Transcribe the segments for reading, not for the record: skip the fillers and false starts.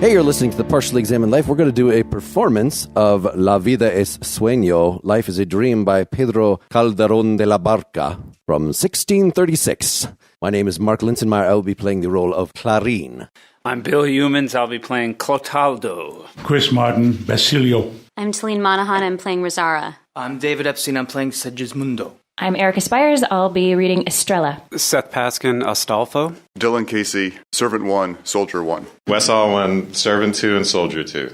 Hey, you're listening to The Partially Examined Life. We're going to do a performance of La Vida Es Sueño, Life is a Dream by Pedro Calderón de la Barca from 1636. My name is Mark Linsenmayer. I will be playing the role of Clarín. I'm Bill Youmans. I'll be playing Clotaldo. Chris Martin, Basilio. I'm Talene, Monahon. I'm playing Rosaura. I'm David Epstein. I'm playing Segismundo. I'm Erica Spyres. I'll be reading Estrella. Seth Paskin, Astolfo. Dylan Casey, Servant 1, Soldier 1. Wes Alwan, Servant 2 and Soldier 2.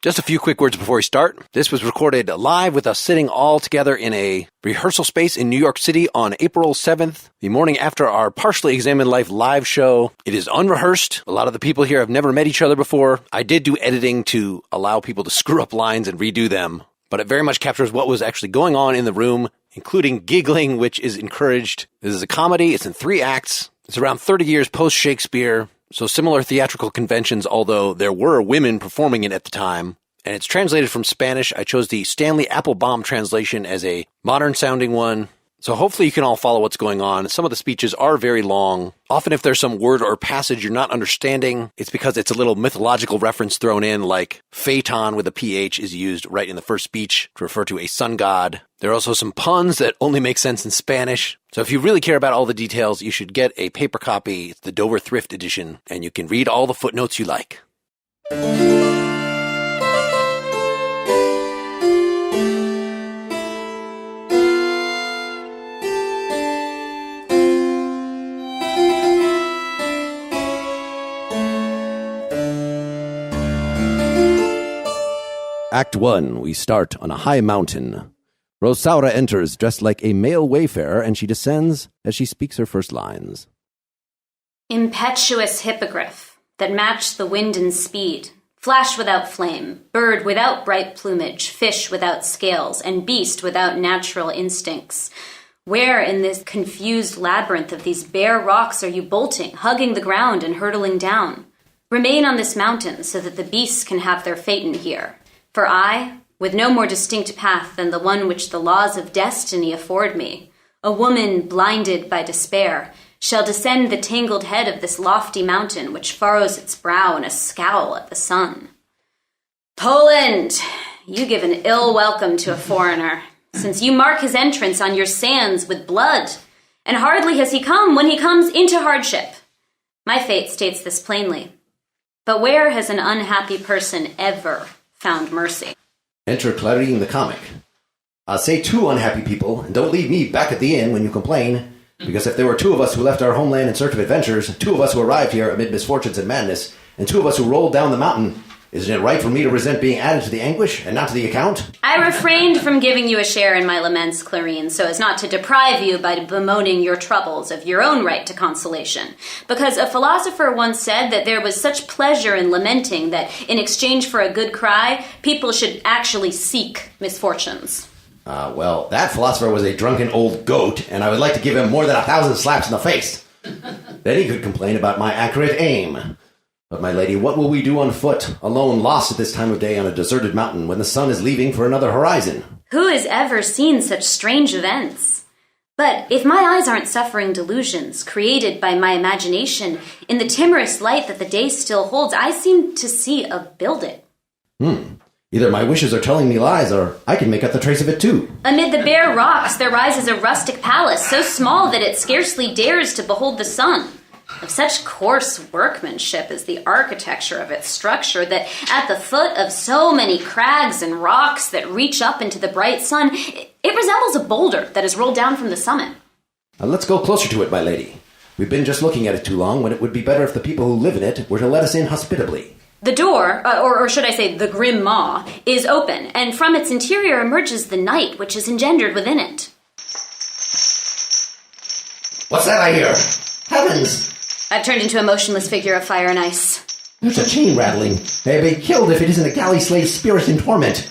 Just a few quick words before we start. This was recorded live with us sitting all together in a rehearsal space in New York City on April 7th, the morning after our Partially Examined Life live show. It is unrehearsed. A lot of the people here have never met each other before. I did do editing to allow people to screw up lines and redo them, but it very much captures what was actually going on in the room, including giggling, which is encouraged. This is a comedy. It's in 3 acts. It's around 30 years post-Shakespeare, so similar theatrical conventions, although there were women performing it at the time. And it's translated from Spanish. I chose the Stanley Appelbaum translation as a modern-sounding one. So hopefully you can all follow what's going on. Some of the speeches are very long. Often if there's some word or passage you're not understanding, it's because it's a little mythological reference thrown in, like Phaeton with a PH is used right in the first speech to refer to a sun god. There are also some puns that only make sense in Spanish. So if you really care about all the details, you should get a paper copy. It's the Dover Thrift Edition, and you can read all the footnotes you like. Act 1, we start on a high mountain. Rosaura enters dressed like a male wayfarer, and she descends as she speaks her first lines. Impetuous hippogriff that matched the wind and speed, flash without flame, bird without bright plumage, fish without scales, and beast without natural instincts. Where in this confused labyrinth of these bare rocks are you bolting, hugging the ground and hurtling down? Remain on this mountain so that the beasts can have their phaeton here. For I, with no more distinct path than the one which the laws of destiny afford me, a woman blinded by despair, shall descend the tangled head of this lofty mountain which furrows its brow in a scowl at the sun. Poland, you give an ill welcome to a foreigner, since you mark his entrance on your sands with blood, and hardly has he come when he comes into hardship. My fate states this plainly. But where has an unhappy person ever found mercy? Enter Clarín the comic. Say 2 unhappy people, and don't leave me back at the inn when you complain, because if there were 2 of us who left our homeland in search of adventures, 2 of us who arrived here amid misfortunes and madness, and 2 of us who rolled down the mountain, isn't it right for me to resent being added to the anguish and not to the account? I refrained from giving you a share in my laments, Clarín, so as not to deprive you by bemoaning your troubles of your own right to consolation. Because a philosopher once said that there was such pleasure in lamenting that in exchange for a good cry, people should actually seek misfortunes. Well, that philosopher was a drunken old goat, and I would like to give him more than 1,000 slaps in the face. Then he could complain about my accurate aim. But, my lady, what will we do on foot, alone, lost at this time of day on a deserted mountain, when the sun is leaving for another horizon? Who has ever seen such strange events? But if my eyes aren't suffering delusions created by my imagination, in the timorous light that the day still holds, I seem to see a building. Either my wishes are telling me lies, or I can make out the trace of it too. Amid the bare rocks there rises a rustic palace, so small that it scarcely dares to behold the sun. Of such coarse workmanship is the architecture of its structure that at the foot of so many crags and rocks that reach up into the bright sun, it resembles a boulder that has rolled down from the summit. Let's go closer to it, my lady. We've been just looking at it too long, when it would be better if the people who live in it were to let us in hospitably. The door, or should I say the grim maw, is open, and from its interior emerges the night which is engendered within it. What's that I hear? Heavens! I've turned into a motionless figure of fire and ice. There's a chain rattling. They'll be killed if it isn't a galley slave's spirit in torment.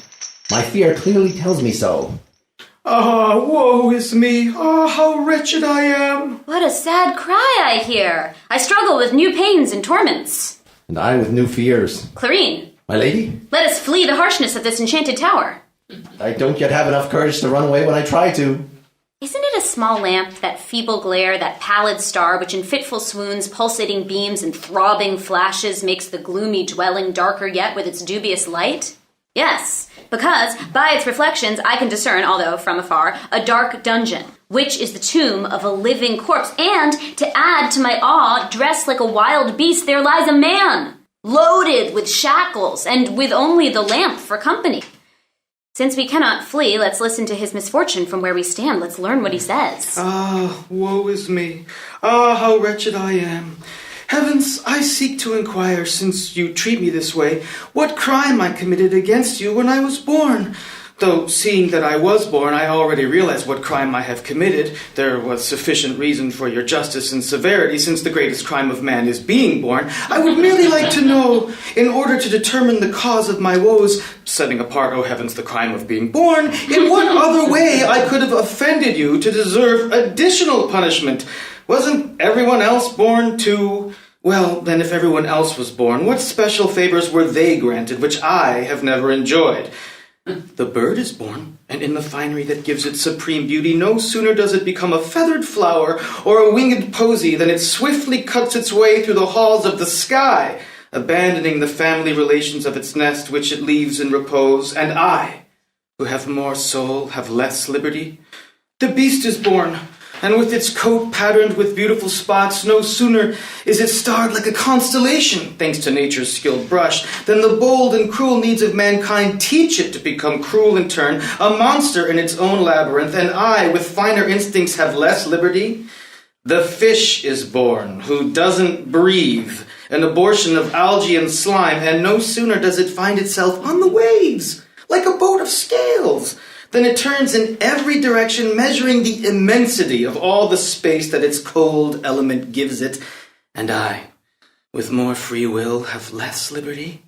My fear clearly tells me so. Ah, woe is me. Ah, how wretched I am. What a sad cry I hear. I struggle with new pains and torments. And I with new fears. Clarín. My lady? Let us flee the harshness of this enchanted tower. I don't yet have enough courage to run away when I try to. Isn't it a small lamp, that feeble glare, that pallid star, which in fitful swoons, pulsating beams, and throbbing flashes makes the gloomy dwelling darker yet with its dubious light? Yes, because by its reflections I can discern, although from afar, a dark dungeon, which is the tomb of a living corpse. And, to add to my awe, dressed like a wild beast, there lies a man, loaded with shackles, and with only the lamp for company. Since we cannot flee, let's listen to his misfortune from where we stand. Let's learn what he says. Ah, woe is me. Ah, how wretched I am. Heavens, I seek to inquire, since you treat me this way, what crime I committed against you when I was born. Though, seeing that I was born, I already realize what crime I have committed. There was sufficient reason for your justice and severity, since the greatest crime of man is being born. I would merely like to know, in order to determine the cause of my woes, setting apart, oh heavens, the crime of being born, in what other way I could have offended you to deserve additional punishment. Wasn't everyone else born too? Well, then if everyone else was born, what special favors were they granted, which I have never enjoyed? The bird is born, and in the finery that gives it supreme beauty, no sooner does it become a feathered flower or a winged posy than it swiftly cuts its way through the halls of the sky, abandoning the family relations of its nest, which it leaves in repose. And I, who have more soul, have less liberty. The beast is born, and with its coat patterned with beautiful spots, no sooner is it starred like a constellation, thanks to nature's skilled brush, than the bold and cruel needs of mankind teach it to become cruel in turn, a monster in its own labyrinth. And I, with finer instincts, have less liberty. The fish is born, who doesn't breathe, an abortion of algae and slime, and no sooner does it find itself on the waves, like a boat of scales, then it turns in every direction, measuring the immensity of all the space that its cold element gives it. And I, with more free will, have less liberty.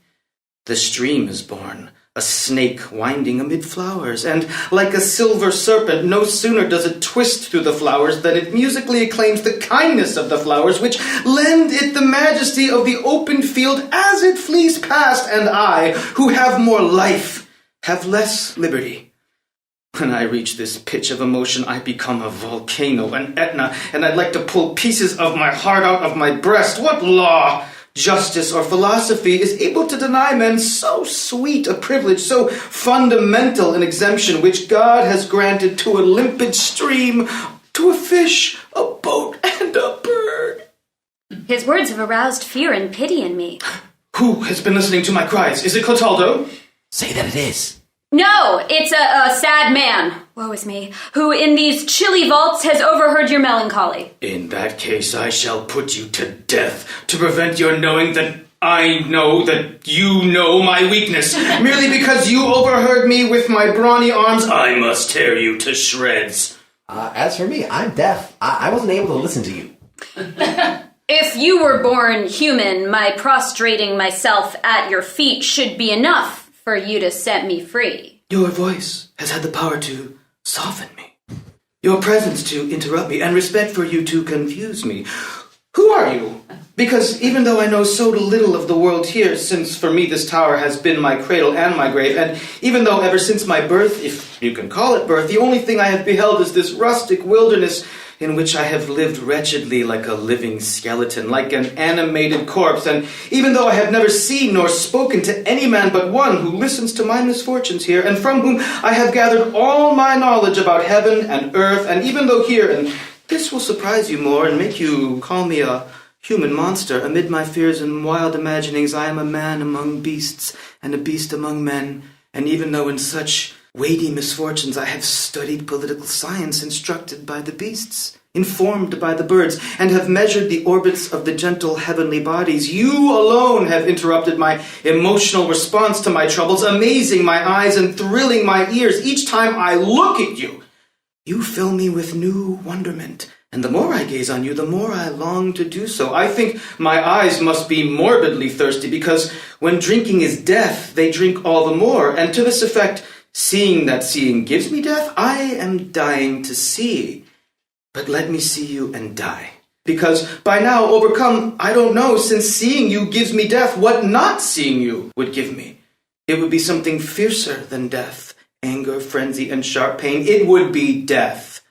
The stream is born, a snake winding amid flowers, and like a silver serpent, no sooner does it twist through the flowers than it musically acclaims the kindness of the flowers, which lend it the majesty of the open field as it flees past. And I, who have more life, have less liberty. When I reach this pitch of emotion, I become a volcano, an Etna, and I'd like to pull pieces of my heart out of my breast. What law, justice, or philosophy is able to deny men so sweet a privilege, so fundamental an exemption, which God has granted to a limpid stream, to a fish, a boat, and a bird? His words have aroused fear and pity in me. Who has been listening to my cries? Is it Clotaldo? Say that it is. No, it's a sad man, woe is me, who in these chilly vaults has overheard your melancholy. In that case, I shall put you to death, to prevent your knowing that I know that you know my weakness. Merely because you overheard me with my brawny arms, I must tear you to shreds. As for me, I'm deaf. I wasn't able to listen to you. If you were born human, my prostrating myself at your feet should be enough for you to set me free. Your voice has had the power to soften me. Your presence to interrupt me, and respect for you to confuse me. Who are you? Because even though I know so little of the world here, since for me this tower has been my cradle and my grave, and even though ever since my birth, if you can call it birth, the only thing I have beheld is this rustic wilderness in which I have lived wretchedly like a living skeleton, like an animated corpse, and even though I have never seen nor spoken to any man but one who listens to my misfortunes here, and from whom I have gathered all my knowledge about heaven and earth, and even though here, and this will surprise you more and make you call me a human monster, amid my fears and wild imaginings I am a man among beasts, and a beast among men, and even though in such weighty misfortunes I have studied political science, instructed by the beasts, informed by the birds, and have measured the orbits of the gentle heavenly bodies, you alone have interrupted my emotional response to my troubles, amazing my eyes and thrilling my ears. Each time I look at you, you fill me with new wonderment, and the more I gaze on you, the more I long to do so. I think my eyes must be morbidly thirsty, because when drinking is death, they drink all the more, and to this effect, seeing that seeing gives me death, I am dying to see. But let me see you and die. Because by now, overcome, I don't know, since seeing you gives me death, what not seeing you would give me. It would be something fiercer than death. Anger, frenzy, and sharp pain. It would be death.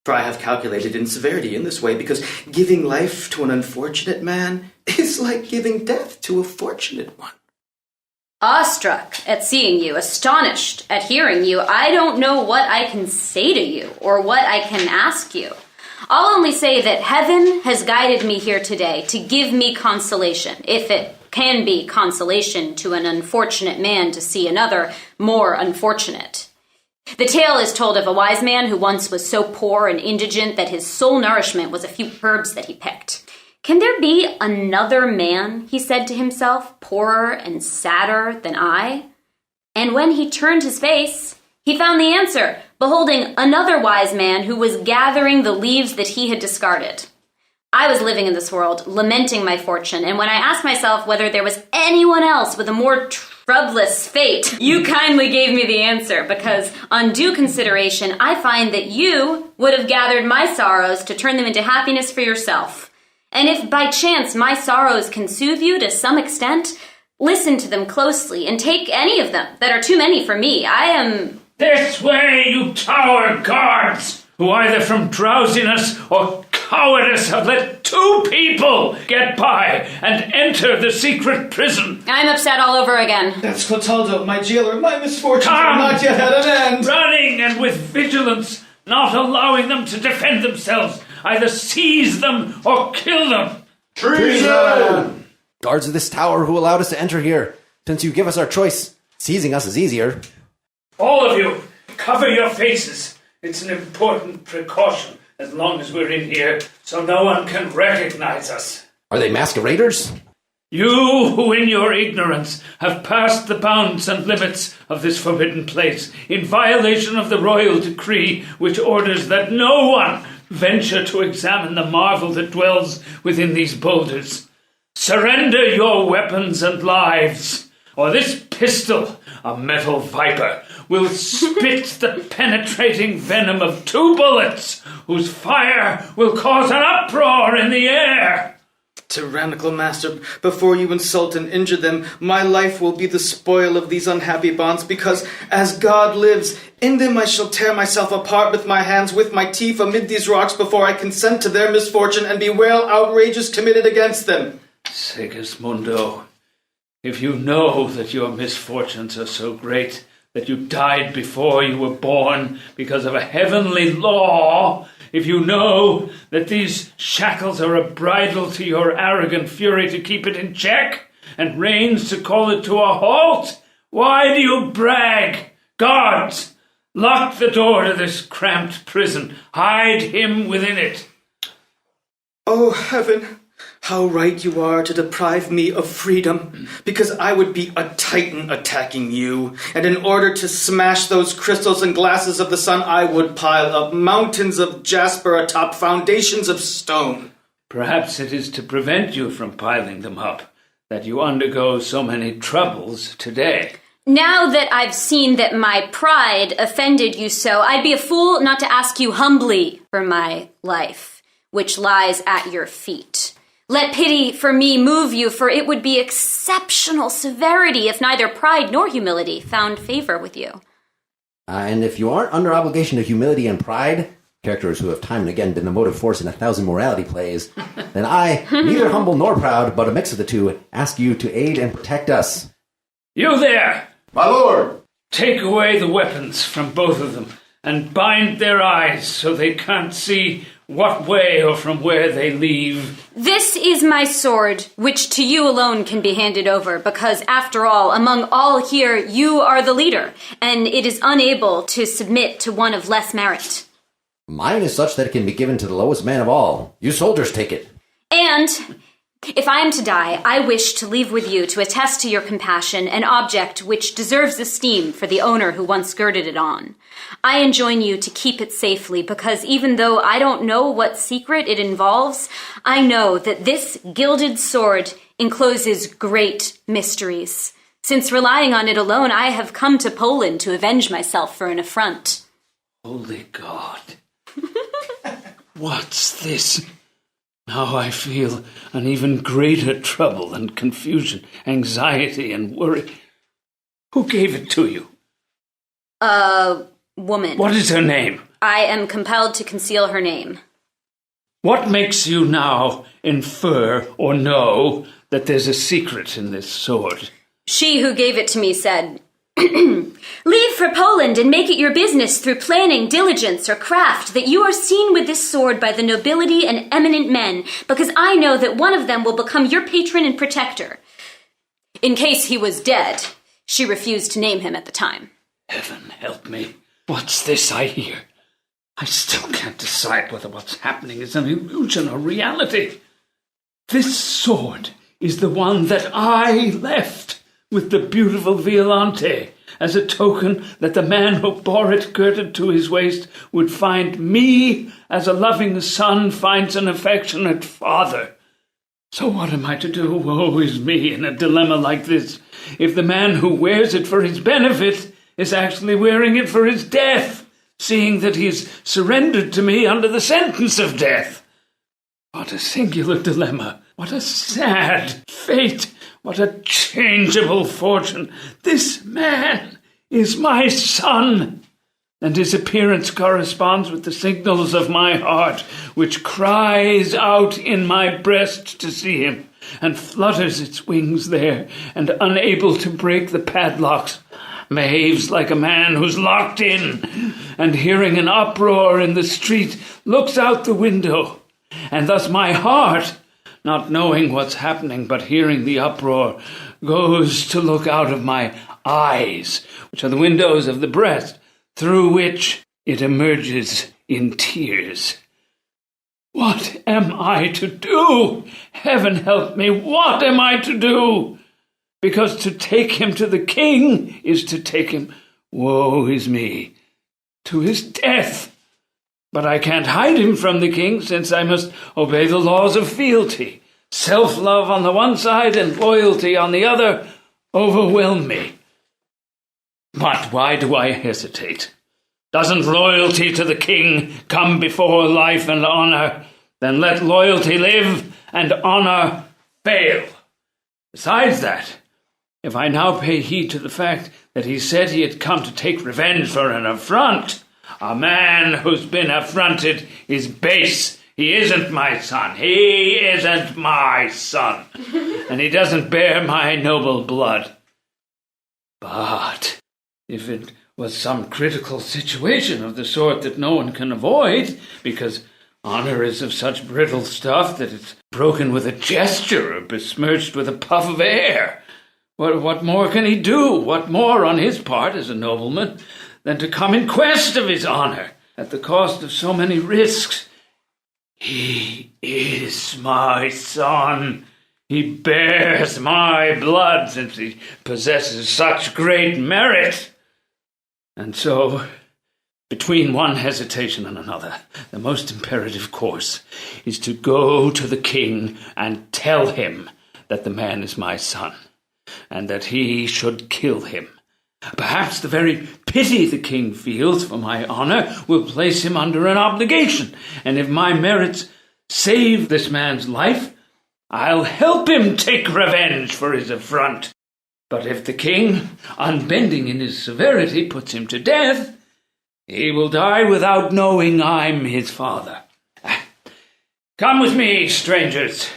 For I have calculated in severity in this way, because giving life to an unfortunate man is like giving death to a fortunate one. Awestruck at seeing you, astonished at hearing you, I don't know what I can say to you, or what I can ask you. I'll only say that heaven has guided me here today to give me consolation, if it can be consolation to an unfortunate man to see another more unfortunate. The tale is told of a wise man who once was so poor and indigent that his sole nourishment was a few herbs that he picked. Can there be another man, he said to himself, poorer and sadder than I? And when he turned his face, he found the answer, beholding another wise man who was gathering the leaves that he had discarded. I was living in this world, lamenting my fortune, and when I asked myself whether there was anyone else with a more troublous fate, you kindly gave me the answer, because on due consideration, I find that you would have gathered my sorrows to turn them into happiness for yourself. And if by chance my sorrows can soothe you to some extent, listen to them closely and take any of them that are too many for me. I am... This way, you tower guards, who either from drowsiness or cowardice have let 2 people get by and enter the secret prison. I'm upset all over again. That's Clotaldo, my jailer. My misfortunes Come! are not yet at an end. Running and with vigilance, not allowing them to defend themselves, either seize them or kill them. Treason! Guards of this tower who allowed us to enter here. Since you give us our choice, seizing us is easier. All of you, cover your faces. It's an important precaution as long as we're in here, so no one can recognize us. Are they masqueraders? You who in your ignorance have passed the bounds and limits of this forbidden place, in violation of the royal decree which orders that no one venture to examine the marvel that dwells within these boulders. Surrender your weapons and lives, or this pistol, a metal viper, will spit the penetrating venom of 2 bullets, whose fire will cause an uproar in the air. Tyrannical master, before you insult and injure them, my life will be the spoil of these unhappy bonds, because, as God lives, in them I shall tear myself apart with my hands, with my teeth, amid these rocks, before I consent to their misfortune and bewail outrages committed against them. Segismundo, if you know that your misfortunes are so great that you died before you were born because of a heavenly law, if you know that these shackles are a bridle to your arrogant fury to keep it in check, and reins to call it to a halt, why do you brag? Guards, lock the door to this cramped prison. Hide him within it. Oh, heaven! How right you are to deprive me of freedom, because I would be a titan attacking you, and in order to smash those crystals and glasses of the sun, I would pile up mountains of jasper atop foundations of stone. Perhaps it is to prevent you from piling them up that you undergo so many troubles today. Now that I've seen that my pride offended you so, I'd be a fool not to ask you humbly for my life, which lies at your feet. Let pity for me move you, for it would be exceptional severity if neither pride nor humility found favor with you. And if you aren't under obligation to humility and pride, characters who have time and again been the motive force in 1,000 morality plays, then I, neither humble nor proud, but a mix of the two, ask you to aid and protect us. You there! My lord! Take away the weapons from both of them, and bind their eyes so they can't see what way or from where they leave. This is my sword, which to you alone can be handed over, because after all, among all here, you are the leader, and it is unable to submit to one of less merit. Mine is such that it can be given to the lowest man of all. You soldiers take it. And if I am to die, I wish to leave with you to attest to your compassion an object which deserves esteem for the owner who once girded it on. I enjoin you to keep it safely, because even though I don't know what secret it involves, I know that this gilded sword encloses great mysteries. Since relying on it alone, I have come to Poland to avenge myself for an affront. Holy God. What's this? Now I feel an even greater trouble and confusion, anxiety and worry. Who gave it to you? Woman. What is her name? I am compelled to conceal her name. What makes you now infer or know that there's a secret in this sword? She who gave it to me said, "Leave for Poland and make it your business through planning, diligence, or craft that you are seen with this sword by the nobility and eminent men, because I know that one of them will become your patron and protector." In case he was dead, she refused to name him at the time. Heaven help me. What's this I hear? I still can't decide whether what's happening is an illusion or reality. This sword is the one that I left with the beautiful Violante, as a token that the man who bore it girded to his waist would find me as a loving son finds an affectionate father. So what am I to do, woe is me, in a dilemma like this, if the man who wears it for his benefit is actually wearing it for his death, seeing that he is surrendered to me under the sentence of death? What a singular dilemma! What a sad fate! What a changeable fortune! This man is my son, and his appearance corresponds with the signals of my heart, which cries out in my breast to see him, and flutters its wings there, and unable to break the padlocks, behaves like a man who's locked in, and hearing an uproar in the street, looks out the window, and thus my heart, not knowing what's happening but hearing the uproar, goes to look out of my eyes, which are the windows of the breast, through which it emerges in tears. What am I to do? Heaven help me, what am I to do? Because to take him to the king is to take him, woe is me, to his death. But I can't hide him from the king, since I must obey the laws of fealty. Self-love on the one side and loyalty on the other overwhelm me. But why do I hesitate? Doesn't loyalty to the king come before life and honor? Then let loyalty live and honor fail. Besides that, if I now pay heed to the fact that he said he had come to take revenge for an affront, a man who's been affronted is base. He isn't my son. He isn't my son. And he doesn't bear my noble blood. But if it was some critical situation of the sort that no one can avoid, because honor is of such brittle stuff that it's broken with a gesture or besmirched with a puff of air, what more can he do? What more on his part as a nobleman than to come in quest of his honor at the cost of so many risks? He is my son. He bears my blood, since he possesses such great merit. And so, between one hesitation and another, the most imperative course is to go to the king and tell him that the man is my son, and that he should kill him. Perhaps the very pity the king feels for my honor will place him under an obligation, and if my merits save this man's life, I'll help him take revenge for his affront. But if the king, unbending in his severity, puts him to death, he will die without knowing I'm his father. Come with me, strangers.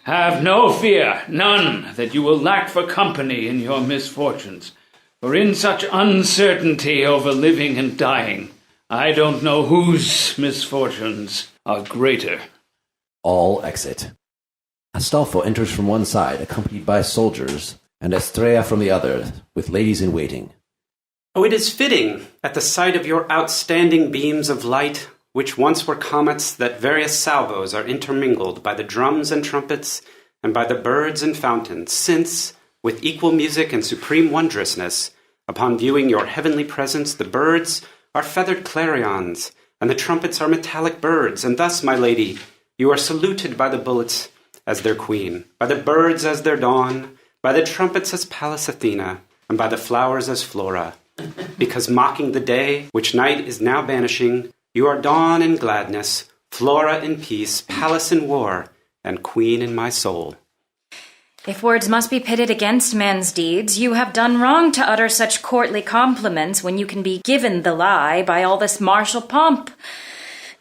Have no fear, none, that you will lack for company in your misfortunes. For in such uncertainty over living and dying, I don't know whose misfortunes are greater. All exit. Astolfo enters from one side, accompanied by soldiers, and Estrella from the other, with ladies in waiting. Oh, it is fitting, at the sight of your outstanding beams of light, which once were comets, that various salvos are intermingled by the drums and trumpets, and by the birds and fountains, since, with equal music and supreme wondrousness, upon viewing your heavenly presence, the birds are feathered clarions, and the trumpets are metallic birds, and thus, my lady, you are saluted by the bullets as their queen, by the birds as their dawn, by the trumpets as Pallas Athena, and by the flowers as Flora. Because mocking the day, which night is now banishing, you are dawn in gladness, Flora in peace, Pallas in war, and queen in my soul. If words must be pitted against men's deeds, you have done wrong to utter such courtly compliments when you can be given the lie by all this martial pomp,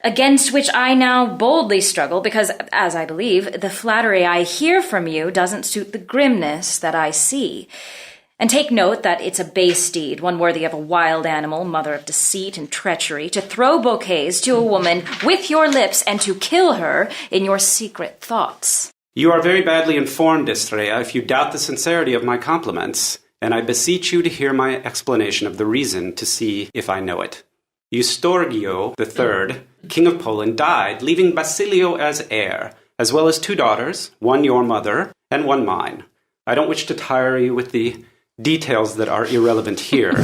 against which I now boldly struggle, because, as I believe, the flattery I hear from you doesn't suit the grimness that I see. And take note that it's a base deed, one worthy of a wild animal, mother of deceit and treachery, to throw bouquets to a woman with your lips and to kill her in your secret thoughts. You are very badly informed, Estrella, if you doubt the sincerity of my compliments, and I beseech you to hear my explanation of the reason to see if I know it. Eustorgio III, King of Poland, died, leaving Basilio as heir, as well as 2 daughters, one your mother and one mine. I don't wish to tire you with the details that are irrelevant here.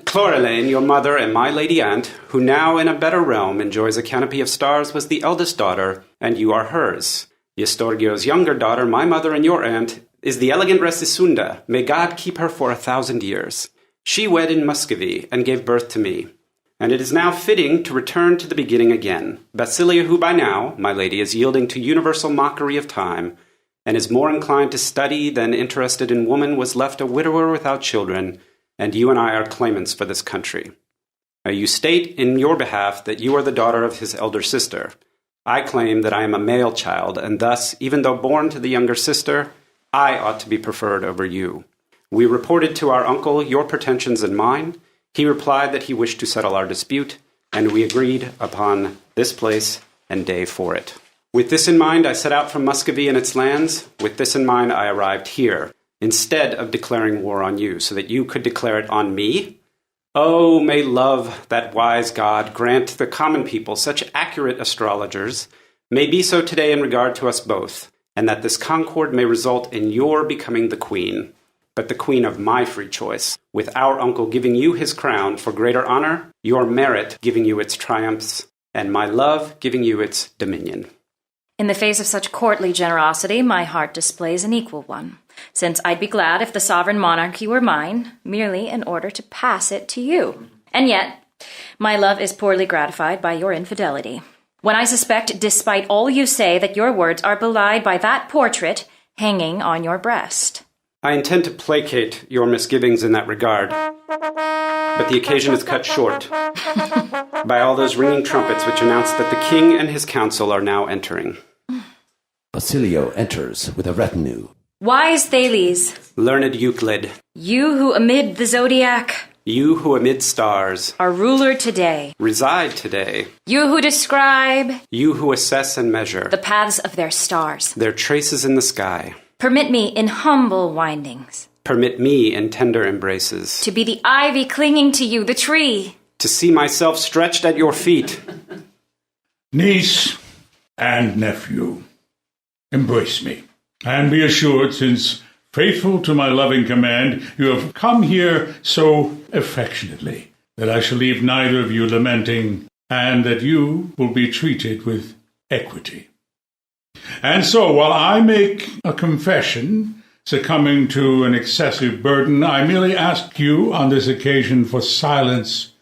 Clotalene, your mother and my lady aunt, who now in a better realm enjoys a canopy of stars, was the eldest daughter, and you are hers. Eustorgio's younger daughter, my mother and your aunt, is the elegant Resisunda. May God keep her for 1,000 years. She wed in Muscovy and gave birth to me. And it is now fitting to return to the beginning again. Basilio, who by now, my lady, is yielding to universal mockery of time, and is more inclined to study than interested in woman, was left a widower without children, and you and I are claimants for this country. Now you state in your behalf that you are the daughter of his elder sister. I claim that I am a male child, and thus, even though born to the younger sister, I ought to be preferred over you. We reported to our uncle your pretensions and mine. He replied that he wished to settle our dispute, and we agreed upon this place and day for it. With this in mind, I set out from Muscovy and its lands. With this in mind, I arrived here, instead of declaring war on you, so that you could declare it on me. Oh, may love, that wise God, grant the common people, such accurate astrologers, may be so today in regard to us both, and that this concord may result in your becoming the queen, but the queen of my free choice, with our uncle giving you his crown for greater honor, your merit giving you its triumphs, and my love giving you its dominion. In the face of such courtly generosity, my heart displays an equal one, since I'd be glad if the sovereign monarchy were mine, merely in order to pass it to you. And yet, my love is poorly gratified by your infidelity. When I suspect, despite all you say, that your words are belied by that portrait hanging on your breast. I intend to placate your misgivings in that regard, but the occasion is cut short by all those ringing trumpets which announce that the king and his council are now entering. Basilio enters with a retinue. Wise Thales, Learned Euclid, you who amid the zodiac you who amid stars are ruler today, reside today, you who describe you who assess and measure the paths of their stars, their traces in the sky, permit me in humble windings permit me in tender embraces to be the ivy clinging to you, the tree, to see myself stretched at your feet. Niece and nephew, embrace me, and be assured, since faithful to my loving command, you have come here so affectionately, that I shall leave neither of you lamenting, and that you will be treated with equity. And so, while I make a confession, succumbing to an excessive burden, I merely ask you on this occasion for silence,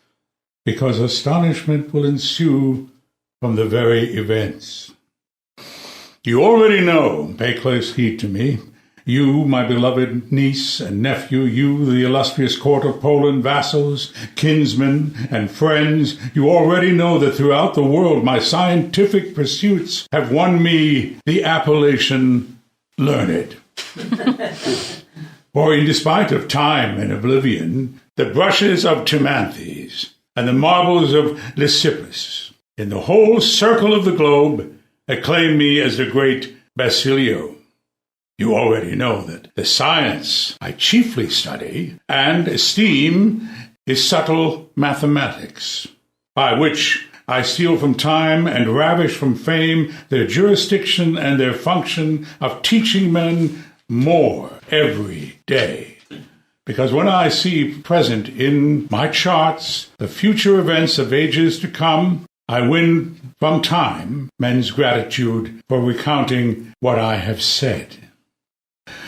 because astonishment will ensue from the very events. You already know, pay close heed to me, you, my beloved niece and nephew, you, the illustrious court of Poland, vassals, kinsmen, and friends, you already know that throughout the world my scientific pursuits have won me the appellation learned. For in despite of time and oblivion, the brushes of Timanthes and the marbles of Lysippus in the whole circle of the globe acclaim me as the great Basilio. You already know that the science I chiefly study and esteem is subtle mathematics, by which I steal from time and ravish from fame their jurisdiction and their function of teaching men more every day. Because when I see present in my charts the future events of ages to come, I win from time men's gratitude for recounting what I have said.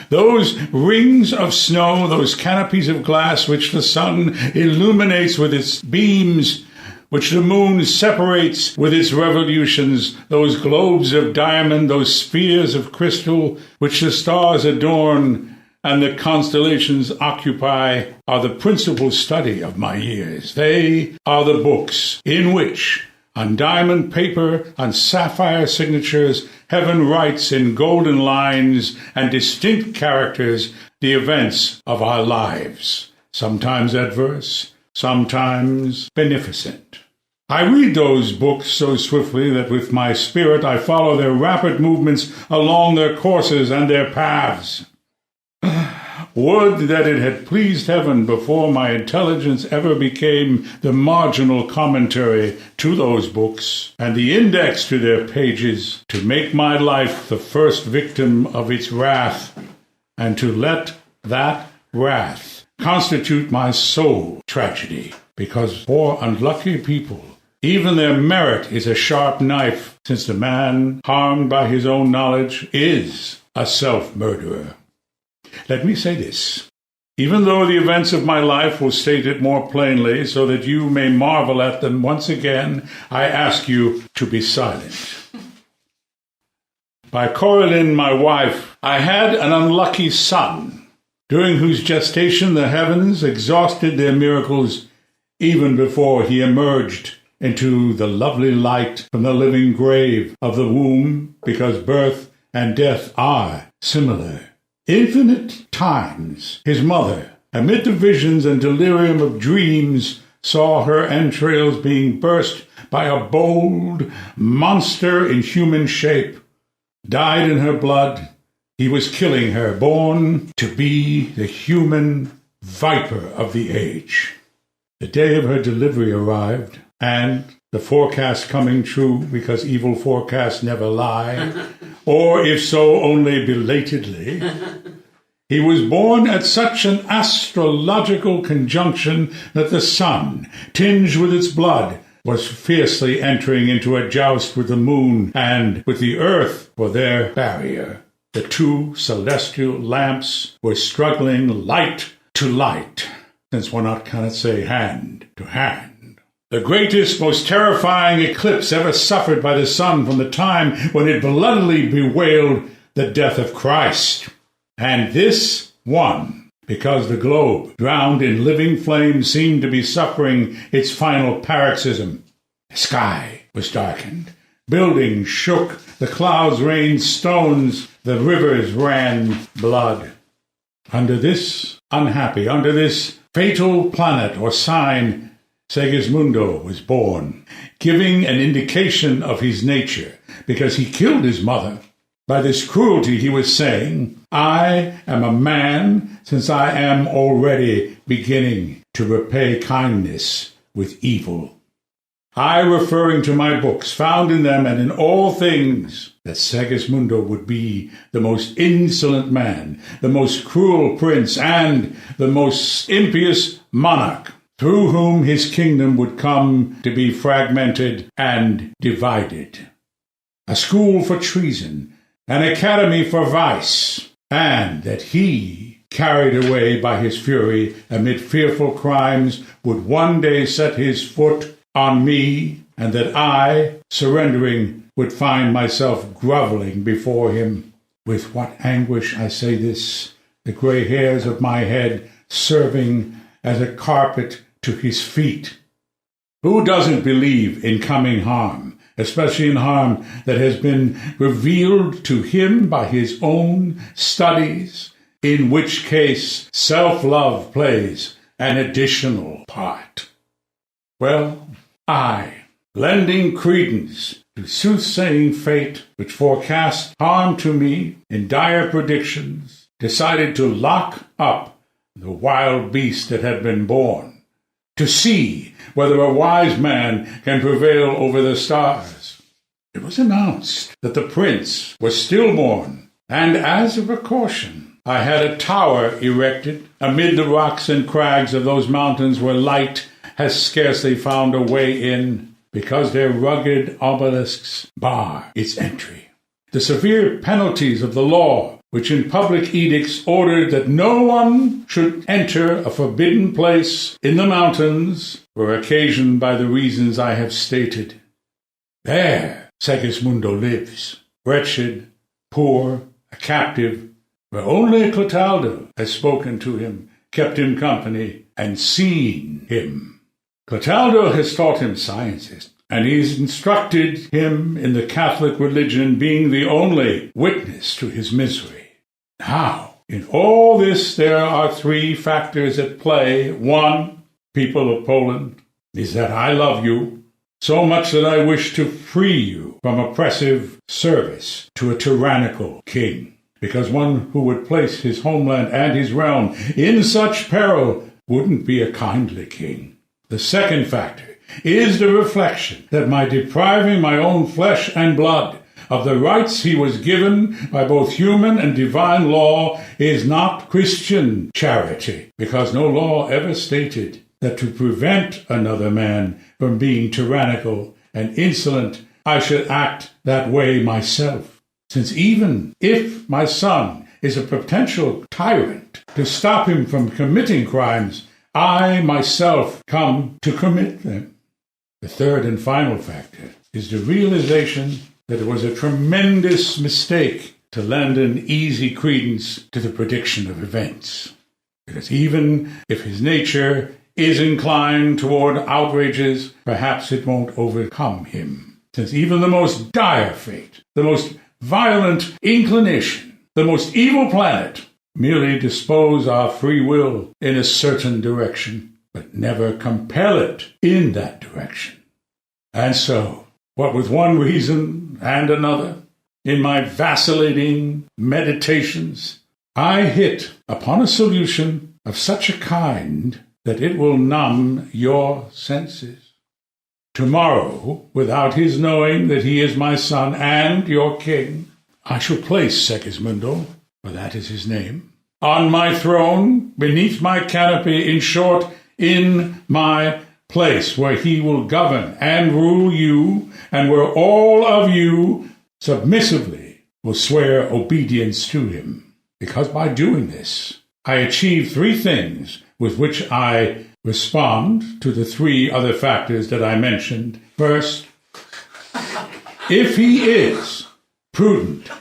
Those rings of snow, those canopies of glass which the sun illuminates with its beams, which the moon separates with its revolutions, those globes of diamond, those spheres of crystal, which the stars adorn and the constellations occupy, are the principal study of my years. They are the books in which, on diamond paper, on sapphire signatures, heaven writes in golden lines and distinct characters the events of our lives, sometimes adverse, sometimes beneficent. I read those books so swiftly that with my spirit I follow their rapid movements along their courses and their paths. Would that it had pleased heaven before my intelligence ever became the marginal commentary to those books and the index to their pages, to make my life the first victim of its wrath, and to let that wrath constitute my sole tragedy, because for unlucky people, even their merit is a sharp knife, since the man harmed by his own knowledge is a self-murderer. Let me say this. Even though the events of my life will state it more plainly, so that you may marvel at them once again, I ask you to be silent. By Corylline, my wife, I had an unlucky son, during whose gestation the heavens exhausted their miracles even before he emerged into the lovely light from the living grave of the womb, because birth and death are similar. Infinite times his mother, amid the visions and delirium of dreams, saw her entrails being burst by a bold monster in human shape. Died in her blood, he was killing her, born to be the human viper of the age. The day of her delivery arrived, and the forecast coming true, because evil forecasts never lie, or if so, only belatedly, he was born at such an astrological conjunction that the sun, tinged with its blood, was fiercely entering into a joust with the moon and with the earth for their barrier. The two celestial lamps were struggling light to light, since one cannot say hand to hand. The greatest, most terrifying eclipse ever suffered by the sun from the time when it bloodily bewailed the death of Christ. And this one, because the globe, drowned in living flame, seemed to be suffering its final paroxysm. The sky was darkened. Buildings shook. The clouds rained stones. The rivers ran blood. Under this fatal planet or sign, Segismundo was born, giving an indication of his nature, because he killed his mother. By this cruelty he was saying, I am a man, since I am already beginning to repay kindness with evil. I, referring to my books, found in them and in all things that Segismundo would be the most insolent man, the most cruel prince, and the most impious monarch, through whom his kingdom would come to be fragmented and divided. A school for treason, an academy for vice, and that he, carried away by his fury amid fearful crimes, would one day set his foot on me, and that I, surrendering, would find myself groveling before him. With what anguish I say this, the gray hairs of my head serving as a carpet to his feet. Who doesn't believe in coming harm, especially in harm that has been revealed to him by his own studies, in which case self-love plays an additional part? Well, I, lending credence to soothsaying fate, which forecast harm to me in dire predictions, decided to lock up the wild beast that had been born, to see whether a wise man can prevail over the stars. It was announced that the prince was stillborn, and as a precaution, I had a tower erected amid the rocks and crags of those mountains where light has scarcely found a way in, because their rugged obelisks bar its entry. The severe penalties of the law which in public edicts ordered that no one should enter a forbidden place in the mountains or occasioned by the reasons I have stated. There Segismundo lives, wretched, poor, a captive, where only Clotaldo has spoken to him, kept him company, and seen him. Clotaldo has taught him sciences, and he's instructed him in the Catholic religion, being the only witness to his misery. Now, in all this there are three factors at play. One, people of Poland, is that I love you so much that I wish to free you from oppressive service to a tyrannical king, because one who would place his homeland and his realm in such peril wouldn't be a kindly king. The second factor is the reflection that my depriving my own flesh and blood of the rights he was given by both human and divine law is not Christian charity, because no law ever stated that to prevent another man from being tyrannical and insolent, I should act that way myself. Since even if my son is a potential tyrant, to stop him from committing crimes, I myself come to commit them. The third and final factor is the realization that it was a tremendous mistake to lend an easy credence to the prediction of events. Because even if his nature is inclined toward outrages, perhaps it won't overcome him. Since even the most dire fate, the most violent inclination, the most evil planet, merely dispose our free will in a certain direction, but never compel it in that direction. And so, what with one reason and another, in my vacillating meditations, I hit upon a solution of such a kind that it will numb your senses. Tomorrow, without his knowing that he is my son and your king, I shall place Segismundo, for that is his name, on my throne, beneath my canopy, in short, in my place, where he will govern and rule you, and where all of you submissively will swear obedience to him. Because by doing this, I achieve three things with which I respond to the three other factors that I mentioned. First, if he is prudent,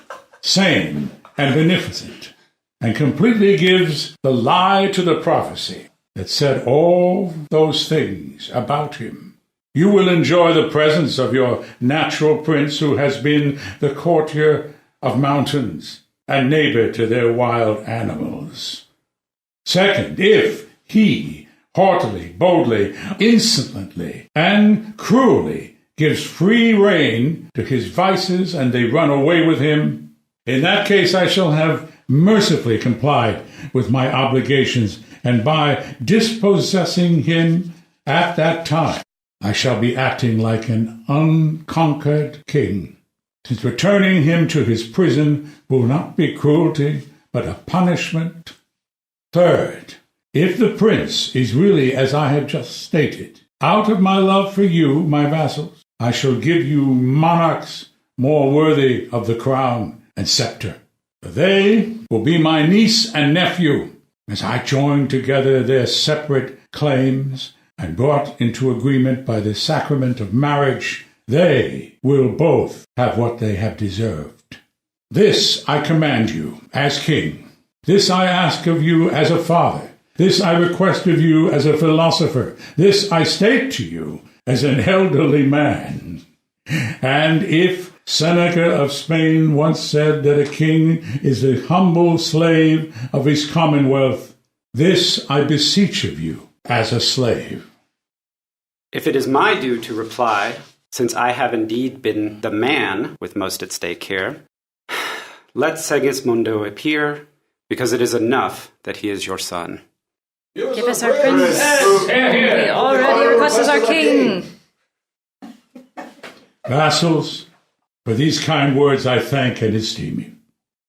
sane, and beneficent, and completely gives the lie to the prophecy that said all those things about him, you will enjoy the presence of your natural prince, who has been the courtier of mountains and neighbor to their wild animals. Second, if he haughtily, boldly, insolently, and cruelly gives free rein to his vices and they run away with him, in that case I shall have mercifully complied with my obligations, and by dispossessing him at that time, I shall be acting like an unconquered king, since returning him to his prison will not be cruelty, but a punishment. Third, if the prince is really as I have just stated, out of my love for you, my vassals, I shall give you monarchs more worthy of the crown and scepter. For they will be my niece and nephew, as I join together their separate claims and brought into agreement by the sacrament of marriage, they will both have what they have deserved. This I command you as king. This I ask of you as a father. This I request of you as a philosopher. This I state to you as an elderly man. And if Seneca of Spain once said that a king is the humble slave of his commonwealth, this I beseech of you as a slave. If it is my due to reply, since I have indeed been the man with most at stake here, let Segismundo appear, because it is enough that he is your son. Give us our prince. We already request as our king. Vassals, for these kind words I thank and esteem you.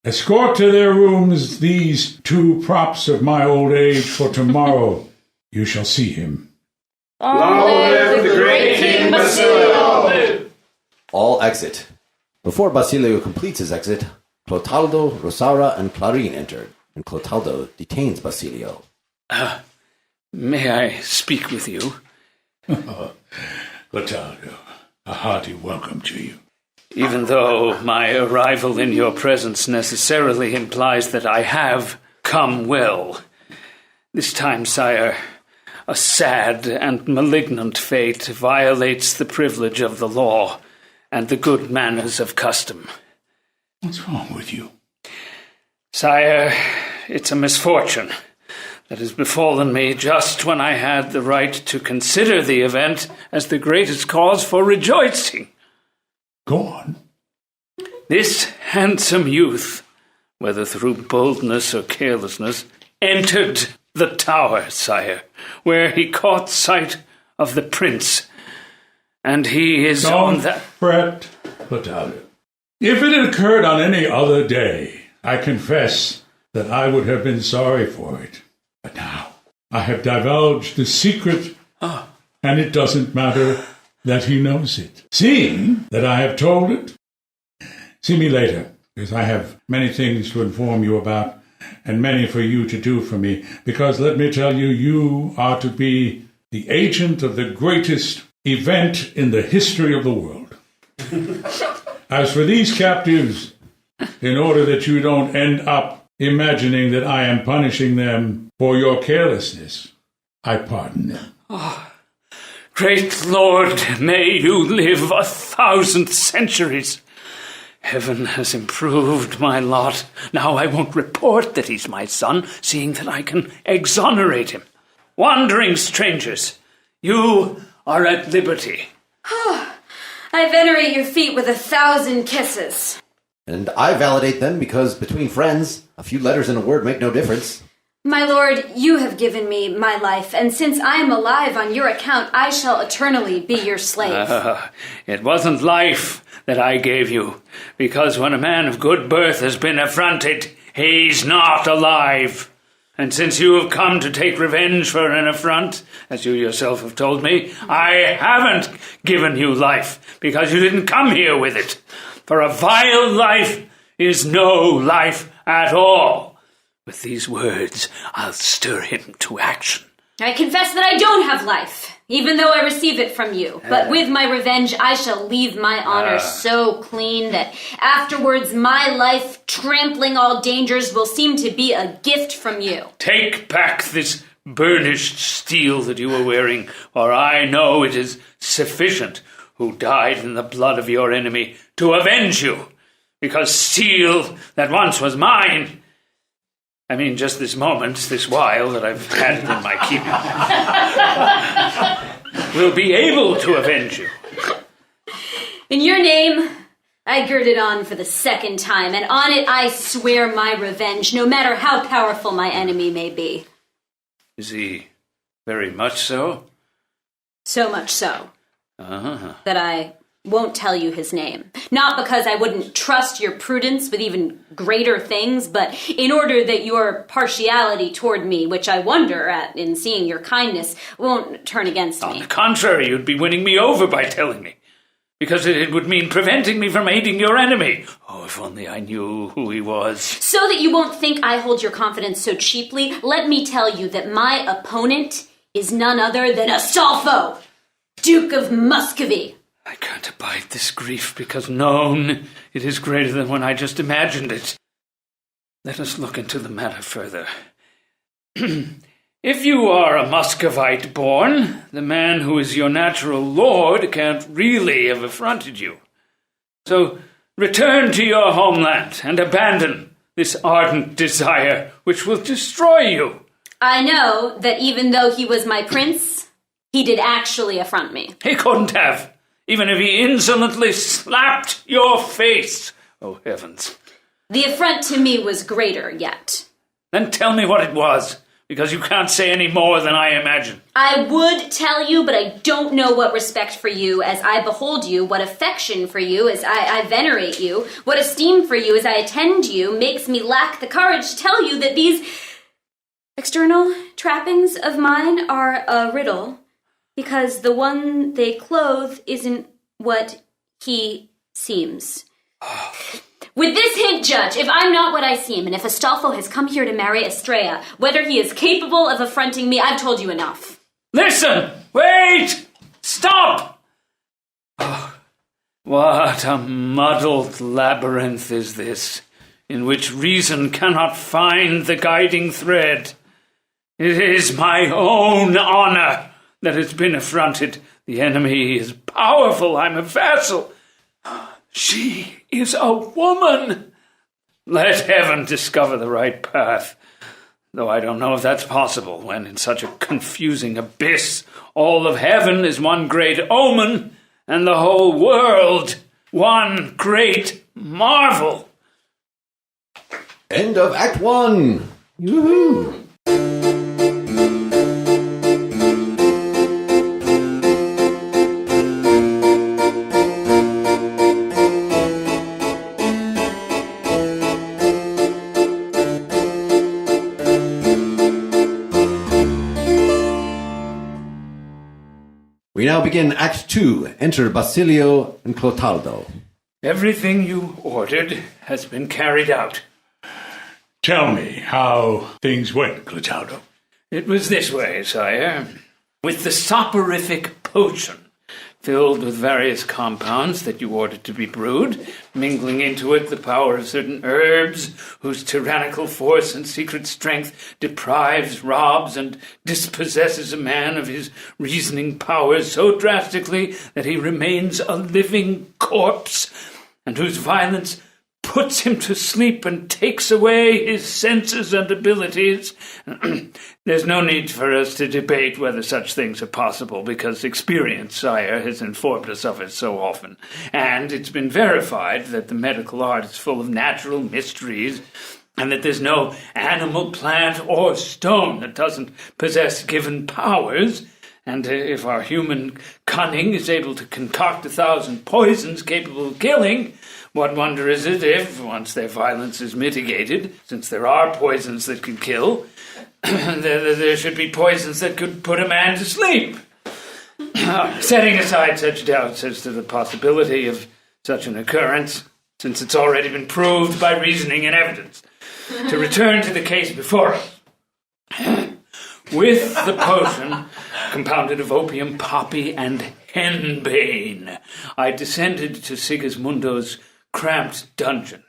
Escort to their rooms these two props of my old age, for tomorrow you shall see him. Long live the great King Basilio! All exit. Before Basilio completes his exit, Clotaldo, Rosaura, and Clarín entered, and Clotaldo detains Basilio. May I speak with you? Clotaldo, a hearty welcome to you. Even though my arrival in your presence necessarily implies that I have come well. This time, sire, a sad and malignant fate violates the privilege of the law and the good manners of custom. What's wrong with you? Sire, it's a misfortune that has befallen me just when I had the right to consider the event as the greatest cause for rejoicing. Go on. This handsome youth, whether through boldness or carelessness, entered the tower, sire, where he caught sight of the prince. And he is on that... Fret, Clotaldo. If it had occurred on any other day, I confess that I would have been sorry for it. But now I have divulged the secret, and it doesn't matter that he knows it. Seeing that I have told it, see me later, because I have many things to inform you about, and many for you to do for me, because let me tell you, you are to be the agent of the greatest event in the history of the world. As for these captives, in order that you don't end up imagining that I am punishing them for your carelessness, I pardon them. Great Lord, may you live 1,000 centuries. Heaven has improved my lot. Now I won't report that he's my son, seeing that I can exonerate him. Wandering strangers, you are at liberty. I venerate your feet with 1,000 kisses. And I validate them because between friends, a few letters and a word make no difference. My lord, you have given me my life, and since I am alive on your account, I shall eternally be your slave. It wasn't life that I gave you, because when a man of good birth has been affronted, he's not alive. And since you have come to take revenge for an affront, as you yourself have told me, I haven't given you life, because you didn't come here with it. For a vile life is no life at all. With these words, I'll stir him to action. I confess that I don't have life, even though I receive it from you. But with my revenge, I shall leave my honor so clean that afterwards my life, trampling all dangers, will seem to be a gift from you. Take back this burnished steel that you were wearing, or I know it is sufficient who died in the blood of your enemy to avenge you, because steel that once was mine, I mean, just this moment, this while that I've had it in my keeping, will be able to avenge you. In your name, I gird it on for the second time, and on it I swear my revenge, no matter how powerful my enemy may be. Is he very much so? So much so that I won't tell you his name. Not because I wouldn't trust your prudence with even greater things, but in order that your partiality toward me, which I wonder at in seeing your kindness, won't turn against me. On the contrary, you'd be winning me over by telling me, because it would mean preventing me from aiding your enemy. Oh, if only I knew who he was. So that you won't think I hold your confidence so cheaply, let me tell you that my opponent is none other than Astolfo, Duke of Muscovy. I can't abide this grief, because known it is greater than when I just imagined it. Let us look into the matter further. If you are a Muscovite born, the man who is your natural lord can't really have affronted you. So return to your homeland and abandon this ardent desire which will destroy you. I know that even though he was my prince, he did actually affront me. He couldn't have, even if he insolently slapped your face. Oh, heavens. The affront to me was greater yet. Then tell me what it was, because you can't say any more than I imagine. I would tell you, but I don't know what respect for you as I behold you, what affection for you as I venerate you, what esteem for you as I attend you makes me lack the courage to tell you that these external trappings of mine are a riddle, because the one they clothe isn't what he seems. With this hint, Judge, if I'm not what I seem, and if Astolfo has come here to marry Estrella, whether he is capable of affronting me, I've told you enough. Listen! Wait! Stop! Oh, what a muddled labyrinth is this, in which reason cannot find the guiding thread. It is my own honor that has been affronted. The enemy is powerful. I'm a vassal. She is a woman. Let heaven discover the right path. Though I don't know if that's possible when in such a confusing abyss all of heaven is one great omen and the whole world one great marvel. End of Act 1. Yoo-hoo. We now begin Act 2. Enter Basilio and Clotaldo. Everything you ordered has been carried out. Tell me how things went, Clotaldo. It was this way, sire. With the soporific potion, filled with various compounds that you ordered to be brewed, mingling into it the power of certain herbs whose tyrannical force and secret strength deprives, robs, and dispossesses a man of his reasoning powers so drastically that he remains a living corpse, and whose violence puts him to sleep and takes away his senses and abilities. There's no need for us to debate whether such things are possible, because experience, sire, has informed us of it so often. And it's been verified that the medical art is full of natural mysteries, and that there's no animal, plant, or stone that doesn't possess given powers. And if our human cunning is able to concoct 1,000 poisons capable of killing, what wonder is it if, once their violence is mitigated, since there are poisons that can kill, there should be poisons that could put a man to sleep? Setting aside such doubts as to the possibility of such an occurrence, since it's already been proved by reasoning and evidence, to return to the case before us. With the potion, compounded of opium, poppy, and henbane, I descended to Segismundo's cramped dungeon.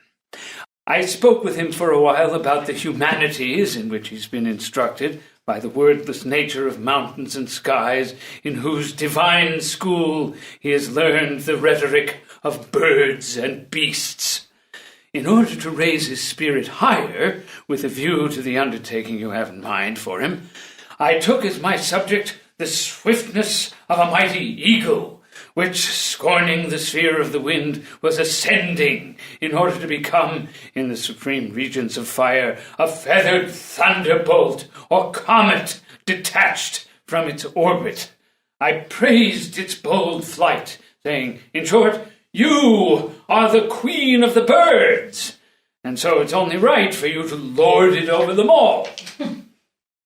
I spoke with him for a while about the humanities in which he's been instructed by the wordless nature of mountains and skies, in whose divine school he has learned the rhetoric of birds and beasts. In order to raise his spirit higher, with a view to the undertaking you have in mind for him, I took as my subject the swiftness of a mighty eagle, which, scorning the sphere of the wind, was ascending in order to become, in the supreme regions of fire, a feathered thunderbolt or comet detached from its orbit. I praised its bold flight, saying, in short, you are the queen of the birds, and so it's only right for you to lord it over them all.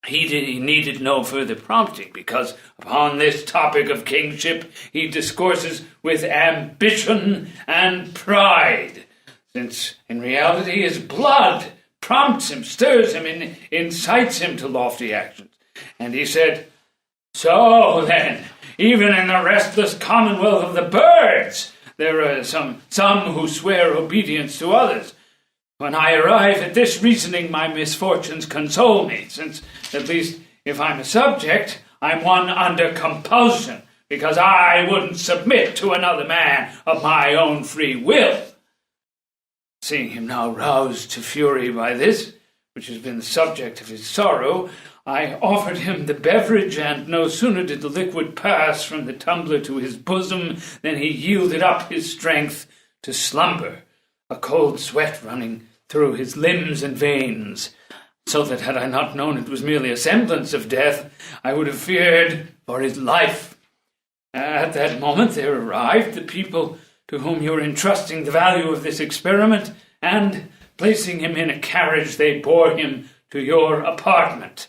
He needed no further prompting, because upon this topic of kingship he discourses with ambition and pride, since in reality his blood prompts him, stirs him, and incites him to lofty actions. And he said, so then, even in the restless commonwealth of the birds, there are some who swear obedience to others. When I arrive at this reasoning, my misfortunes console me, since, at least if I'm a subject, I'm one under compulsion, because I wouldn't submit to another man of my own free will. Seeing him now roused to fury by this, which has been the subject of his sorrow, I offered him the beverage, and no sooner did the liquid pass from the tumbler to his bosom than he yielded up his strength to slumber, a cold sweat running through his limbs and veins, so that had I not known it was merely a semblance of death, I would have feared for his life. At that moment there arrived the people to whom you are entrusting the value of this experiment, and, placing him in a carriage, they bore him to your apartment,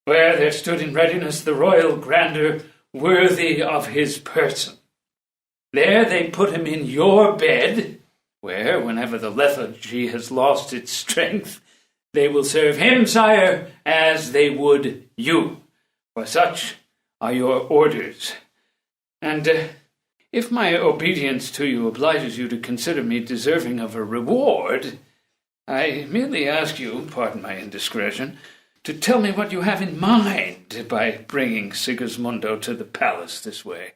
where there stood in readiness the royal grandeur worthy of his person. There they put him in your bed, where sire, whenever the lethargy has lost its strength. They will serve him, sire, as they would you, for such are your orders. And if my obedience to you obliges you to consider me deserving of a reward, I merely ask you, pardon my indiscretion, to tell me what you have in mind by bringing Segismundo to the palace this way.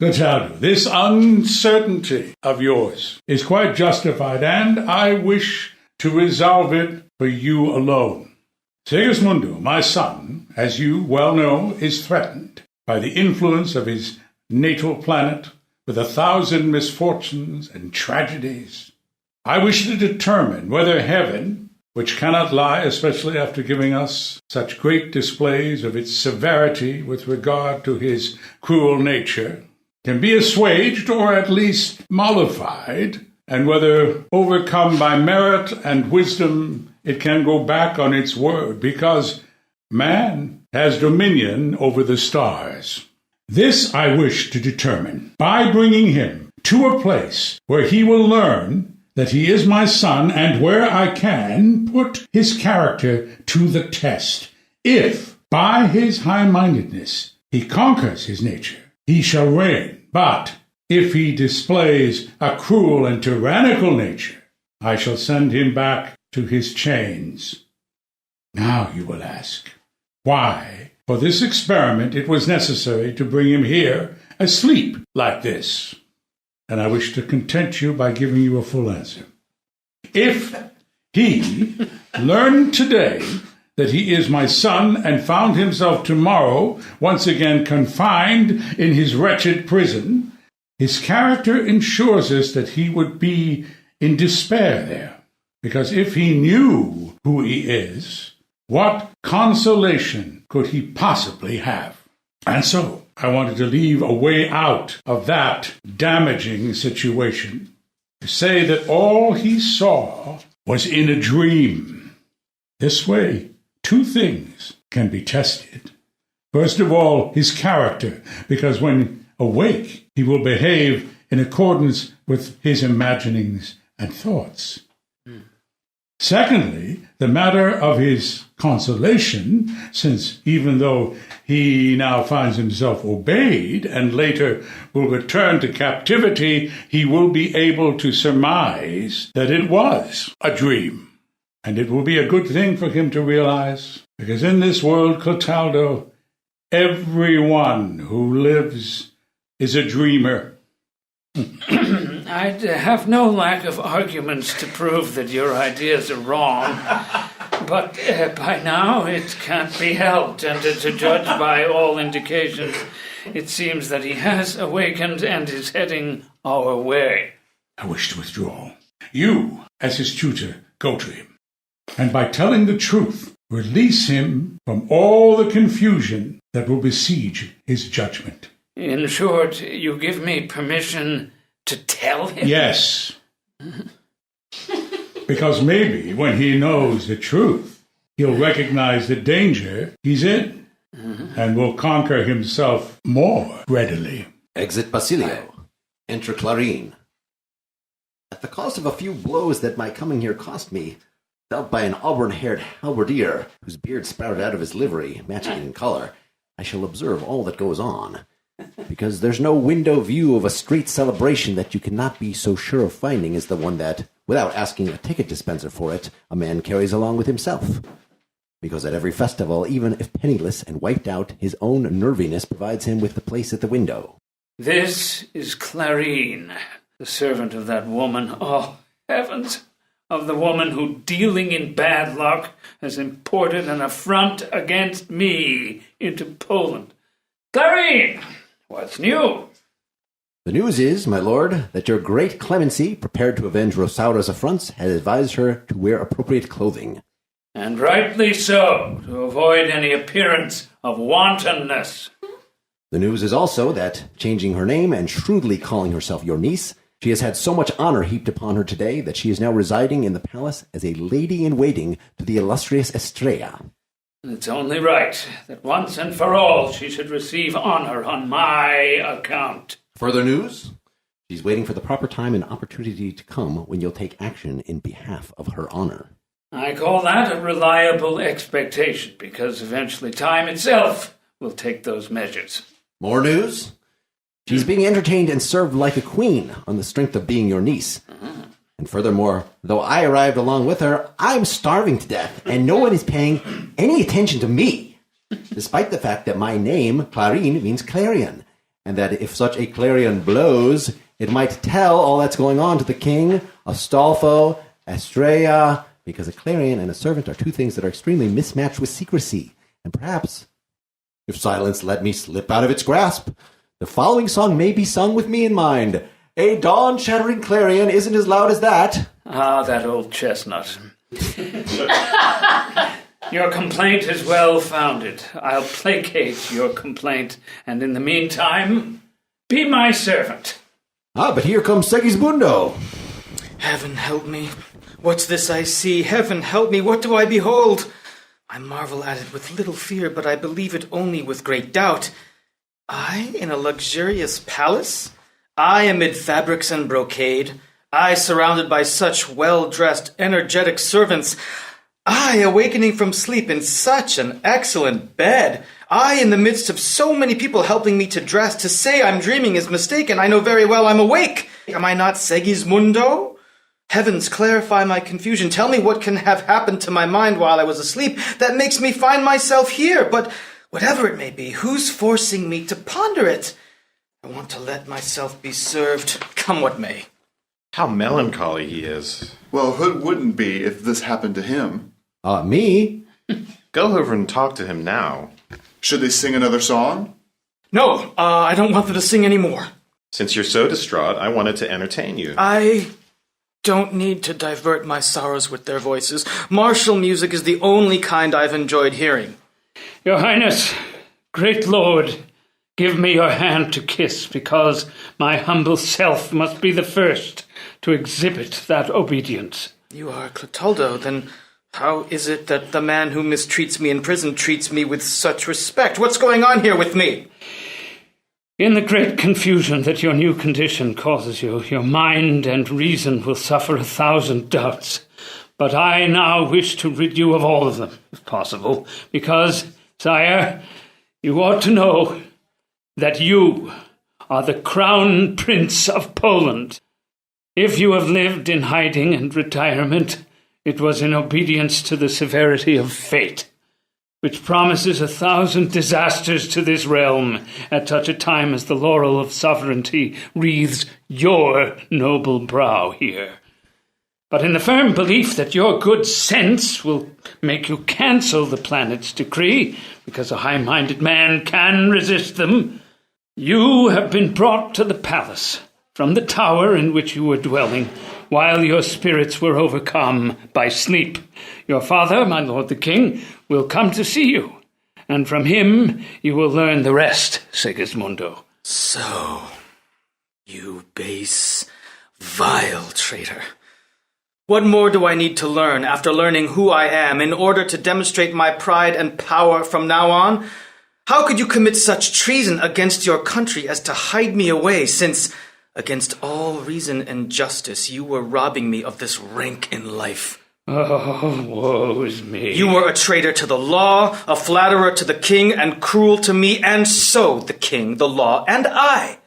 Clotaldo, this uncertainty of yours is quite justified, and I wish to resolve it for you alone. Segismundo, my son, as you well know, is threatened by the influence of his natal planet with 1,000 misfortunes and tragedies. I wish to determine whether heaven, which cannot lie, especially after giving us such great displays of its severity with regard to his cruel nature, can be assuaged or at least mollified, and whether, overcome by merit and wisdom, it can go back on its word, because man has dominion over the stars. This I wish to determine by bringing him to a place where he will learn that he is my son, and where I can put his character to the test. If, by his high-mindedness, he conquers his nature, he shall reign. But if he displays a cruel and tyrannical nature, I shall send him back to his chains. Now you will ask, why, for this experiment, it was necessary to bring him here asleep like this. And I wish to content you by giving you a full answer. If he learned today that he is my son and found himself tomorrow once again confined in his wretched prison, his character ensures us that he would be in despair there. Because if he knew who he is, what consolation could he possibly have? And so I wanted to leave a way out of that damaging situation, to say that all he saw was in a dream. This way, two things can be tested. First of all, his character, because when awake, he will behave in accordance with his imaginings and thoughts. Secondly, the matter of his consolation, since even though he now finds himself obeyed and later will return to captivity, he will be able to surmise that it was a dream. And it will be a good thing for him to realize, because in this world, Clotaldo, everyone who lives is a dreamer. I'd have no lack of arguments to prove that your ideas are wrong, but by now it can't be helped, and to judge by all indications, it seems that he has awakened and is heading our way. I wish to withdraw. You, as his tutor, go to him, and by telling the truth, release him from all the confusion that will besiege his judgment. In short, you give me permission to tell him? Yes. Because maybe when he knows the truth, he'll recognize the danger he's in and will conquer himself more readily. Exit Basilio. Enter Clarín. At the cost of a few blows that my coming here cost me, dealt by an auburn-haired halberdier whose beard sprouted out of his livery, matching it in color, I shall observe all that goes on. Because there's no window view of a street celebration that you cannot be so sure of finding as the one that, without asking a ticket dispenser for it, a man carries along with himself. Because at every festival, even if penniless and wiped out, his own nerviness provides him with the place at the window. This is Clarín, the servant of that woman. Oh, heavens! Of the woman who, dealing in bad luck, has imported an affront against me into Poland. Clarín! What's new? The news is, my lord, that your great clemency, prepared to avenge Rosaura's affronts, has advised her to wear appropriate clothing. And rightly so, to avoid any appearance of wantonness. The news is also that, changing her name and shrewdly calling herself your niece, she has had so much honor heaped upon her today that she is now residing in the palace as a lady-in-waiting to the illustrious Estrella. It's only right that once and for all she should receive honor on my account. Further news? She's waiting for the proper time and opportunity to come when you'll take action in behalf of her honor. I call that a reliable expectation, because eventually time itself will take those measures. More news? She's being entertained and served like a queen on the strength of being your niece. And furthermore, though I arrived along with her, I'm starving to death, and no one is paying any attention to me, despite the fact that my name, Clarín, means clarion, and that if such a clarion blows, it might tell all that's going on to the king, Astolfo, Estrella, because a clarion and a servant are two things that are extremely mismatched with secrecy. And perhaps, if silence let me slip out of its grasp, the following song may be sung with me in mind. A dawn-shattering clarion isn't as loud as that. Ah, that old chestnut. Your complaint is well-founded. I'll placate your complaint, and in the meantime, be my servant. Ah, but here comes Segismundo. Heaven help me. What's this I see? Heaven help me. What do I behold? I marvel at it with little fear, but I believe it only with great doubt. I in a luxurious palace? I amid fabrics and brocade? I surrounded by such well-dressed, energetic servants? I awakening from sleep in such an excellent bed? I in the midst of so many people helping me to dress? To say I'm dreaming is mistaken. I know very well I'm awake. Am I not Segismundo? Heavens, clarify my confusion. Tell me what can have happened to my mind while I was asleep that makes me find myself here. But whatever it may be, who's forcing me to ponder it? I want to let myself be served, come what may. How melancholy he is. Well, who wouldn't be if this happened to him? Me? Go over and talk to him now. Should they sing another song? No, I don't want them to sing anymore. Since you're so distraught, I wanted to entertain you. I don't need to divert my sorrows with their voices. Martial music is the only kind I've enjoyed hearing. Your Highness, great lord, give me your hand to kiss, because my humble self must be the first to exhibit that obedience. You are Clotaldo, then how is it that the man who mistreats me in prison treats me with such respect? What's going on here with me? In the great confusion that your new condition causes you, your mind and reason will suffer 1,000 doubts. But I now wish to rid you of all of them, if possible, because, sire, you ought to know that you are the Crown Prince of Poland. If you have lived in hiding and retirement, it was in obedience to the severity of fate, which promises 1,000 disasters to this realm at such a time as the laurel of sovereignty wreathes your noble brow here. But in the firm belief that your good sense will make you cancel the planet's decree, because a high-minded man can resist them, you have been brought to the palace from the tower in which you were dwelling, while your spirits were overcome by sleep. Your father, my lord the king, will come to see you, and from him you will learn the rest, Segismundo. So, you base, vile traitor. What more do I need to learn after learning who I am in order to demonstrate my pride and power from now on? How could you commit such treason against your country as to hide me away, since, against all reason and justice, you were robbing me of this rank in life? Oh, woe is me. You were a traitor to the law, a flatterer to the king, and cruel to me, and so the king, the law, and I,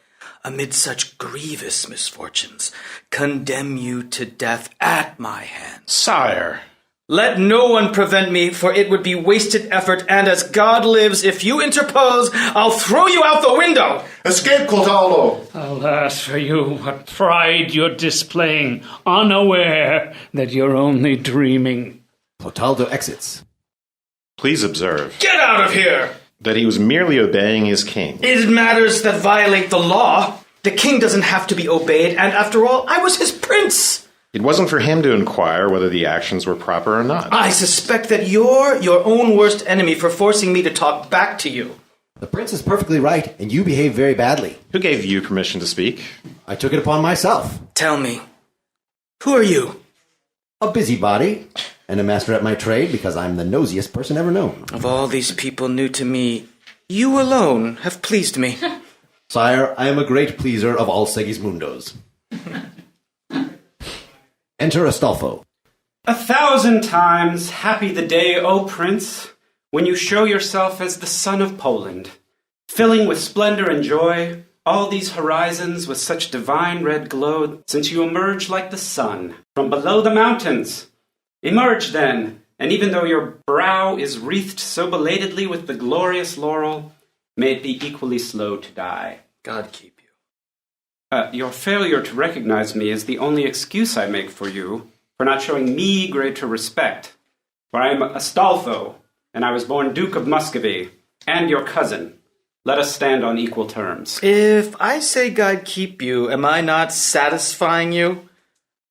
amid such grievous misfortunes, condemn you to death at my hands. Sire! Let no one prevent me, for it would be wasted effort, and as God lives, if you interpose, I'll throw you out the window! Escape, Clotaldo! Alas for you, what pride you're displaying, unaware that you're only dreaming. Clotaldo exits. Please observe Get out of here! that he was merely obeying his king. It matters that violate the law. The king doesn't have to be obeyed, and after all, I was his prince. It wasn't for him to inquire whether the actions were proper or not. I suspect that you're your own worst enemy for forcing me to talk back to you. The prince is perfectly right, and you behave very badly. Who gave you permission to speak? I took it upon myself. Tell me, who are you? A busybody, and a master at my trade because I'm the nosiest person ever known. Of all these people new to me, you alone have pleased me. Sire, I am a great pleaser of all Segismundos. Enter Astolfo. 1,000 times happy the day, O Prince, when you show yourself as the son of Poland, filling with splendor and joy all these horizons with such divine red glow, since you emerge like the sun from below the mountains. Emerge then, and even though your brow is wreathed so belatedly with the glorious laurel, may it be equally slow to die. God keep you. Your failure to recognize me is the only excuse I make for you for not showing me greater respect. For I am Astolfo, and I was born Duke of Muscovy, and your cousin. Let us stand on equal terms. If I say God keep you, am I not satisfying you?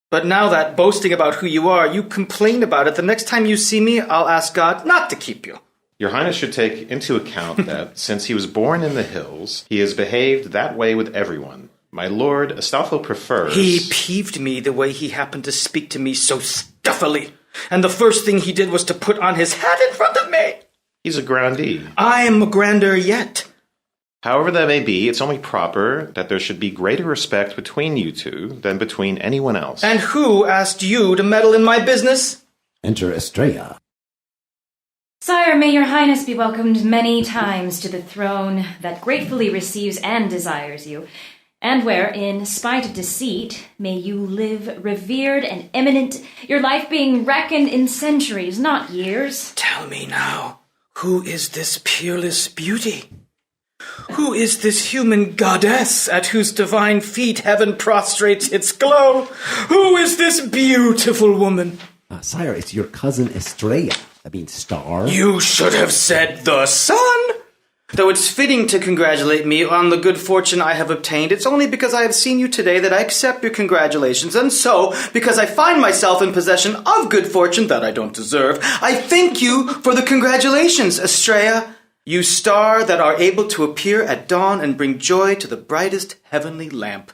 But now that, boasting about who you are, you complain about it, the next time you see me, I'll ask God not to keep you. Your Highness should take into account that, since he was born in the hills, he has behaved that way with everyone. My lord, Astolfo prefers... He peeved me the way he happened to speak to me so stuffily. And the first thing he did was to put on his hat in front of me. He's a grandee. I am grander yet. However that may be, it's only proper that there should be greater respect between you two than between anyone else. And who asked you to meddle in my business? Enter Estrella. Sire, may your highness be welcomed many times to the throne that gratefully receives and desires you, and where, in spite of deceit, may you live revered and eminent, your life being reckoned in centuries, not years. Tell me now, who is this peerless beauty? Who is this human goddess at whose divine feet heaven prostrates its glow? Who is this beautiful woman? Sire, it's your cousin Estrella. I mean, star. You should have said the sun. Though it's fitting to congratulate me on the good fortune I have obtained, it's only because I have seen you today that I accept your congratulations, and so, because I find myself in possession of good fortune that I don't deserve, I thank you for the congratulations, Estrella. You star that are able to appear at dawn and bring joy to the brightest heavenly lamp.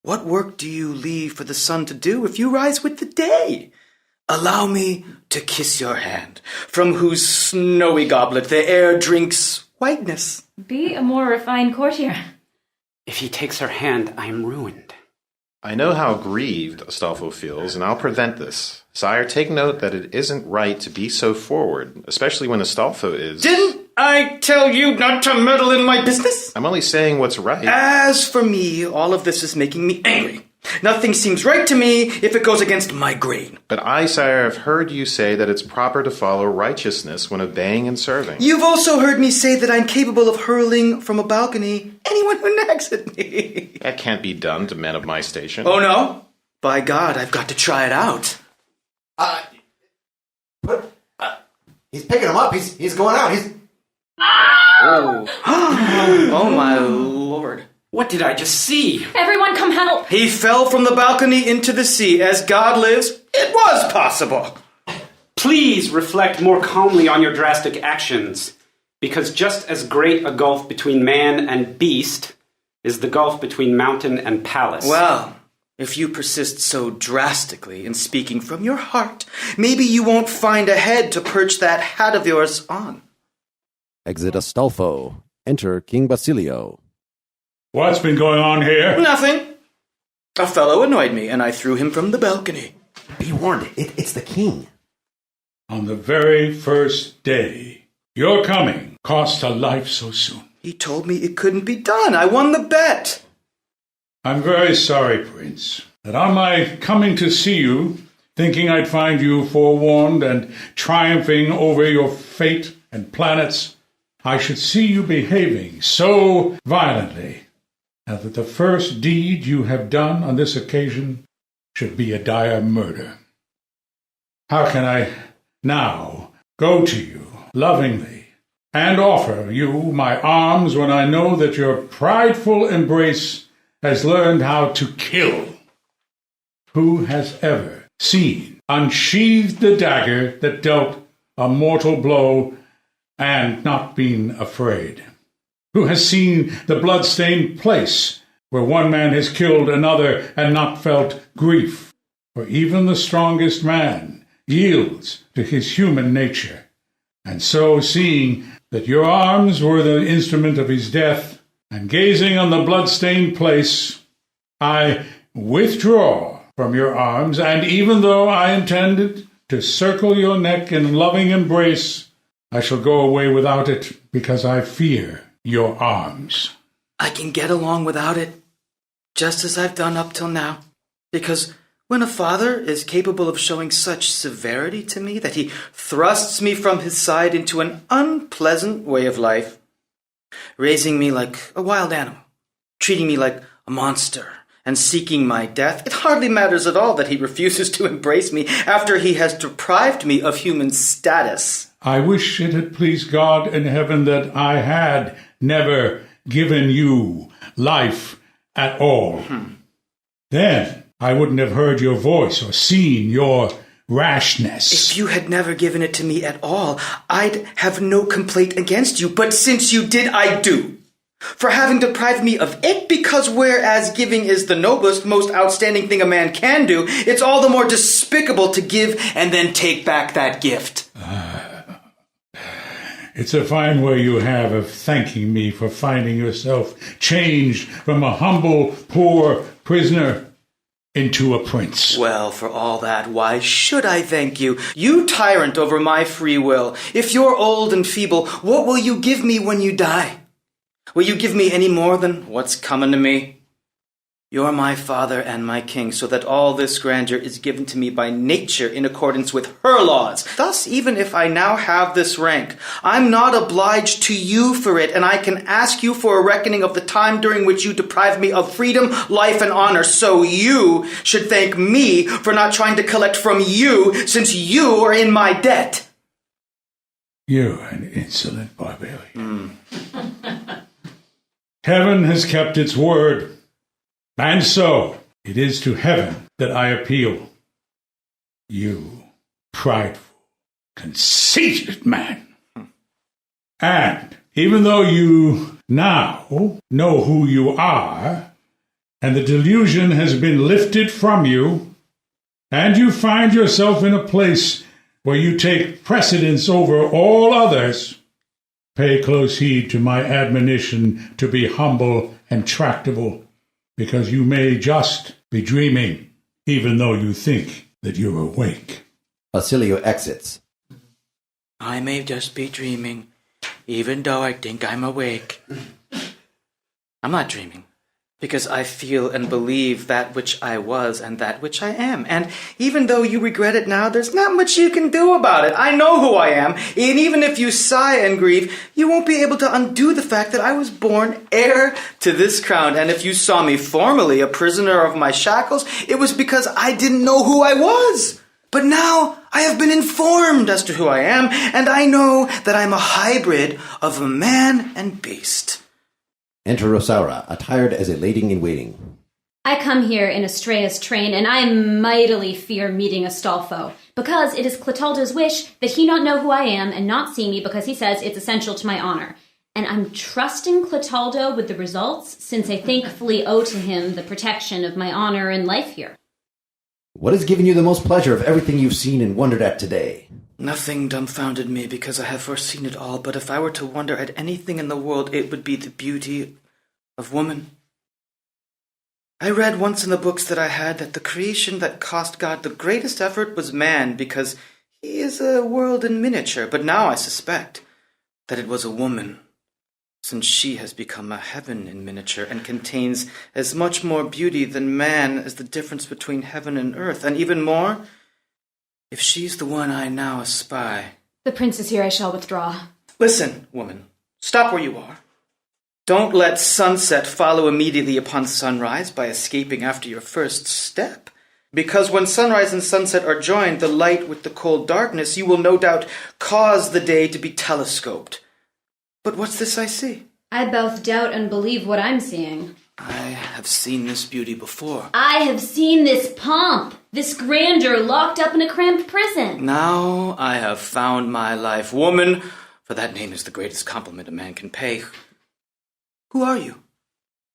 What work do you leave for the sun to do if you rise with the day? Allow me to kiss your hand, from whose snowy goblet the air drinks whiteness. Be a more refined courtier. If he takes her hand, I am ruined. I know how grieved Astolfo feels, and I'll prevent this. Sire, take note that it isn't right to be so forward, especially when Astolfo is... Didn't I tell you not to meddle in my business? I'm only saying what's right. As for me, all of this is making me angry. Nothing seems right to me if it goes against my grain. But I, sire, have heard you say that it's proper to follow righteousness when obeying and serving. You've also heard me say that I'm capable of hurling from a balcony anyone who nags at me. That can't be done to men of my station. Oh, no? By God, I've got to try it out. He's picking him up. He's going out. Oh. Oh, my Lord. What did I just see? Everyone come help! He fell from the balcony into the sea. As God lives, it was possible. Please reflect more calmly on your drastic actions, because just as great a gulf between man and beast is the gulf between mountain and palace. Well, if you persist so drastically in speaking from your heart, maybe you won't find a head to perch that hat of yours on. Exit Astolfo. Enter King Basilio. What's been going on here? Nothing. A fellow annoyed me, and I threw him from the balcony. Be warned, it's the king. On the very first day, your coming cost a life so soon. He told me it couldn't be done. I won the bet. I'm very sorry, Prince, that on my coming to see you, thinking I'd find you forewarned and triumphing over your fate and planets, I should see you behaving so violently, and that the first deed you have done on this occasion should be a dire murder. How can I now go to you lovingly and offer you my arms when I know that your prideful embrace has learned how to kill? Who has ever seen unsheathed the dagger that dealt a mortal blow and not been afraid? Who has seen the blood-stained place where one man has killed another and not felt grief? For even the strongest man yields to his human nature. And so, seeing that your arms were the instrument of his death, and gazing on the blood-stained place, I withdraw from your arms, and even though I intended to circle your neck in loving embrace, I shall go away without it because I fear your arms. I can get along without it, just as I've done up till now, because when a father is capable of showing such severity to me that he thrusts me from his side into an unpleasant way of life, raising me like a wild animal, treating me like a monster, and seeking my death, it hardly matters at all that he refuses to embrace me after he has deprived me of human status. I wish it had pleased God in heaven that I had never given you life at all. Then I wouldn't have heard your voice or seen your rashness. If you had never given it to me at all, I'd have no complaint against you. But since you did, I do. For having deprived me of it, because whereas giving is the noblest, most outstanding thing a man can do, it's all the more despicable to give and then take back that gift. It's a fine way you have of thanking me for finding yourself changed from a humble, poor prisoner into a prince. Well, for all that, why should I thank you? You tyrant over my free will. If you're old and feeble, what will you give me when you die? Will you give me any more than what's coming to me? You're my father and my king, so that all this grandeur is given to me by nature in accordance with her laws. Thus, even if I now have this rank, I'm not obliged to you for it, and I can ask you for a reckoning of the time during which you deprived me of freedom, life, and honor. So you should thank me for not trying to collect from you, since you are in my debt. You're an insolent barbarian. Heaven has kept its word, and so it is to heaven that I appeal. You prideful, conceited man. And even though you now know who you are, and the delusion has been lifted from you, and you find yourself in a place where you take precedence over all others, pay close heed to my admonition to be humble and tractable, because you may just be dreaming, even though you think that you're awake. Basilio exits. I may just be dreaming, even though I think I'm awake. I'm not dreaming, because I feel and believe that which I was and that which I am. And even though you regret it now, there's not much you can do about it. I know who I am, and even if you sigh and grieve, you won't be able to undo the fact that I was born heir to this crown. And if you saw me formerly a prisoner of my shackles, it was because I didn't know who I was. But now I have been informed as to who I am, and I know that I'm a hybrid of a man and beast. Enter Rosaura, attired as a lady-in-waiting. I come here in Estrella's train, and I mightily fear meeting Astolfo, because it is Clotaldo's wish that he not know who I am and not see me, because he says it's essential to my honor. And I'm trusting Clotaldo with the results, since I thankfully owe to him the protection of my honor and life here. What has given you the most pleasure of everything you've seen and wondered at today? Nothing dumbfounded me, because I have foreseen it all, but if I were to wonder at anything in the world, it would be the beauty of woman. I read once in the books that I had that the creation that cost God the greatest effort was man, because he is a world in miniature, but now I suspect that it was a woman, since she has become a heaven in miniature and contains as much more beauty than man as the difference between heaven and earth, and even more, if she's the one I now espy. The prince is here, I shall withdraw. Listen, woman, stop where you are. Don't let sunset follow immediately upon sunrise by escaping after your first step. Because when sunrise and sunset are joined, the light with the cold darkness, you will no doubt cause the day to be telescoped. But what's this I see? I both doubt and believe what I'm seeing. I have seen this beauty before. I have seen this pomp, this grandeur locked up in a cramped prison. Now I have found my life. Woman, for that name is the greatest compliment a man can pay. Who are you?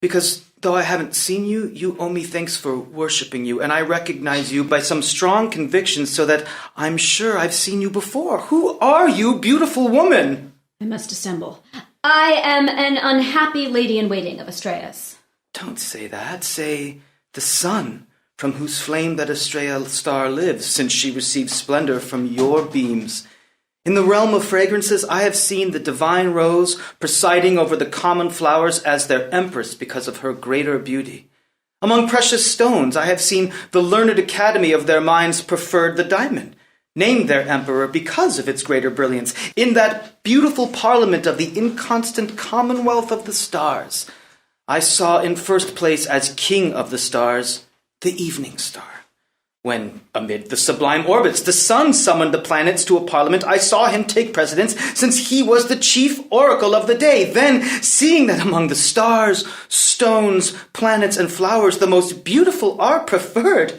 Because though I haven't seen you, you owe me thanks for worshipping you, and I recognize you by some strong conviction so that I'm sure I've seen you before. Who are you, beautiful woman? I must dissemble. I am an unhappy lady-in-waiting of Estrellas. Don't say that. Say the sun, from whose flame that Estrella star lives, since she received splendor from your beams. In the realm of fragrances, I have seen the divine rose presiding over the common flowers as their empress because of her greater beauty. Among precious stones, I have seen the learned academy of their minds preferred the diamond, named their emperor because of its greater brilliance, in that beautiful parliament of the inconstant commonwealth of the stars. I saw in first place as king of the stars the evening star. When, amid the sublime orbits, the sun summoned the planets to a parliament, I saw him take precedence, since he was the chief oracle of the day. Then, seeing that among the stars, stones, planets, and flowers, the most beautiful are preferred,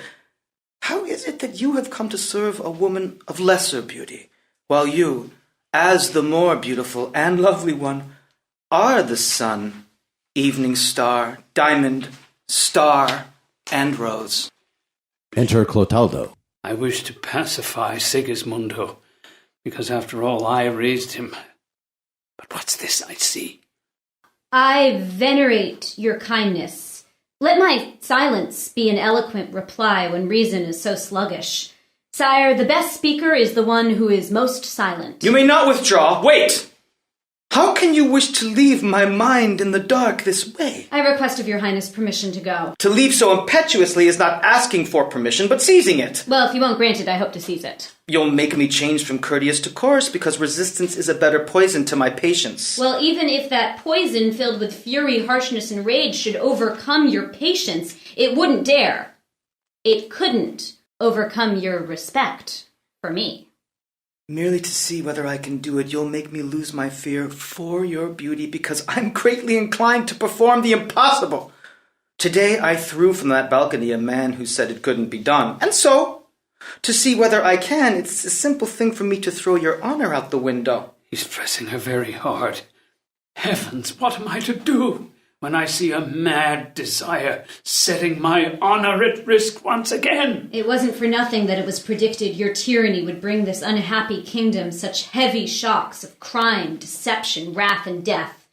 how is it that you have come to serve a woman of lesser beauty, while you, as the more beautiful and lovely one, are the sun, evening star, diamond, star, and rose? Enter Clotaldo. I wish to pacify Segismundo, because after all I raised him. But what's this I see? I venerate your kindness. Let my silence be an eloquent reply when reason is so sluggish. Sire, the best speaker is the one who is most silent. You may not withdraw. Wait! How can you wish to leave my mind in the dark this way? I request of your highness permission to go. To leave so impetuously is not asking for permission, but seizing it. Well, if you won't grant it, I hope to seize it. You'll make me change from courteous to coarse, because resistance is a better poison to my patience. Well, even if that poison filled with fury, harshness, and rage should overcome your patience, it wouldn't dare. It couldn't overcome your respect for me. Merely to see whether I can do it, you'll make me lose my fear for your beauty, because I'm greatly inclined to perform the impossible. Today I threw from that balcony a man who said it couldn't be done. And so, to see whether I can, it's a simple thing for me to throw your honor out the window. He's pressing her very hard. Heavens, what am I to do when I see a mad desire setting my honor at risk once again? It wasn't for nothing that it was predicted your tyranny would bring this unhappy kingdom such heavy shocks of crime, deception, wrath, and death.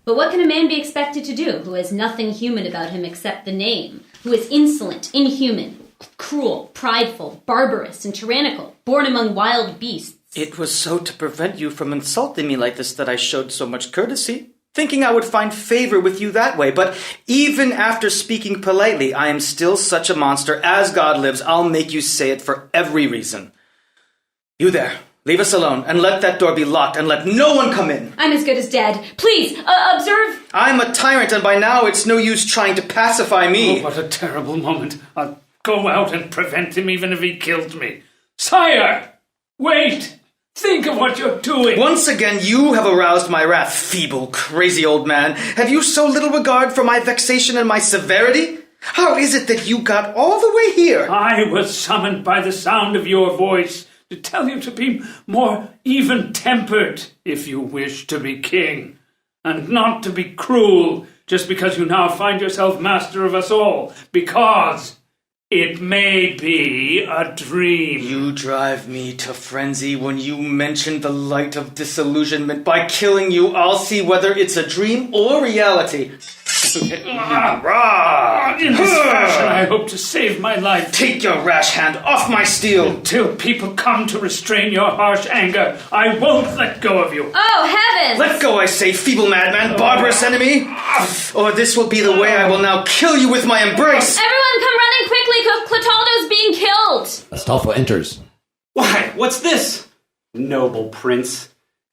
But what can a man be expected to do who has nothing human about him except the name, who is insolent, inhuman, cruel, prideful, barbarous, and tyrannical, born among wild beasts? It was so to prevent you from insulting me like this that I showed so much courtesy, thinking I would find favor with you that way. But even after speaking politely, I am still such a monster. As God lives, I'll make you say it for every reason. You there, leave us alone, and let that door be locked, and let no one come in. I'm as good as dead. Please, observe. I'm a tyrant, and by now it's no use trying to pacify me. Oh, what a terrible moment. I'll go out and prevent him even if he killed me. Sire! Wait! Think of what you're doing! Once again, you have aroused my wrath, feeble, crazy old man. Have you so little regard for my vexation and my severity? How is it that you got all the way here? I was summoned by the sound of your voice to tell you to be more even-tempered if you wish to be king, and not to be cruel just because you now find yourself master of us all, because it may be a dream. You drive me to frenzy when you mention the light of disillusionment. By killing you, I'll see whether it's a dream or reality. In this fashion, I hope to save my life. Take your rash hand off my steel. Until people come to restrain your harsh anger, I won't let go of you. Oh, heavens! Let go, I say, feeble madman, barbarous enemy. Or this will be the way I will now kill you with my embrace. Everyone come running quickly, Clotaldo's being killed. Astolfo enters. Why, what's this? Noble prince,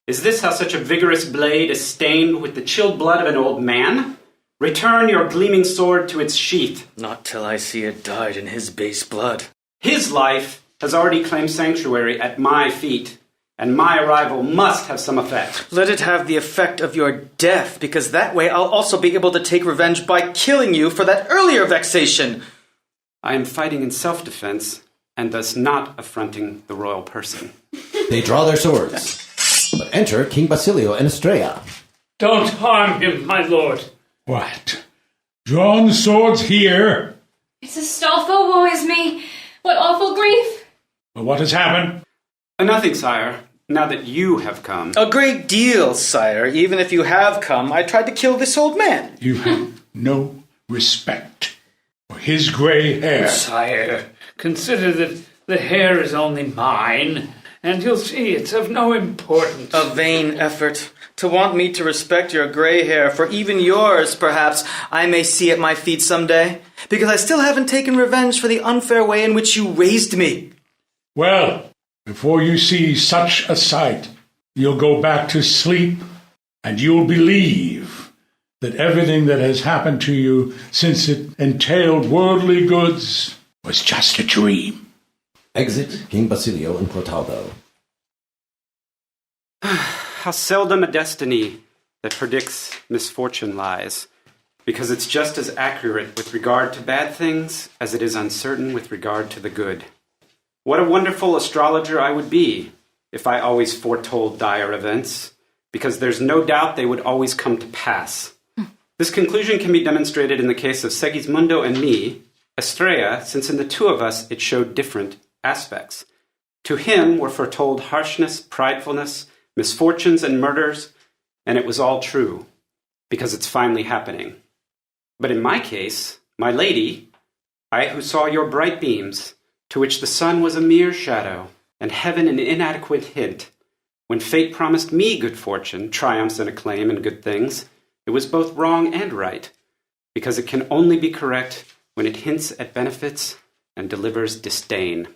is this how such a vigorous blade is stained with the chilled blood of an old man? Return your gleaming sword to its sheath. Not till I see it dyed in his base blood. His life has already claimed sanctuary at my feet, and my arrival must have some effect. Let it have the effect of your death, because that way I'll also be able to take revenge by killing you for that earlier vexation. I am fighting in self-defense, and thus not affronting the royal person. They draw their swords. But enter King Basilio and Estrella. Don't harm him, my lord. What? Drawn swords here? It's Astolfo, woe is me. What awful grief. Well, what has happened? Nothing, sire. now that you have come. A great deal, sire. Even if you have come, I tried to kill this old man. You have no respect for his gray hair. Sire, consider that the hair is only mine, and you'll see it's of no importance. A vain effort. To want me to respect your gray hair, for even yours, perhaps, I may see at my feet someday, because I still haven't taken revenge for the unfair way in which you raised me. Well, before you see such a sight, you'll go back to sleep, and you'll believe that everything that has happened to you since it entailed worldly goods was just a dream. Exit King Basilio and Clotaldo. How seldom a destiny that predicts misfortune lies, because it's just as accurate with regard to bad things as it is uncertain with regard to the good. What a wonderful astrologer I would be if I always foretold dire events, because there's no doubt they would always come to pass. This conclusion can be demonstrated in the case of Segismundo and me, Estrella, since in the two of us it showed different aspects. To him were foretold harshness, pridefulness, misfortunes, and murders, and it was all true, because it's finally happening. But in my case, my lady, I who saw your bright beams, to which the sun was a mere shadow, and heaven an inadequate hint, when fate promised me good fortune, triumphs and acclaim and good things, it was both wrong and right, because it can only be correct when it hints at benefits and delivers disdain.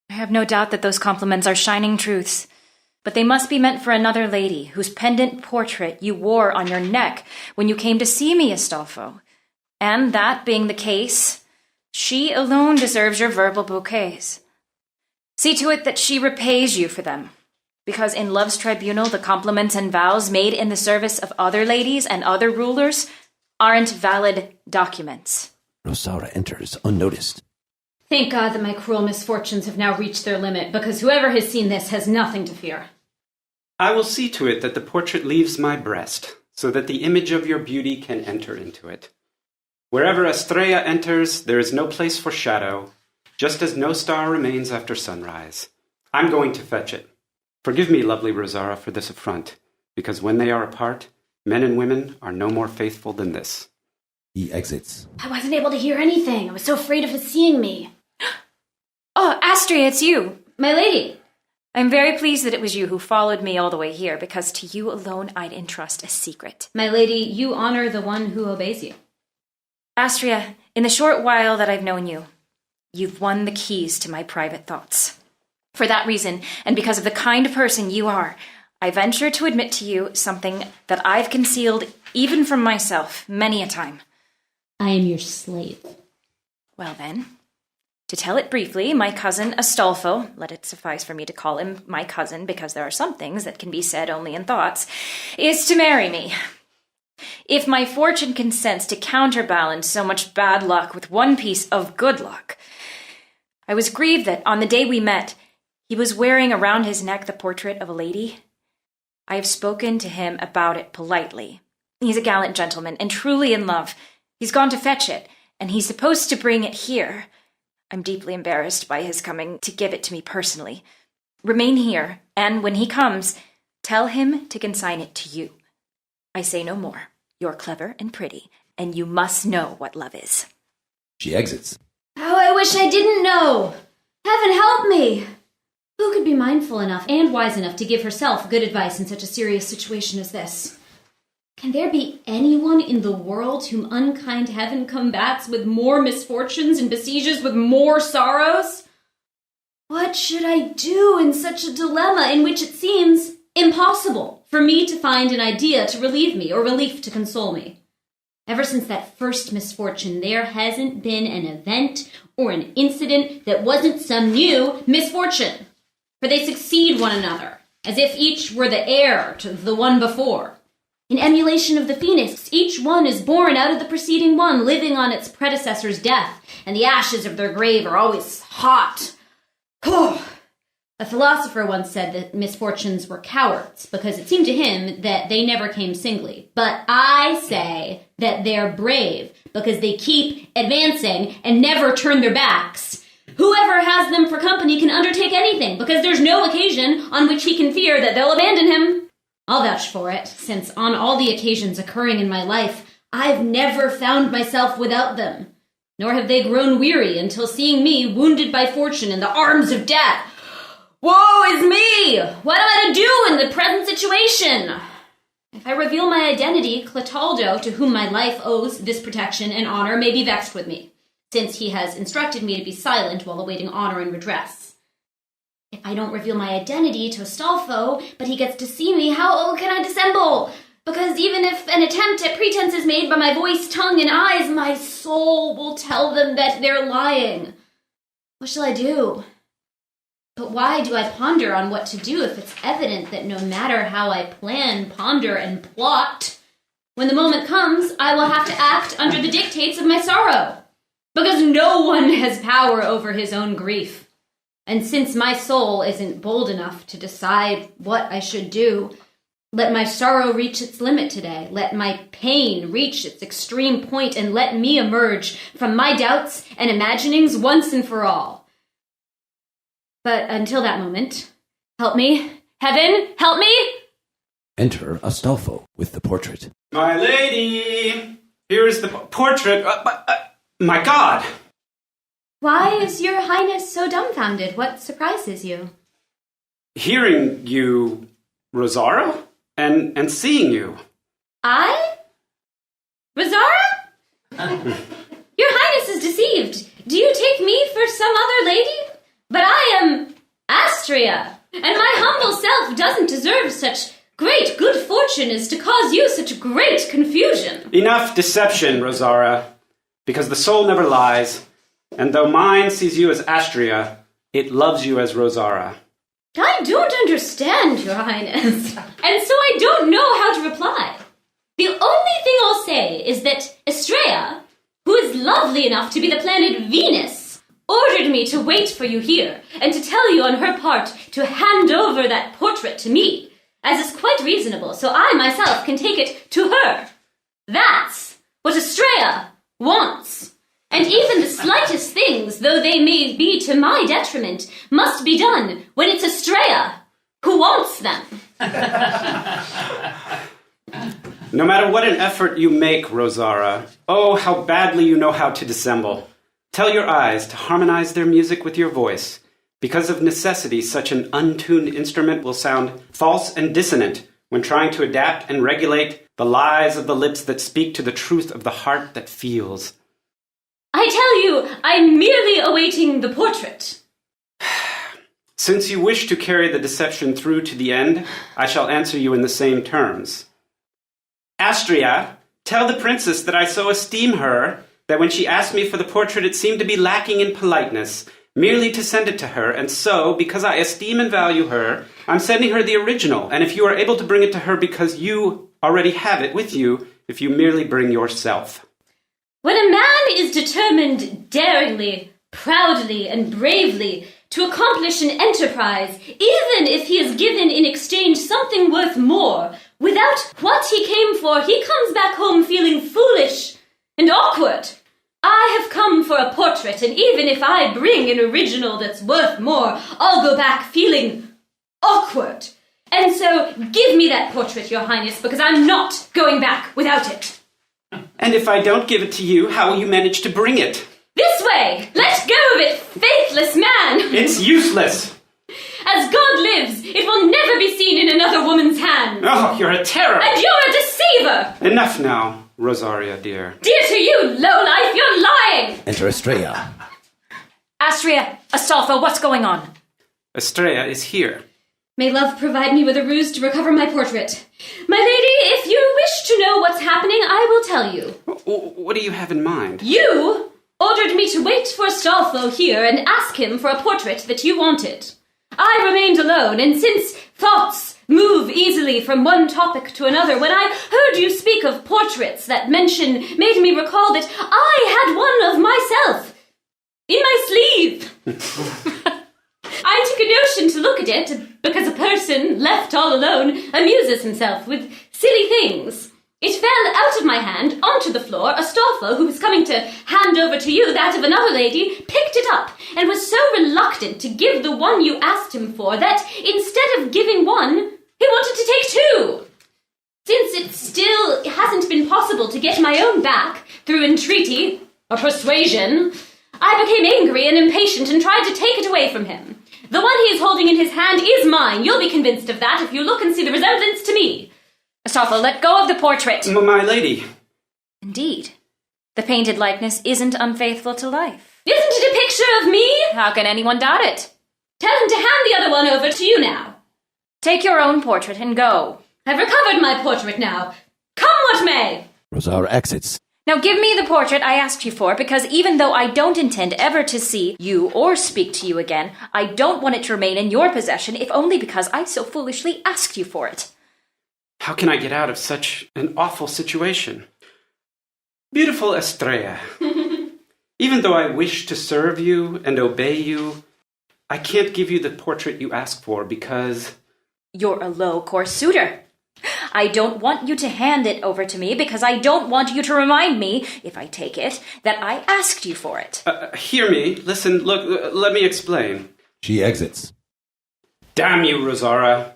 I have no doubt that those compliments are shining truths, but they must be meant for another lady whose pendant portrait you wore on your neck when you came to see me, Astolfo. And that being the case, she alone deserves your verbal bouquets. See to it that she repays you for them, because in love's tribunal the compliments and vows made in the service of other ladies and other rulers aren't valid documents. Rosaura enters unnoticed. Thank God that my cruel misfortunes have now reached their limit, because whoever has seen this has nothing to fear. I will see to it that the portrait leaves my breast, so that the image of your beauty can enter into it. Wherever Estrella enters, there is no place for shadow, just as no star remains after sunrise. I'm going to fetch it. Forgive me, lovely Rosaura, for this affront, because when they are apart, men and women are no more faithful than this. He exits. I wasn't able to hear anything. I was so afraid of his seeing me. Oh, Astria, it's you. My lady. I'm very pleased that it was you who followed me all the way here, because to you alone I'd entrust a secret. My lady, you honor the one who obeys you. Astria, in the short while that I've known you, you've won the keys to my private thoughts. For that reason, and because of the kind of person you are, I venture to admit to you something that I've concealed even from myself many a time. I am your slave. Well then, to tell it briefly, my cousin Astolfo, let it suffice for me to call him my cousin because there are some things that can be said only in thoughts, is to marry me. If my fortune consents to counterbalance so much bad luck with one piece of good luck. I was grieved that on the day we met, he was wearing around his neck the portrait of a lady. I have spoken to him about it politely. He's a gallant gentleman and truly in love. He's gone to fetch it, and he's supposed to bring it here. I'm deeply embarrassed by his coming to give it to me personally. Remain here, and when he comes, tell him to consign it to you. I say no more. You're clever and pretty, and you must know what love is. She exits. Oh, I wish I didn't know. Heaven help me. Who could be mindful enough and wise enough to give herself good advice in such a serious situation as this? Can there be anyone in the world whom unkind heaven combats with more misfortunes and besieges with more sorrows? What should I do in such a dilemma in which it seems impossible for me to find an idea to relieve me or relief to console me? Ever since that first misfortune, there hasn't been an event or an incident that wasn't some new misfortune. For they succeed one another, as if each were the heir to the one before. In emulation of the phoenix, each one is born out of the preceding one, living on its predecessor's death, and the ashes of their grave are always hot. A philosopher once said that misfortunes were cowards, because it seemed to him that they never came singly. But I say that they're brave, because they keep advancing and never turn their backs. whoever has them for company can undertake anything, because there's no occasion on which he can fear that they'll abandon him. I'll vouch for it, since on all the occasions occurring in my life, I've never found myself without them, nor have they grown weary until seeing me wounded by fortune in the arms of death. Woe is me! What am I to do in the present situation? If I reveal my identity, Clotaldo, to whom my life owes this protection and honor, may be vexed with me, since he has instructed me to be silent while awaiting honor and redress. If I don't reveal my identity to Astolfo, but he gets to see me, how can I dissemble? Because even if an attempt at pretense is made by my voice, tongue, and eyes, my soul will tell them that they're lying. What shall I do? But why do I ponder on what to do if it's evident that no matter how I plan, ponder, and plot, when the moment comes, I will have to act under the dictates of my sorrow? Because no one has power over his own grief. And since my soul isn't bold enough to decide what I should do, let my sorrow reach its limit today. Let my pain reach its extreme point, and let me emerge from my doubts and imaginings once and for all. But until that moment, help me. Heaven, help me! Enter Astolfo with the portrait. My lady, here is the portrait. My God! Why is your highness so dumbfounded? What surprises you? Hearing you, Rosaura, and seeing you. I? Rosaura? Your highness is deceived. Do you take me for some other lady? But I am Astrea, and my humble self doesn't deserve such great good fortune as to cause you such great confusion. Enough deception, Rosaura, because the soul never lies, and though mine sees you as Astrea, it loves you as Rosaura. I don't understand, your highness, and so I don't know how to reply. The only thing I'll say is that Estrella, who is lovely enough to be the planet Venus, ordered me to wait for you here, and to tell you on her part to hand over that portrait to me, as is quite reasonable, so I myself can take it to her. That's what Estrella wants. And even the slightest things, though they may be to my detriment, must be done when it's Estrella who wants them. No matter what an effort you make, Rosaura, oh, how badly you know how to dissemble. Tell your eyes to harmonize their music with your voice. Because of necessity, such an untuned instrument will sound false and dissonant when trying to adapt and regulate the lies of the lips that speak to the truth of the heart that feels. I tell you, I'm merely awaiting the portrait. Since you wish to carry the deception through to the end, I shall answer you in the same terms. Astrea, tell the princess that I so esteem her that when she asked me for the portrait it seemed to be lacking in politeness, merely to send it to her, and so, because I esteem and value her, I'm sending her the original, and if you are able to bring it to her because you already have it with you, if you merely bring yourself. When a man is determined daringly, proudly, and bravely to accomplish an enterprise, even if he is given in exchange something worth more, without what he came for, he comes back home feeling foolish and awkward. I have come for a portrait, and even if I bring an original that's worth more, I'll go back feeling awkward. And so, give me that portrait, your highness, because I'm not going back without it. And if I don't give it to you, how will you manage to bring it? This way! Let go of it, faithless man! It's useless! As God lives, it will never be seen in another woman's hand! Oh, you're a terror! And you're a deceiver! Enough now, Rosaria, dear. Dear to you, lowlife, you're lying! Enter Estrella. Astrea, Astolfo, what's going on? Estrella is here. May love provide me with a ruse to recover my portrait. My lady, if you wish to know what's happening, I will tell you. What do you have in mind? You ordered me to wait for Astolfo here and ask him for a portrait that you wanted. I remained alone, and since thoughts move easily from one topic to another, when I heard you speak of portraits, that mention made me recall that I had one of myself in my sleeve. I took a notion to look at it, because a person left all alone amuses himself with silly things. It fell out of my hand onto the floor. Astolfo, who was coming to hand over to you that of another lady, picked it up and was so reluctant to give the one you asked him for that, instead of giving one, he wanted to take two. Since it still hasn't been possible to get my own back through entreaty or persuasion, I became angry and impatient and tried to take it away from him. The one he is holding in his hand is mine. You'll be convinced of that if you look and see the resemblance to me. Astolfo, let go of the portrait. My lady. Indeed. The painted likeness isn't unfaithful to life. Isn't it a picture of me? How can anyone doubt it? Tell him to hand the other one over to you now. Take your own portrait and go. I've recovered my portrait now. Come what may. Rosaura exits. Now give me the portrait I asked you for, because even though I don't intend ever to see you or speak to you again, I don't want it to remain in your possession, if only because I so foolishly asked you for it. How can I get out of such an awful situation? Beautiful Estrella, even though I wish to serve you and obey you, I can't give you the portrait you ask for because... You're a low-course suitor. I don't want you to hand it over to me because I don't want you to remind me, if I take it, that I asked you for it. Hear me. Listen, look, let me explain. She exits. Damn you, Rosaura.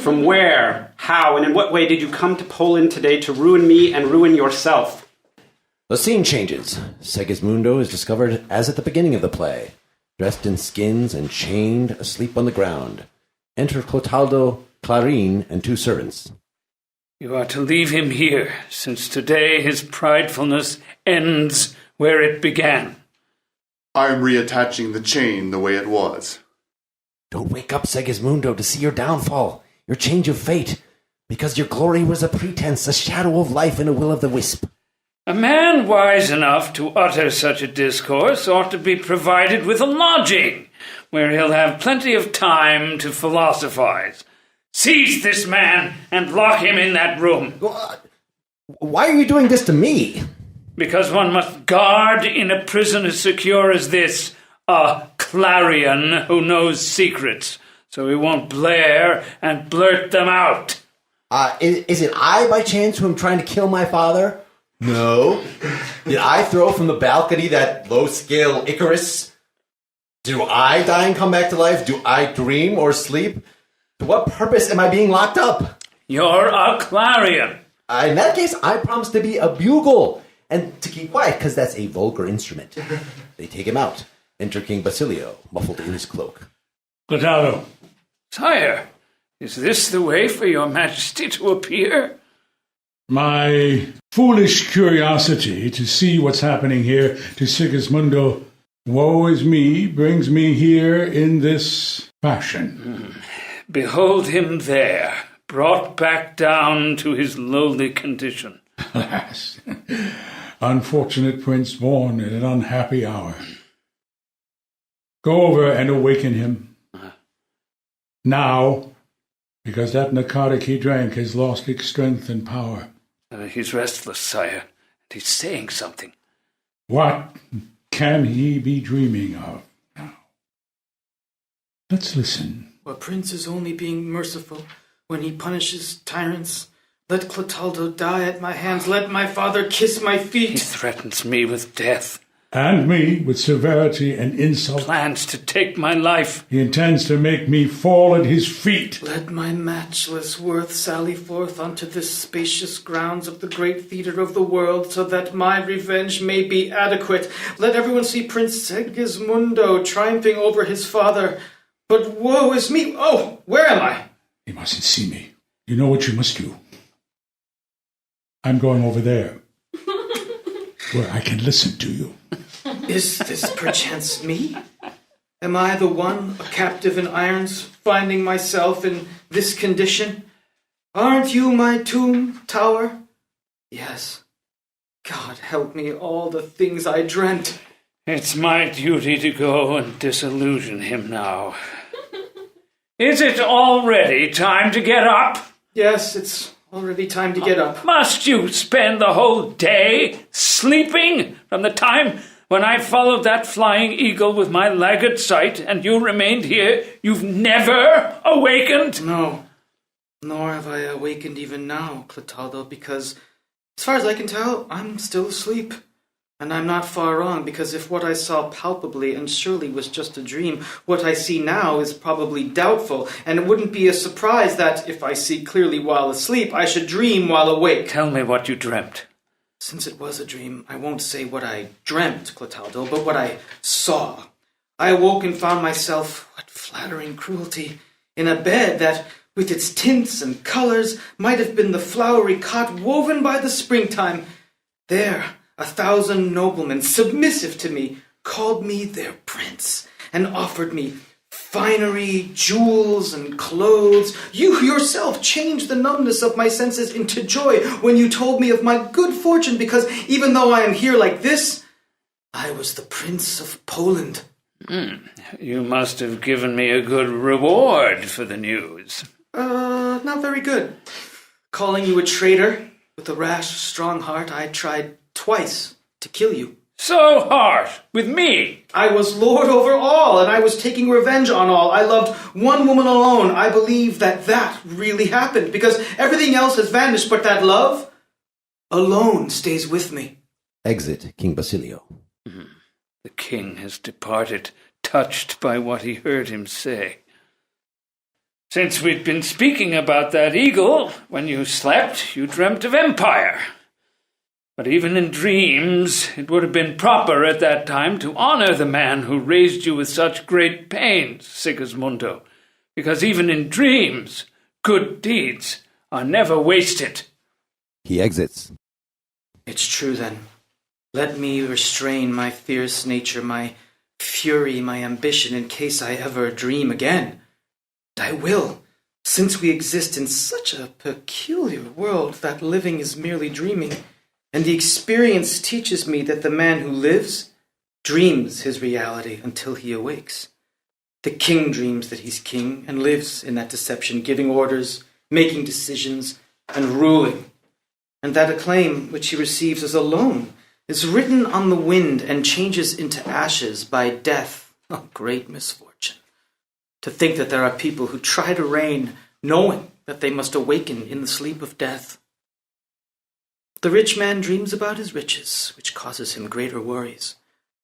From where, how, and in what way did you come to Poland today to ruin me and ruin yourself? The scene changes. Segismundo is discovered as at the beginning of the play, dressed in skins and chained, asleep on the ground. Enter Clotaldo, Clarín, and 2 servants. You are to leave him here, since today his pridefulness ends where it began. I am reattaching the chain the way it was. Don't wake up, Segismundo, to see your downfall, your change of fate, because your glory was a pretense, a shadow of life, and a will-o'-the-wisp. A man wise enough to utter such a discourse ought to be provided with a lodging, where he'll have plenty of time to philosophize. Seize this man and lock him in that room. Why are you doing this to me? Because one must guard in a prison as secure as this a clarion who knows secrets, so he won't blare and blurt them out. Is it I, by chance, who am trying to kill my father? No. Did I throw from the balcony that low-scale Icarus? Do I die and come back to life? Do I dream or sleep? To what purpose am I being locked up? You're a clarion. In that case, I promise to be a bugle and to keep quiet, because that's a vulgar instrument. They take him out. Enter King Basilio, muffled in his cloak. Clotaldo. Sire, is this the way for your majesty to appear? My foolish curiosity to see what's happening here to Segismundo, woe is me, brings me here in this fashion. Behold him there, brought back down to his lowly condition. Alas, unfortunate prince born at an unhappy hour. Go over and awaken him. Now, because that narcotic he drank has lost its strength and power. He's restless, sire, and he's saying something. What can he be dreaming of now? Let's listen. A prince is only being merciful when he punishes tyrants. Let Clotaldo die at my hands. Let my father kiss my feet. He threatens me with death. And me with severity and insult. Plans to take my life. He intends to make me fall at his feet. Let my matchless worth sally forth onto this spacious grounds of the great theatre of the world, so that my revenge may be adequate. Let everyone see Prince Segismundo triumphing over his father. But woe is me! Oh, where am I? You mustn't see me. You know what you must do. I'm going over there, where I can listen to you. Is this perchance me? Am I the one, a captive in irons, finding myself in this condition? Aren't you my tomb tower? Yes. God help me, all the things I dreamt. It's my duty to go and disillusion him now. Is it already time to get up? Yes, it's already time to get up. Must you spend the whole day sleeping from the time when I followed that flying eagle with my laggard sight and you remained here? You've never awakened? No, nor have I awakened even now, Clotaldo, because As far as I can tell, I'm still asleep. And I'm not far wrong, because if what I saw palpably and surely was just a dream, what I see now is probably doubtful, and it wouldn't be a surprise that, if I see clearly while asleep, I should dream while awake. Tell me what you dreamt. Since it was a dream, I won't say what I dreamt, Clotaldo, but what I saw. I awoke and found myself, what flattering cruelty, in a bed that, with its tints and colors, might have been the flowery cot woven by the springtime. There, 1,000 noblemen, submissive to me, called me their prince, and offered me finery, jewels, and clothes. You yourself changed the numbness of my senses into joy when you told me of my good fortune, because even though I am here like this, I was the Prince of Poland. You must have given me a good reward for the news. Not very good. Calling you a traitor, with a rash, strong heart, I tried twice to kill you. So harsh with me. I was lord over all, and I was taking revenge on all. I loved one woman alone. I believe that really happened, because everything else has vanished, but that love alone stays with me. Exit King Basilio. The king has departed, touched by what he heard him say. Since we've been speaking about that eagle, when you slept, you dreamt of empire. But even in dreams, it would have been proper at that time to honor the man who raised you with such great pains, Segismundo, because even in dreams, good deeds are never wasted. He exits. It's true, then. Let me restrain my fierce nature, my fury, my ambition, in case I ever dream again. And I will, since we exist in such a peculiar world that living is merely dreaming. And the experience teaches me that the man who lives dreams his reality until he awakes. The king dreams that he's king and lives in that deception, giving orders, making decisions, and ruling. And that acclaim which he receives as a loan is written on the wind and changes into ashes by death. Oh, great misfortune. To think that there are people who try to reign knowing that they must awaken in the sleep of death. The rich man dreams about his riches, which causes him greater worries.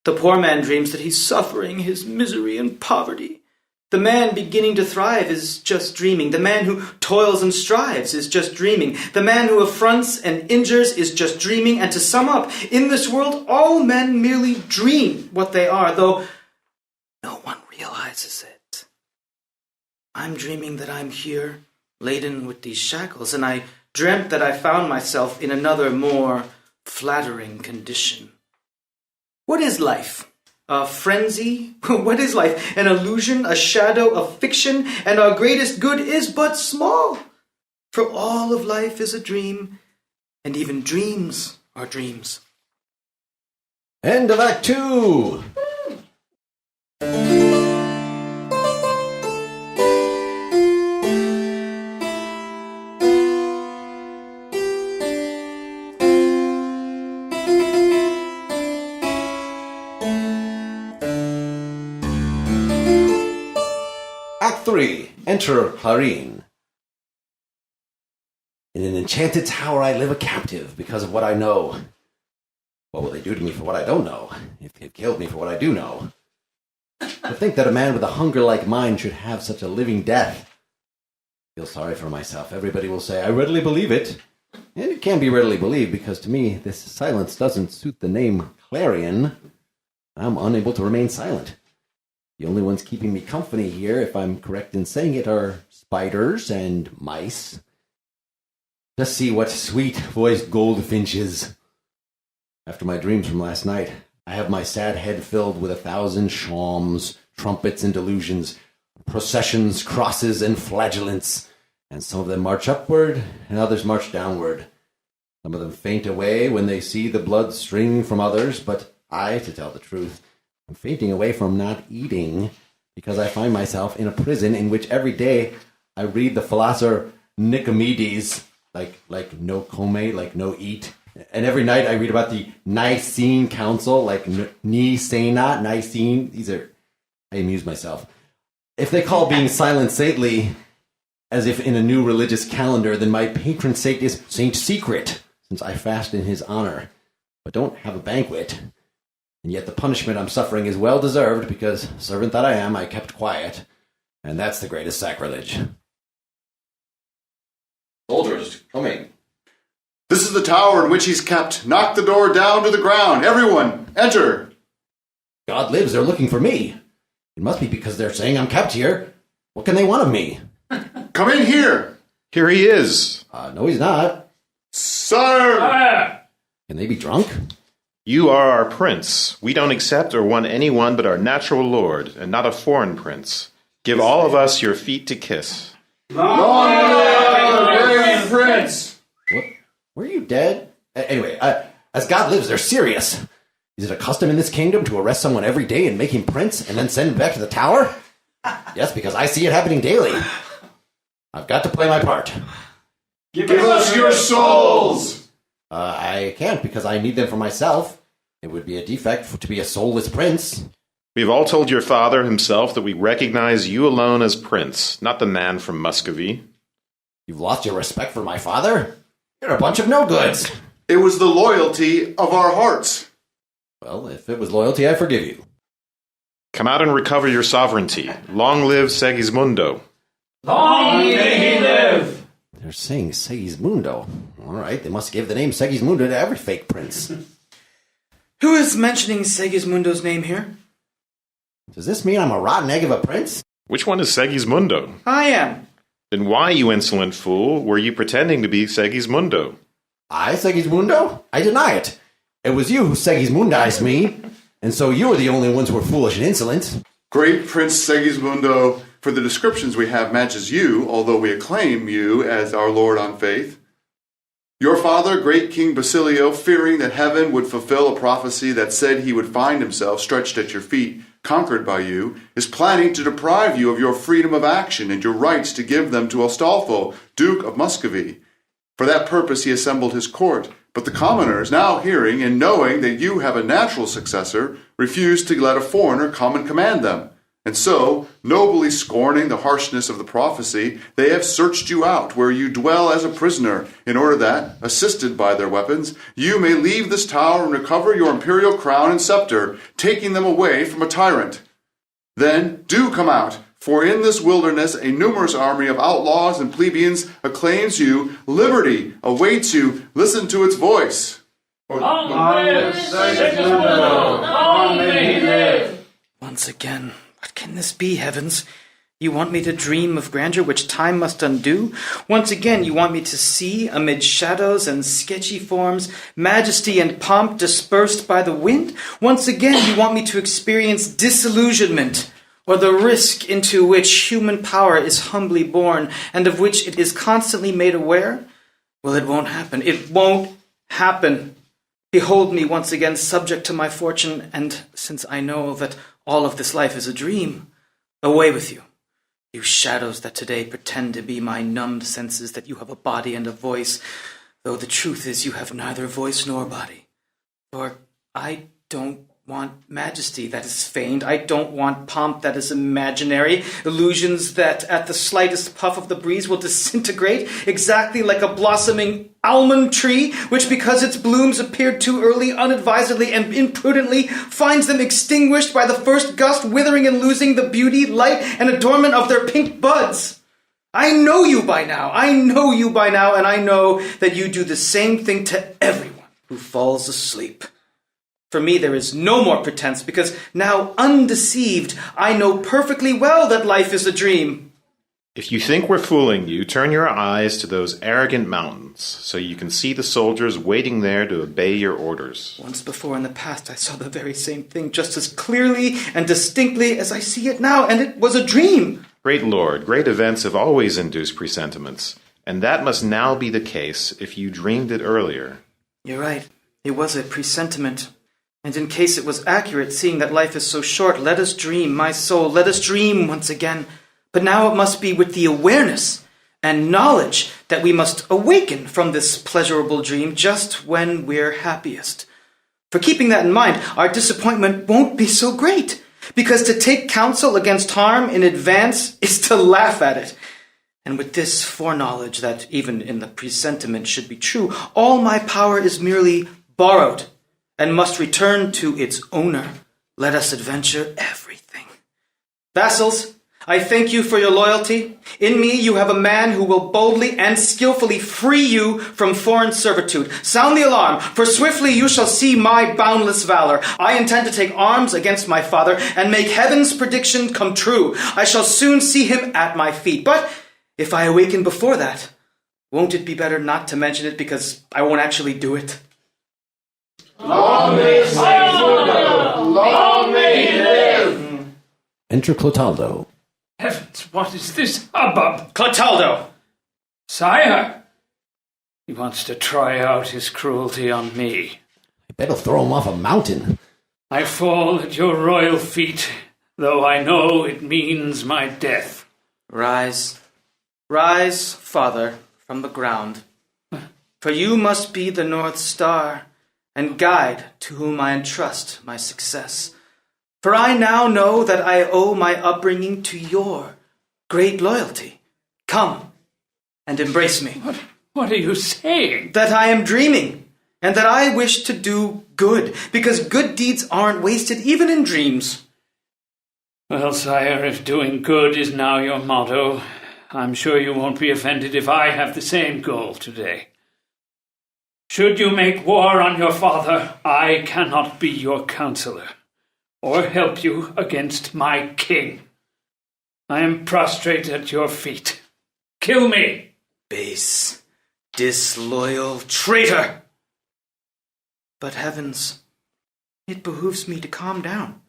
The poor man dreams that he's suffering his misery and poverty. The man beginning to thrive is just dreaming. The man who toils and strives is just dreaming. The man who affronts and injures is just dreaming. And to sum up, in this world, all men merely dream what they are, though no one realizes it. I'm dreaming that I'm here, laden with these shackles, and I dreamt that I found myself in another, more flattering condition. What is life? A frenzy? What is life? An illusion, a shadow, a fiction, and our greatest good is but small. For all of life is a dream, and even dreams are dreams. End of Act 2! Act 3. Enter Clarín. In an enchanted tower I live a captive because of what I know. What will they do to me for what I don't know, if they've killed me for what I do know? To think that a man with a hunger like mine should have such a living death. I feel sorry for myself. Everybody will say, I readily believe it. And it can be readily believed, because to me, this silence doesn't suit the name Clarion. I'm unable to remain silent. The only ones keeping me company here, if I'm correct in saying it, are spiders and mice. Just see what sweet-voiced goldfinches. After my dreams from last night, I have my sad head filled with 1,000 shawms, trumpets and delusions, processions, crosses, and flagellants, and some of them march upward, and others march downward. Some of them faint away when they see the blood streaming from others, but I, to tell the truth, am fainting away from not eating, because I find myself in a prison in which every day I read the philosopher Nicomedes, like no come, like no eat. And every night I read about the Nicene Council, like Nicene. These are, I amuse myself. If they call being silent saintly, as if in a new religious calendar, then my patron saint is Saint Secret, since I fast in his honor, but don't have a banquet. And yet the punishment I'm suffering is well deserved, because, servant that I am, I kept quiet, and that's the greatest sacrilege. Soldiers, coming. This is the tower in which he's kept. Knock the door down to the ground. Everyone, enter. God lives, they're looking for me. It must be because they're saying I'm kept here. What can they want of me? Come in here. Here he is. No, he's not. Sire! Can they be drunk? You are our prince. We don't accept or want anyone but our natural lord, and not a foreign prince. Give all of us your feet to kiss. Long live the great prince! What? Were you dead? Anyway, as God lives, they're serious. Is it a custom in this kingdom to arrest someone every day and make him prince and then send him back to the tower? Yes, because I see it happening daily. I've got to play my part. Give us your souls! I can't, because I need them for myself. It would be a defect to be a soulless prince. We've all told your father himself that we recognize you alone as prince, not the man from Muscovy. You've lost your respect for my father? You're a bunch of no-goods. It was the loyalty of our hearts. Well, if it was loyalty, I forgive you. Come out and recover your sovereignty. Long live Segismundo. Long may he live! They're saying Segismundo. All right, they must give the name Segismundo to every fake prince. Who is mentioning Segismundo's name here? Does this mean I'm a rotten egg of a prince? Which one is Segismundo? I am. Then why, you insolent fool, were you pretending to be Segismundo? I, Segismundo? I deny it. It was you who Segismundized me, and so you were the only ones who were foolish and insolent. Great Prince Segismundo, for the descriptions we have matches you, although we acclaim you as our Lord on faith. Your father, great King Basilio, fearing that heaven would fulfill a prophecy that said he would find himself stretched at your feet, conquered by you, is planning to deprive you of your freedom of action and your rights to give them to Astolfo, Duke of Muscovy. For that purpose he assembled his court, but the commoners, now hearing and knowing that you have a natural successor, refuse to let a foreigner come and command them. And so, nobly scorning the harshness of the prophecy, they have searched you out where you dwell as a prisoner, in order that, assisted by their weapons, you may leave this tower and recover your imperial crown and scepter, taking them away from a tyrant. Then do come out, for in this wilderness a numerous army of outlaws and plebeians acclaims you. Liberty awaits you. Listen to its voice. Long live Segismundo! Long may he live! Once again, what can this be, heavens? You want me to dream of grandeur which time must undo? Once again, you want me to see, amid shadows and sketchy forms, majesty and pomp dispersed by the wind? Once again, you want me to experience disillusionment, or the risk into which human power is humbly born, and of which it is constantly made aware? Well, it won't happen. It won't happen. Behold me once again subject to my fortune, and since I know that all of this life is a dream, away with you. You shadows that today pretend to be my numbed senses, that you have a body and a voice, though the truth is you have neither voice nor body. For I don't want majesty that is feigned. I don't want pomp that is imaginary, illusions that at the slightest puff of the breeze will disintegrate, exactly like a blossoming almond tree, which because its blooms appeared too early, unadvisedly, and imprudently, finds them extinguished by the first gust, withering and losing the beauty, light, and adornment of their pink buds. I know you by now, and I know that you do the same thing to everyone who falls asleep. For me, there is no more pretense, because now, undeceived, I know perfectly well that life is a dream. If you think we're fooling you, turn your eyes to those arrogant mountains, so you can see the soldiers waiting there to obey your orders. Once before in the past, I saw the very same thing, just as clearly and distinctly as I see it now, and it was a dream. Great Lord, great events have always induced presentiments, and that must now be the case if you dreamed it earlier. You're right. It was a presentiment. And in case it was accurate, seeing that life is so short, let us dream, my soul, let us dream once again. But now it must be with the awareness and knowledge that we must awaken from this pleasurable dream just when we're happiest. For keeping that in mind, our disappointment won't be so great, because to take counsel against harm in advance is to laugh at it. And with this foreknowledge that even in the presentiment should be true, all my power is merely borrowed and must return to its owner. Let us adventure everything. Vassals, I thank you for your loyalty. In me you have a man who will boldly and skillfully free you from foreign servitude. Sound the alarm, for swiftly you shall see my boundless valor. I intend to take arms against my father and make heaven's prediction come true. I shall soon see him at my feet. But if I awaken before that, won't it be better not to mention it because I won't actually do it? Long may Segismundo! Long may he live! Enter Clotaldo. Heavens, what is this hubbub? Clotaldo! Sire! He wants to try out his cruelty on me. I bet he'll throw him off a mountain. I fall at your royal feet, though I know it means my death. Rise, rise, Father, from the ground. For you must be the North Star and guide to whom I entrust my success. For I now know that I owe my upbringing to your great loyalty. Come and embrace me. What are you saying? That I am dreaming, and that I wish to do good, because good deeds aren't wasted even in dreams. Well, sire, if doing good is now your motto, I'm sure you won't be offended if I have the same goal today. Should you make war on your father, I cannot be your counselor, or help you against my king. I am prostrate at your feet. Kill me! Base, disloyal traitor! But heavens, it behooves me to calm down,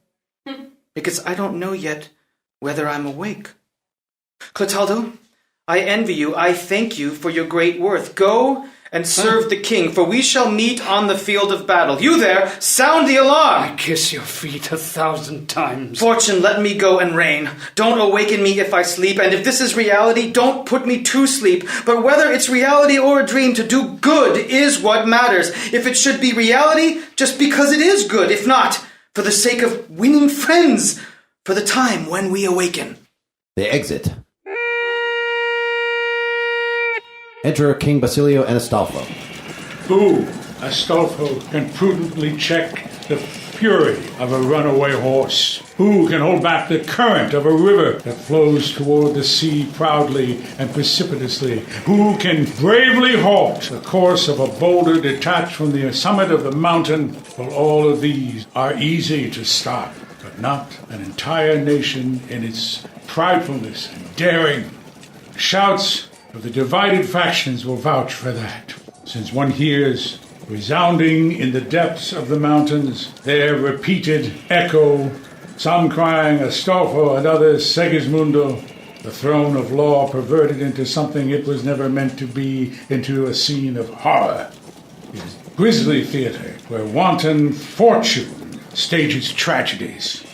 because I don't know yet whether I'm awake. Clotaldo, I envy you. I thank you for your great worth. Go and serve the king, for we shall meet on the field of battle. You there, sound the alarm! I kiss your feet 1,000 times. Fortune, let me go and reign. Don't awaken me if I sleep, and if this is reality, don't put me to sleep. But whether it's reality or a dream, to do good is what matters. If it should be reality, just because it is good. If not, for the sake of winning friends, for the time when we awaken. They exit. Enter King Basilio and Astolfo. Who, Astolfo, can prudently check the fury of a runaway horse? Who can hold back the current of a river that flows toward the sea proudly and precipitously? Who can bravely halt the course of a boulder detached from the summit of the mountain? Well, all of these are easy to stop, but not an entire nation in its pridefulness and daring. Shouts of the divided factions will vouch for that, since one hears resounding in the depths of the mountains their repeated echo, some crying Astolfo and others Segismundo, the throne of law perverted into something it was never meant to be, into a scene of horror. It is a grisly theater where wanton fortune stages tragedies.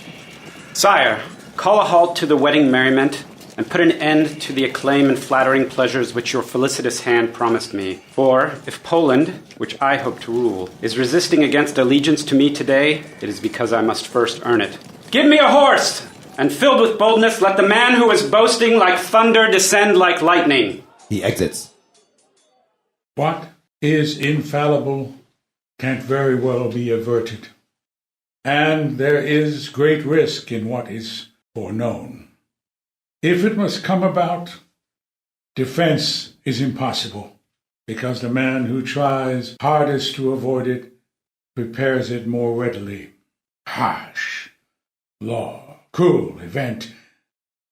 Sire, call a halt to the wedding merriment, and put an end to the acclaim and flattering pleasures which your felicitous hand promised me. For if Poland, which I hope to rule, is resisting against allegiance to me today, it is because I must first earn it. Give me a horse, and filled with boldness, let the man who is boasting like thunder descend like lightning. He exits. What is infallible can't very well be averted, and there is great risk in what is foreknown. If it must come about, defense is impossible, because the man who tries hardest to avoid it prepares it more readily. Harsh law, cruel event,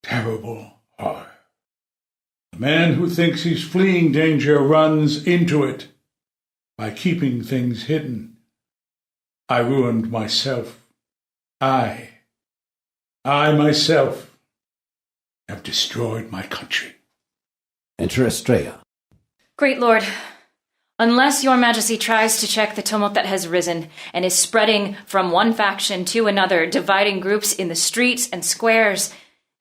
terrible horror. The man who thinks he's fleeing danger runs into it by keeping things hidden. I ruined myself. I myself have destroyed my country. Enter Estrella. Great Lord, unless your majesty tries to check the tumult that has risen and is spreading from one faction to another, dividing groups in the streets and squares,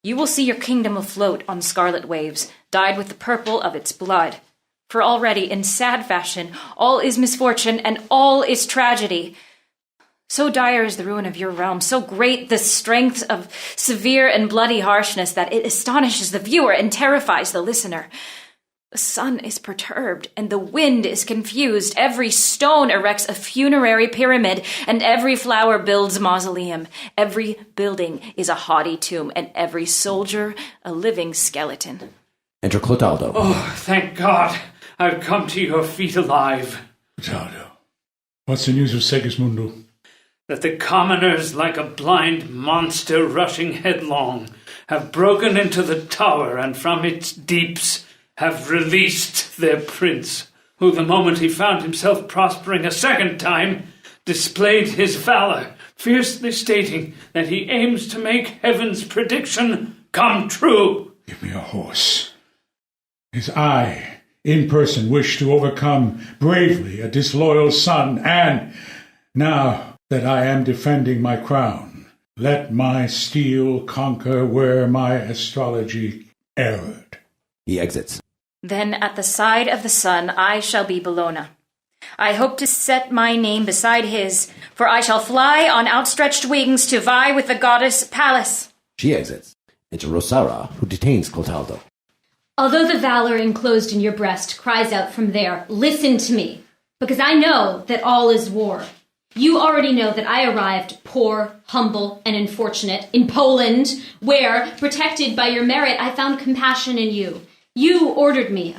you will see your kingdom afloat on scarlet waves, dyed with the purple of its blood. For already, in sad fashion, all is misfortune and all is tragedy. So dire is the ruin of your realm, so great the strength of severe and bloody harshness that it astonishes the viewer and terrifies the listener. The sun is perturbed, and the wind is confused. Every stone erects a funerary pyramid, and every flower builds mausoleum. Every building is a haughty tomb, and every soldier a living skeleton. Enter Clotaldo. Oh, thank God, I've come to your feet alive. Clotaldo, what's the news of Segismundo? That the commoners, like a blind monster rushing headlong, have broken into the tower and from its deeps have released their prince, who the moment he found himself prospering a second time, displayed his valor, fiercely stating that he aims to make heaven's prediction come true. Give me a horse. As I, in person, wish to overcome bravely a disloyal son, and now that I am defending my crown, let my steel conquer where my astrology erred. He exits. Then at the side of the sun I shall be Bellona. I hope to set my name beside his, for I shall fly on outstretched wings to vie with the goddess Pallas. She exits. Enter Rosaura, who detains Clotaldo. Although the valor enclosed in your breast cries out from there, listen to me, because I know that all is war. You already know that I arrived poor, humble, and unfortunate in Poland, where, protected by your merit, I found compassion in you. You ordered me,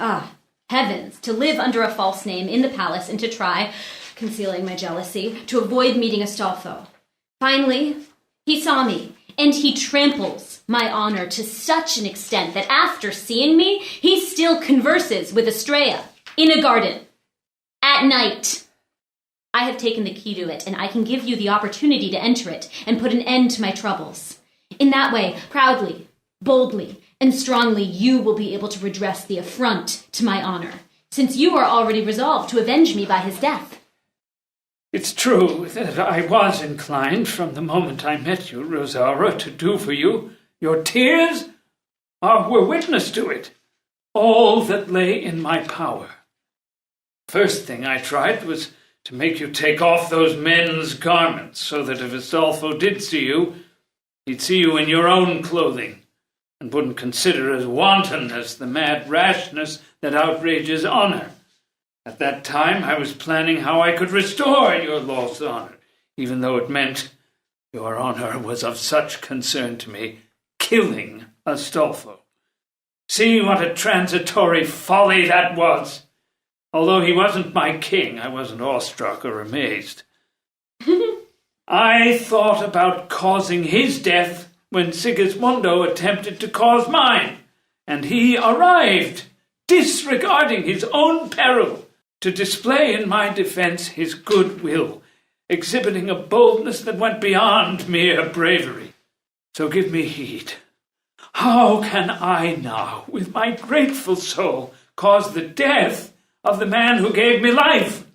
heavens, to live under a false name in the palace and to try, concealing my jealousy, to avoid meeting Astolfo. Finally, he saw me, and he tramples my honor to such an extent that after seeing me, he still converses with Estrella in a garden at night. I have taken the key to it, and I can give you the opportunity to enter it and put an end to my troubles. In that way, proudly, boldly, and strongly, you will be able to redress the affront to my honor, since you are already resolved to avenge me by his death. It's true that I was inclined from the moment I met you, Rosaura, to do for you. Your tears were witness to it. All that lay in my power. First thing I tried was to make you take off those men's garments, so that if Astolfo did see you, he'd see you in your own clothing, and wouldn't consider as wanton as the mad rashness that outrages honor. At that time, I was planning how I could restore your lost honor, even though it meant your honor was of such concern to me, killing Astolfo. See what a transitory folly that was. Although he wasn't my king, I wasn't awestruck or amazed. I thought about causing his death when Segismundo attempted to cause mine, and he arrived, disregarding his own peril, to display in my defense his goodwill, exhibiting a boldness that went beyond mere bravery. So give me heed. How can I now, with my grateful soul, cause the death of the man who gave me life?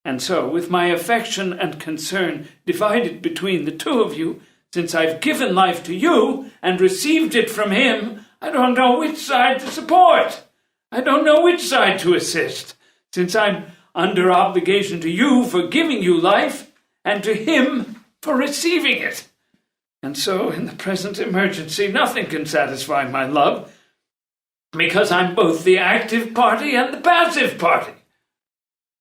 And so, with my affection and concern divided between the two of you, since I've given life to you and received it from him, I don't know which side to support. I don't know which side to assist, since I'm under obligation to you for giving you life and to him for receiving it. And so, in the present emergency, nothing can satisfy my love, because I'm both the active party and the passive party.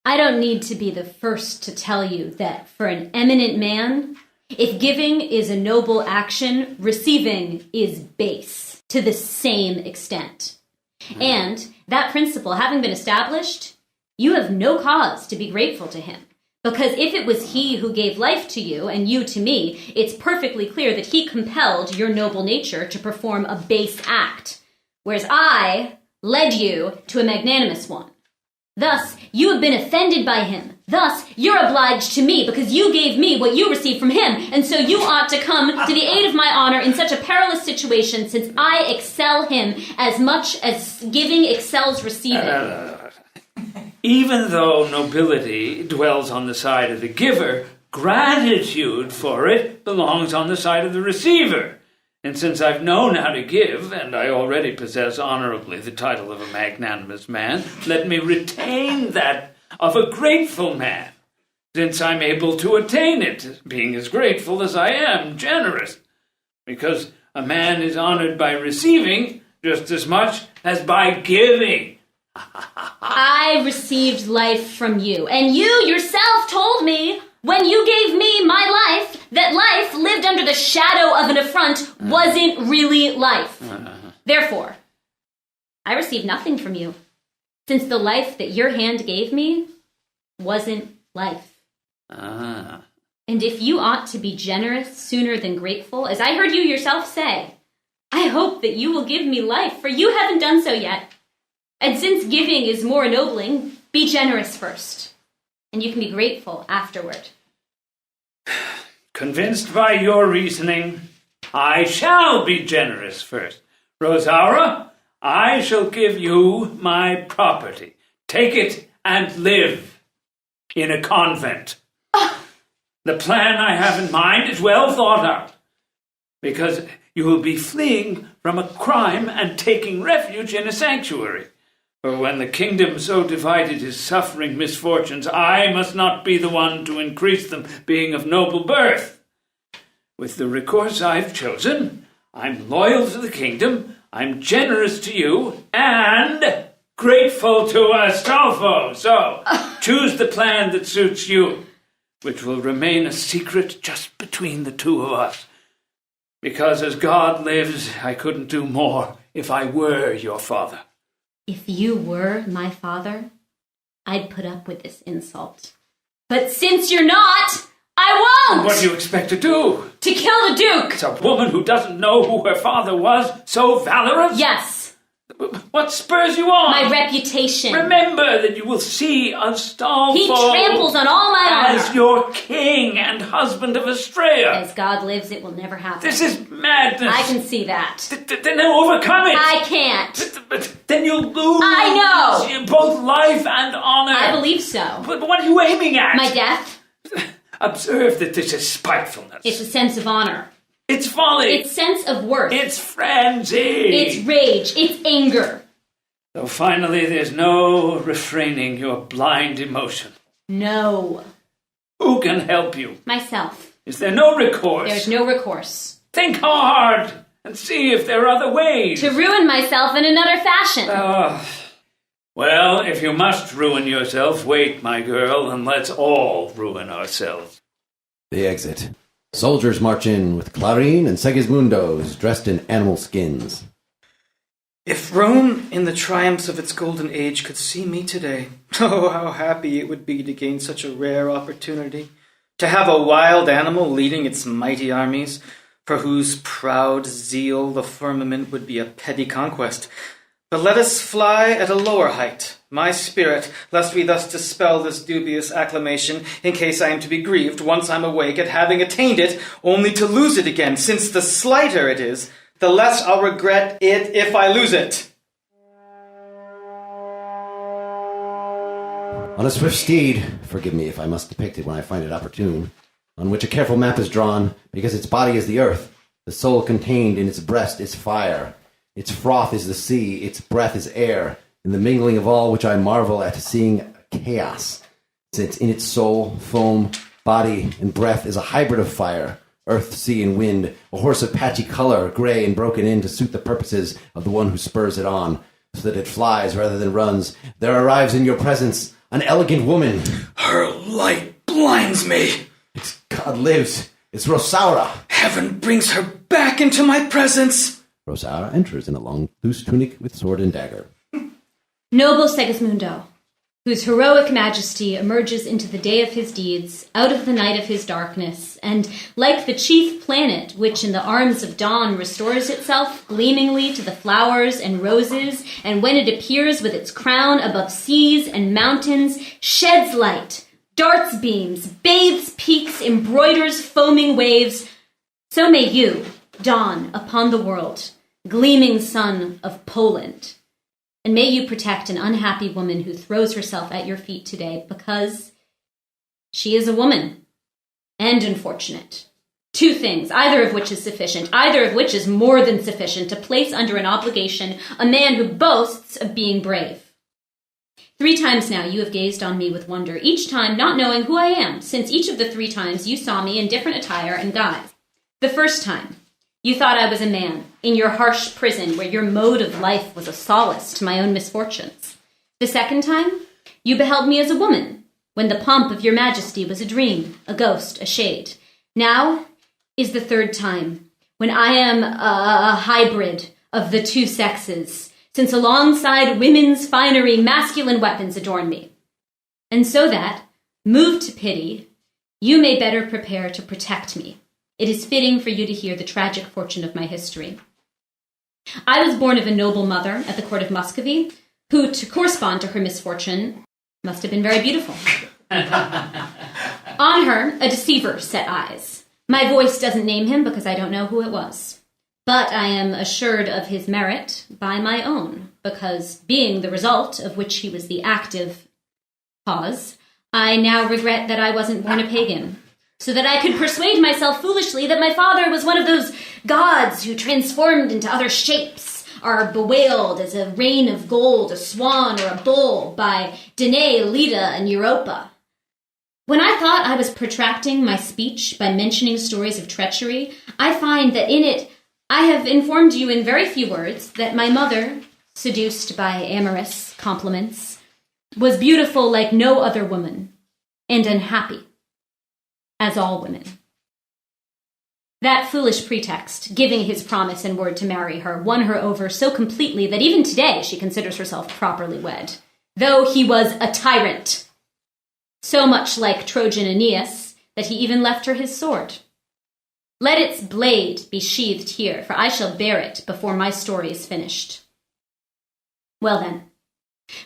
I don't need to be the first to tell you that for an eminent man, if giving is a noble action, receiving is base to the same extent. And that principle having been established, you have no cause to be grateful to him. Because if it was he who gave life to you and you to me, it's perfectly clear that he compelled your noble nature to perform a base act, whereas I led you to a magnanimous one. Thus, you have been offended by him. Thus, you're obliged to me because you gave me what you received from him, and so you ought to come to the aid of my honor in such a perilous situation, since I excel him as much as giving excels receiving. Even though nobility dwells on the side of the giver, gratitude for it belongs on the side of the receiver. And since I've known how to give, and I already possess honorably the title of a magnanimous man, let me retain that of a grateful man. since I'm able to attain it, being as grateful as I am generous. Because a man is honored by receiving just as much as by giving. I received life from you, and you yourself told me when you gave me my life that life lived under the shadow of an affront wasn't really life. Therefore, I received nothing from you, since the life that your hand gave me wasn't life. And if you ought to be generous sooner than grateful, as I heard you yourself say, I hope that you will give me life, for you haven't done so yet. And since giving is more ennobling, be generous first, and you can be grateful afterward. Convinced by your reasoning, I shall be generous first. Rosaura, I shall give you my property. Take it and live in a convent. The plan I have in mind is well thought out, because you will be fleeing from a crime and taking refuge in a sanctuary. For when the kingdom so divided is suffering misfortunes, I must not be the one to increase them, being of noble birth. With the recourse I've chosen, I'm loyal to the kingdom, I'm generous to you, and grateful to Astolfo. So, choose the plan that suits you, which will remain a secret just between the two of us. Because as God lives, I couldn't do more if I were your father. If you were my father, I'd put up with this insult. But since you're not, I won't! What do you expect to do? To kill the Duke! It's a woman who doesn't know who her father was so valorous? Yes. What spurs you on? My reputation. Remember that you will see Astolfo. He tramples on all my honor. As your king and husband of Estrella. As God lives, it will never happen. This is madness. I can see that. Then overcome it. I can't. But then you'll lose. I know. Both life and honor. I believe so. But what are you aiming at? My death. Observe that this is spitefulness. It's a sense of honor. It's folly. It's sense of worth. It's frenzy. It's rage. It's anger. Though finally there's no refraining your blind emotion. No. Who can help you? Myself. Is there no recourse? There's no recourse. Think hard and see if there are other ways. To ruin myself in another fashion. Well, if you must ruin yourself, wait, my girl, and let's all ruin ourselves. They exit. Soldiers march in with Clarín and Segismundos dressed in animal skins. If Rome, in the triumphs of its golden age, could see me today, oh, how happy it would be to gain such a rare opportunity, to have a wild animal leading its mighty armies, for whose proud zeal the firmament would be a petty conquest. But let us fly at a lower height, my spirit, lest we thus dispel this dubious acclamation, in case I am to be grieved once I'm awake at having attained it, only to lose it again, since the slighter it is, the less I'll regret it if I lose it. On a swift steed, forgive me if I must depict it when I find it opportune, on which a careful map is drawn, because its body is the earth, the soul contained in its breast is fire, its froth is the sea, its breath is air, in the mingling of all which I marvel at seeing chaos, since in its soul, foam, body, and breath is a hybrid of fire, earth, sea, and wind, a horse of patchy color, gray and broken in to suit the purposes of the one who spurs it on, so that it flies rather than runs. There arrives in your presence an elegant woman. Her light blinds me. It's God lives. It's Rosaura. Heaven brings her back into my presence. Rosaura enters in a long, loose tunic with sword and dagger. Noble Segismundo, whose heroic majesty emerges into the day of his deeds, out of the night of his darkness, and, like the chief planet which in the arms of dawn restores itself gleamingly to the flowers and roses, and when it appears with its crown above seas and mountains, sheds light, darts beams, bathes peaks, embroiders foaming waves, so may you dawn upon the world, gleaming sun of Poland. And may you protect an unhappy woman who throws herself at your feet today because she is a woman and unfortunate. Two things, either of which is sufficient, either of which is more than sufficient to place under an obligation a man who boasts of being brave. 3 times now you have gazed on me with wonder, each time not knowing who I am, since each of the 3 times you saw me in different attire and guise. The first time, you thought I was a man, in your harsh prison where your mode of life was a solace to my own misfortunes. The second time, you beheld me as a woman, when the pomp of your majesty was a dream, a ghost, a shade. Now is the third time, when I am a hybrid of the 2 sexes, since alongside women's finery, masculine weapons adorn me. And so that, moved to pity, you may better prepare to protect me. It is fitting for you to hear the tragic fortune of my history. I was born of a noble mother at the court of Muscovy, who, to correspond to her misfortune, must have been very beautiful. On her, a deceiver set eyes. My voice doesn't name him because I don't know who it was. But I am assured of his merit by my own, because being the result of which he was the active cause, I now regret that I wasn't born a pagan, so that I could persuade myself foolishly that my father was one of those gods who transformed into other shapes, are bewailed as a rain of gold, a swan, or a bull by Danae, Leda, and Europa. When I thought I was protracting my speech by mentioning stories of treachery, I find that in it I have informed you in very few words that my mother, seduced by amorous compliments, was beautiful like no other woman, and unhappy, as all women. That foolish pretext, giving his promise and word to marry her, won her over so completely that even today she considers herself properly wed, though he was a tyrant, so much like Trojan Aeneas that he even left her his sword. Let its blade be sheathed here, for I shall bear it before my story is finished. Well then,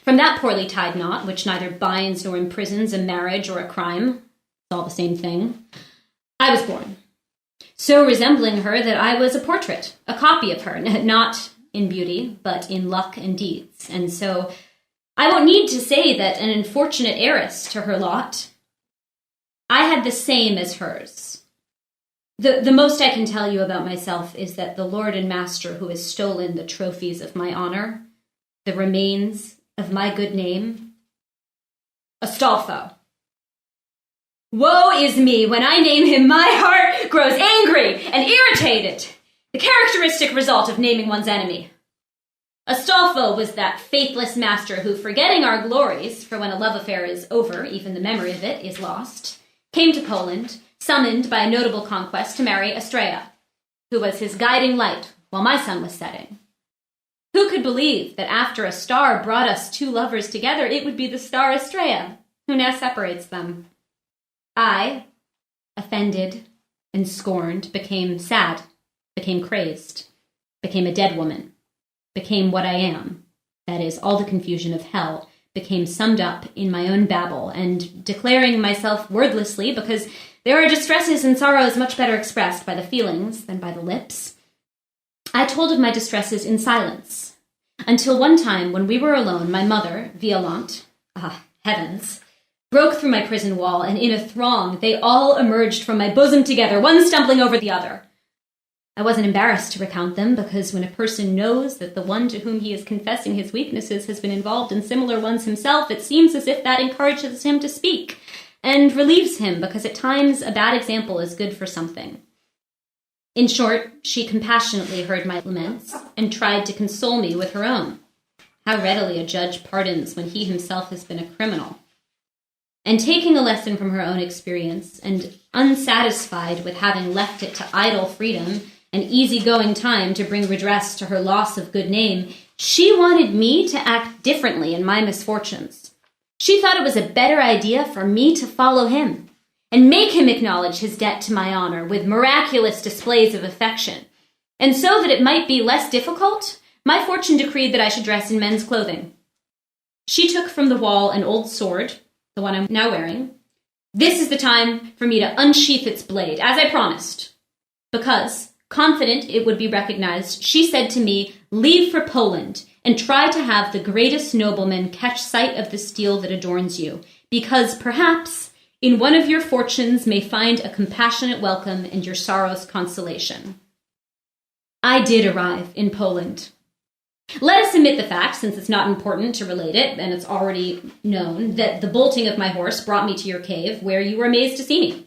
from that poorly tied knot, which neither binds nor imprisons a marriage or a crime, it's all the same thing, I was born, so resembling her that I was a portrait, a copy of her, not in beauty, but in luck and deeds, and so I won't need to say that an unfortunate heiress to her lot. I had the same as hers. The most I can tell you about myself is that the lord and master who has stolen the trophies of my honor, the remains of my good name, Astolfo. Woe is me, when I name him, my heart grows angry and irritated, the characteristic result of naming one's enemy. Astolfo was that faithless master who, forgetting our glories, for when a love affair is over, even the memory of it is lost, came to Poland, summoned by a notable conquest to marry Estrella, who was his guiding light while my sun was setting. Who could believe that after a star brought us 2 lovers together, it would be the star Estrella, who now separates them? I, offended and scorned, became sad, became crazed, became a dead woman, became what I am, that is, all the confusion of hell, became summed up in my own babble, and declaring myself wordlessly, because there are distresses and sorrows much better expressed by the feelings than by the lips, I told of my distresses in silence, until one time when we were alone, my mother, Violante, heavens, broke through my prison wall, and in a throng they all emerged from my bosom together, one stumbling over the other. I wasn't embarrassed to recount them, because when a person knows that the one to whom he is confessing his weaknesses has been involved in similar ones himself, it seems as if that encourages him to speak, and relieves him, because at times a bad example is good for something. In short, she compassionately heard my laments, and tried to console me with her own. How readily a judge pardons when he himself has been a criminal. And taking a lesson from her own experience, and unsatisfied with having left it to idle freedom and easy-going time to bring redress to her loss of good name, she wanted me to act differently in my misfortunes. She thought it was a better idea for me to follow him, and make him acknowledge his debt to my honor with miraculous displays of affection. And so that it might be less difficult, my fortune decreed that I should dress in men's clothing. She took from the wall an old sword, the one I'm now wearing. This is the time for me to unsheath its blade, as I promised. Because, confident it would be recognized, she said to me, "Leave for Poland, and try to have the greatest nobleman catch sight of the steel that adorns you, because perhaps in one of your fortunes may find a compassionate welcome and your sorrows consolation." I did arrive in Poland. Let us admit the fact, since it's not important to relate it, and it's already known, that the bolting of my horse brought me to your cave, where you were amazed to see me.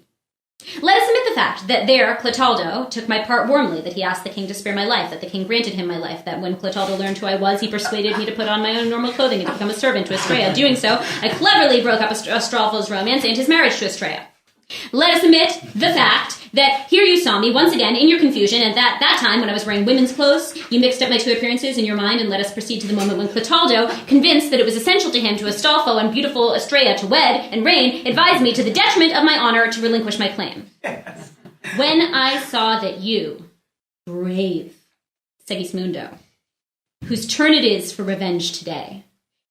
Let us admit the fact that there Clotaldo took my part warmly, that he asked the king to spare my life, that the king granted him my life, that when Clotaldo learned who I was, he persuaded me to put on my own normal clothing and to become a servant to Estrella. Doing so, I cleverly broke up Astolfo's romance and his marriage to Estrella. Let us admit the fact that here you saw me once again in your confusion, and that time when I was wearing women's clothes, you mixed up my two appearances in your mind, and let us proceed to the moment when Clotaldo, convinced that it was essential to him to Astolfo and beautiful Estrella to wed and reign, advised me to the detriment of my honor to relinquish my claim. When I saw that you, brave Segismundo, whose turn it is for revenge today,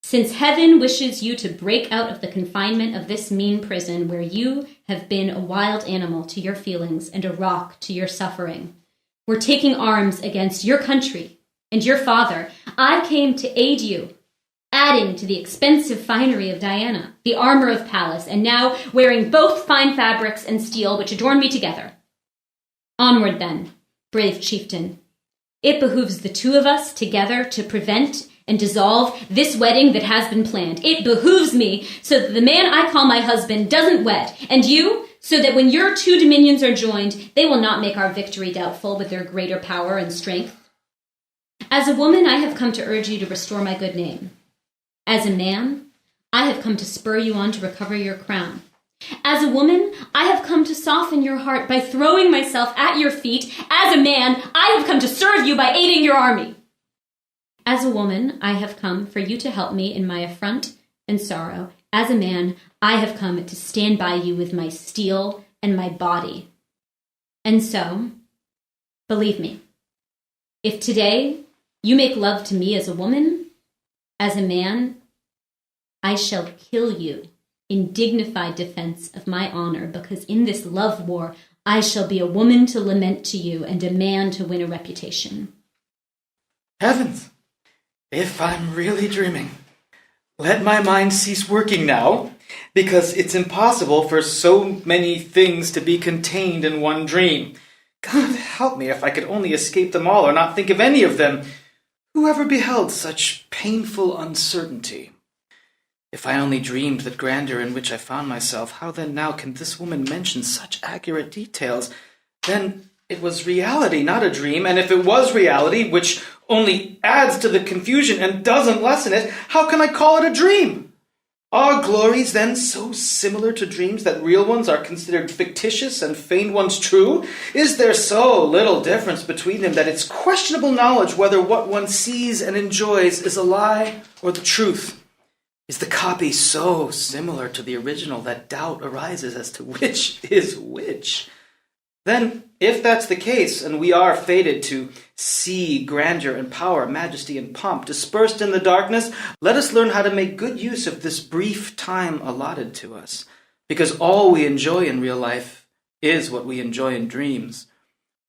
since heaven wishes you to break out of the confinement of this mean prison where you have been a wild animal to your feelings and a rock to your suffering, were taking arms against your country and your father, I came to aid you, adding to the expensive finery of Diana, the armor of Pallas, and now wearing both fine fabrics and steel which adorn me together. Onward then, brave chieftain. It behooves the two of us together to prevent and dissolve this wedding that has been planned. It behooves me so that the man I call my husband doesn't wed, and you, so that when your two dominions are joined, they will not make our victory doubtful with their greater power and strength. As a woman, I have come to urge you to restore my good name. As a man, I have come to spur you on to recover your crown. As a woman, I have come to soften your heart by throwing myself at your feet. As a man, I have come to serve you by aiding your army. As a woman, I have come for you to help me in my affront and sorrow. As a man, I have come to stand by you with my steel and my body. And so, believe me, if today you make love to me as a woman, as a man, I shall kill you in dignified defense of my honor, because in this love war, I shall be a woman to lament to you and a man to win a reputation. Heavens! If I'm really dreaming, let my mind cease working now, because it's impossible for so many things to be contained in one dream. God help me if I could only escape them all or not think of any of them. Who ever beheld such painful uncertainty? If I only dreamed that grandeur in which I found myself, how then now can this woman mention such accurate details? Then it was reality, not a dream, and if it was reality, which only adds to the confusion and doesn't lessen it, how can I call it a dream? Are glories then so similar to dreams that real ones are considered fictitious and feigned ones true? Is there so little difference between them that it's questionable knowledge whether what one sees and enjoys is a lie or the truth? Is the copy so similar to the original that doubt arises as to which is which? Then, if that's the case, and we are fated to see grandeur and power, majesty and pomp dispersed in the darkness, let us learn how to make good use of this brief time allotted to us, because all we enjoy in real life is what we enjoy in dreams.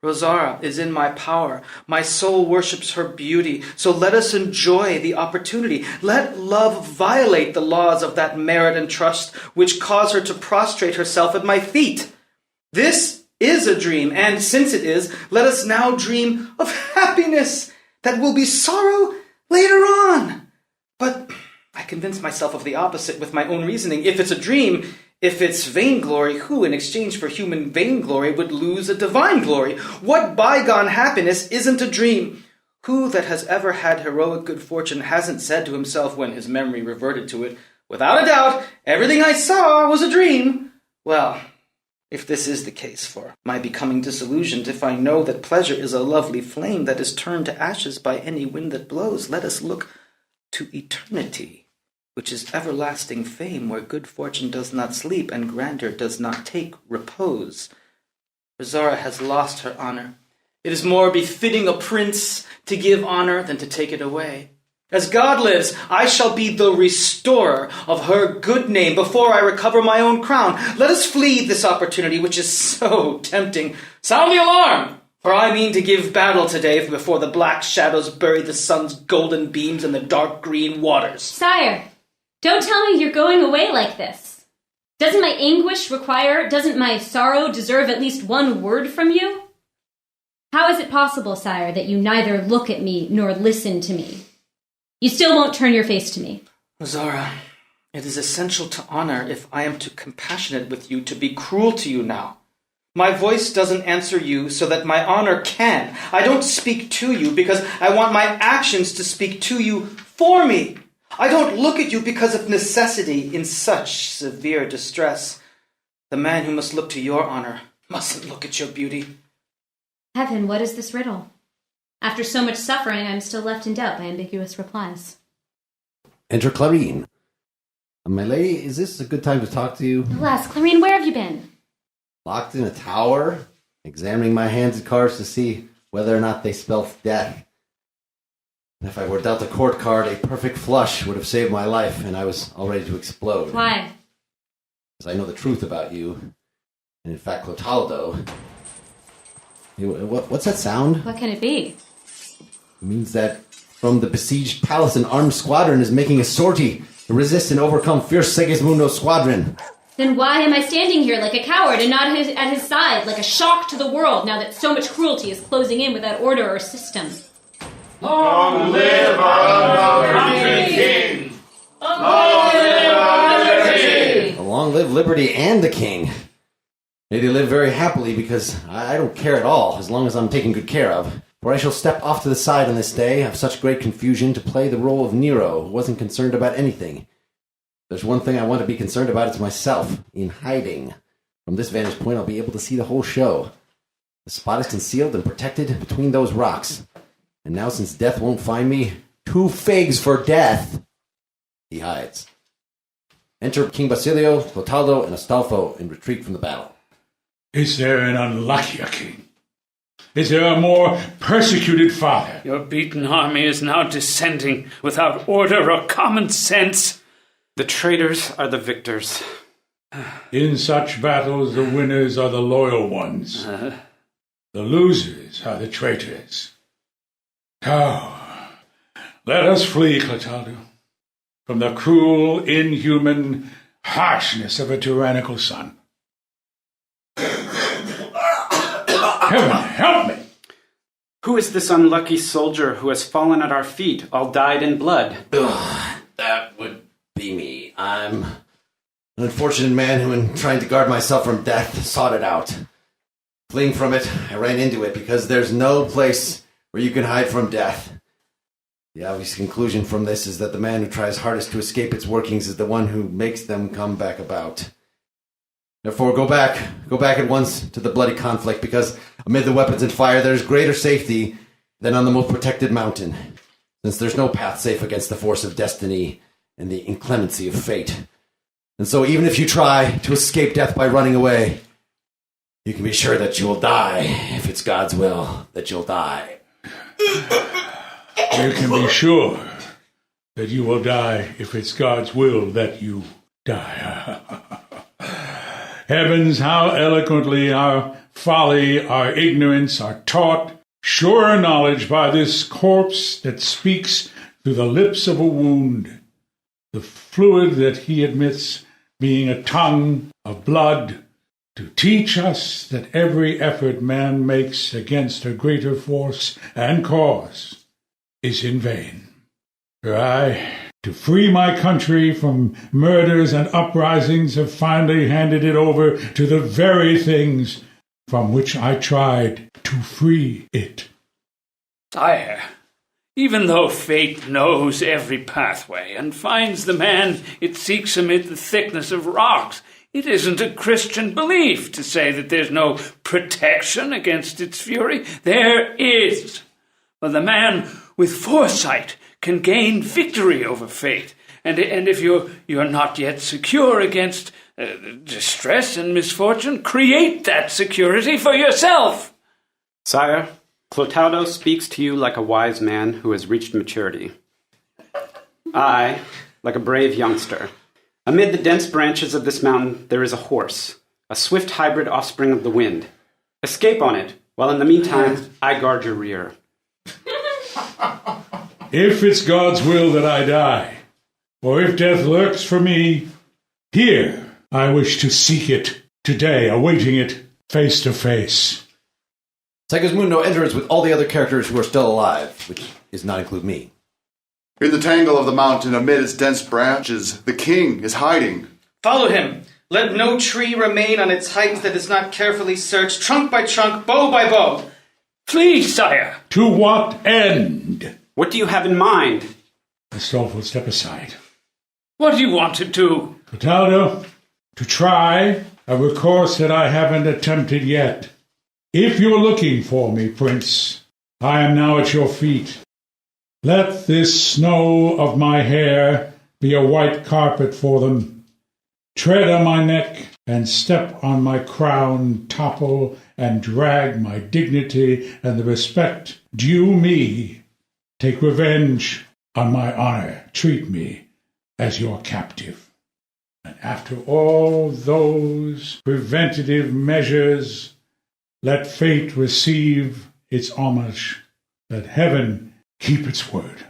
Rosaura is in my power. My soul worships her beauty. So let us enjoy the opportunity. Let love violate the laws of that merit and trust which cause her to prostrate herself at my feet. This is a dream, and since it is, let us now dream of happiness that will be sorrow later on. But I convince myself of the opposite with my own reasoning. If it's a dream, if it's vainglory, who in exchange for human vainglory would lose a divine glory? What bygone happiness isn't a dream? Who that has ever had heroic good fortune hasn't said to himself when his memory reverted to it, without a doubt, everything I saw was a dream? Well, if this is the case for my becoming disillusioned, if I know that pleasure is a lovely flame that is turned to ashes by any wind that blows, let us look to eternity, which is everlasting fame, where good fortune does not sleep and grandeur does not take repose. Rosaura has lost her honor. It is more befitting a prince to give honor than to take it away. As God lives, I shall be the restorer of her good name before I recover my own crown. Let us flee this opportunity, which is so tempting. Sound the alarm! For I mean to give battle today before the black shadows bury the sun's golden beams in the dark green waters. Sire, don't tell me you're going away like this. Doesn't my my sorrow deserve at least one word from you? How is it possible, sire, that you neither look at me nor listen to me? You still won't turn your face to me. Rosaura, it is essential to honor if I am too compassionate with you to be cruel to you now. My voice doesn't answer you so that my honor can. I don't speak to you because I want my actions to speak to you for me. I don't look at you because of necessity in such severe distress. The man who must look to your honor mustn't look at your beauty. Heaven, what is this riddle? After so much suffering, I'm still left in doubt by ambiguous replies. Enter Clarín. My lady, is this a good time to talk to you? Alas, Clarín, where have you been? Locked in a tower, examining my hands and cards to see whether or not they spell death. And if I were dealt a court card, a perfect flush would have saved my life, and I was all ready to explode. Why? Because I know the truth about you. And in fact, Clotaldo... What's that sound? What can it be? It means that from the besieged palace, an armed squadron is making a sortie to resist and overcome fierce Segismundo's squadron. Then why am I standing here like a coward and not at his side, like a shock to the world, now that so much cruelty is closing in without order or system? Long live our country king! Long live our liberty! Long live liberty and the king. May they live very happily, because I don't care at all, as long as I'm taken good care of. For I shall step off to the side on this day of such great confusion to play the role of Nero, who wasn't concerned about anything. There's one thing I want to be concerned about, it's myself, in hiding. From this vantage point, I'll be able to see the whole show. The spot is concealed and protected between those rocks. And now, since death won't find me, 2 figs for death! He hides. Enter King Basilio, Clotaldo, and Astolfo in retreat from the battle. Is there an unluckier king? Is there a more persecuted father? Your beaten army is now descending without order or common sense. The traitors are the victors. In such battles, the winners are the loyal ones. The losers are the traitors. Oh, let us flee, Clotaldo, from the cruel, inhuman harshness of a tyrannical son. Heaven help me! Who is this unlucky soldier who has fallen at our feet, all dyed in blood? That would be me. I'm an unfortunate man who, in trying to guard myself from death, sought it out. Fleeing from it, I ran into it, because there's no place where you can hide from death. The obvious conclusion from this is that the man who tries hardest to escape its workings is the one who makes them come back about. Therefore, go back at once to the bloody conflict, because amid the weapons and fire there is greater safety than on the most protected mountain, since there's no path safe against the force of destiny and the inclemency of fate. And so even if you try to escape death by running away, you can be sure that you will die, if it's God's will that you'll die. You can be sure that you will die if it's God's will that you die. Heavens, how eloquently our folly, our ignorance are taught, sure knowledge by this corpse that speaks through the lips of a wound, the fluid that he admits being a tongue of blood, to teach us that every effort man makes against a greater force and cause is in vain. For I, to free my country from murders and uprisings, have finally handed it over to the very things from which I tried to free it. Sire, even though fate knows every pathway and finds the man it seeks amid the thickness of rocks, it isn't a Christian belief to say that there's no protection against its fury. There is. Well, the man with foresight can gain victory over fate. And if you're not yet secure against distress and misfortune, create that security for yourself. Sire, Clotaldo speaks to you like a wise man who has reached maturity. I, like a brave youngster. Amid the dense branches of this mountain, there is a horse, a swift hybrid offspring of the wind. Escape on it, while in the meantime, I guard your rear. If it's God's will that I die, or if death lurks for me, here I wish to seek it, today, awaiting it face to face. Segismundo enters with all the other characters who are still alive, which does not include me. In the tangle of the mountain, amid its dense branches, the king is hiding. Follow him. Let no tree remain on its heights that is not carefully searched, trunk by trunk, bow by bow. Flee, sire. To what end? What do you have in mind? Astolfo, step aside. What do you want to do? Clotaldo, to try a recourse that I haven't attempted yet. If you're looking for me, Prince, I am now at your feet. Let this snow of my hair be a white carpet for them. Tread on my neck and step on my crown, topple and drag my dignity and the respect due me. Take revenge on my honor. Treat me as your captive. And after all those preventative measures, let fate receive its homage. Let heaven keep its word.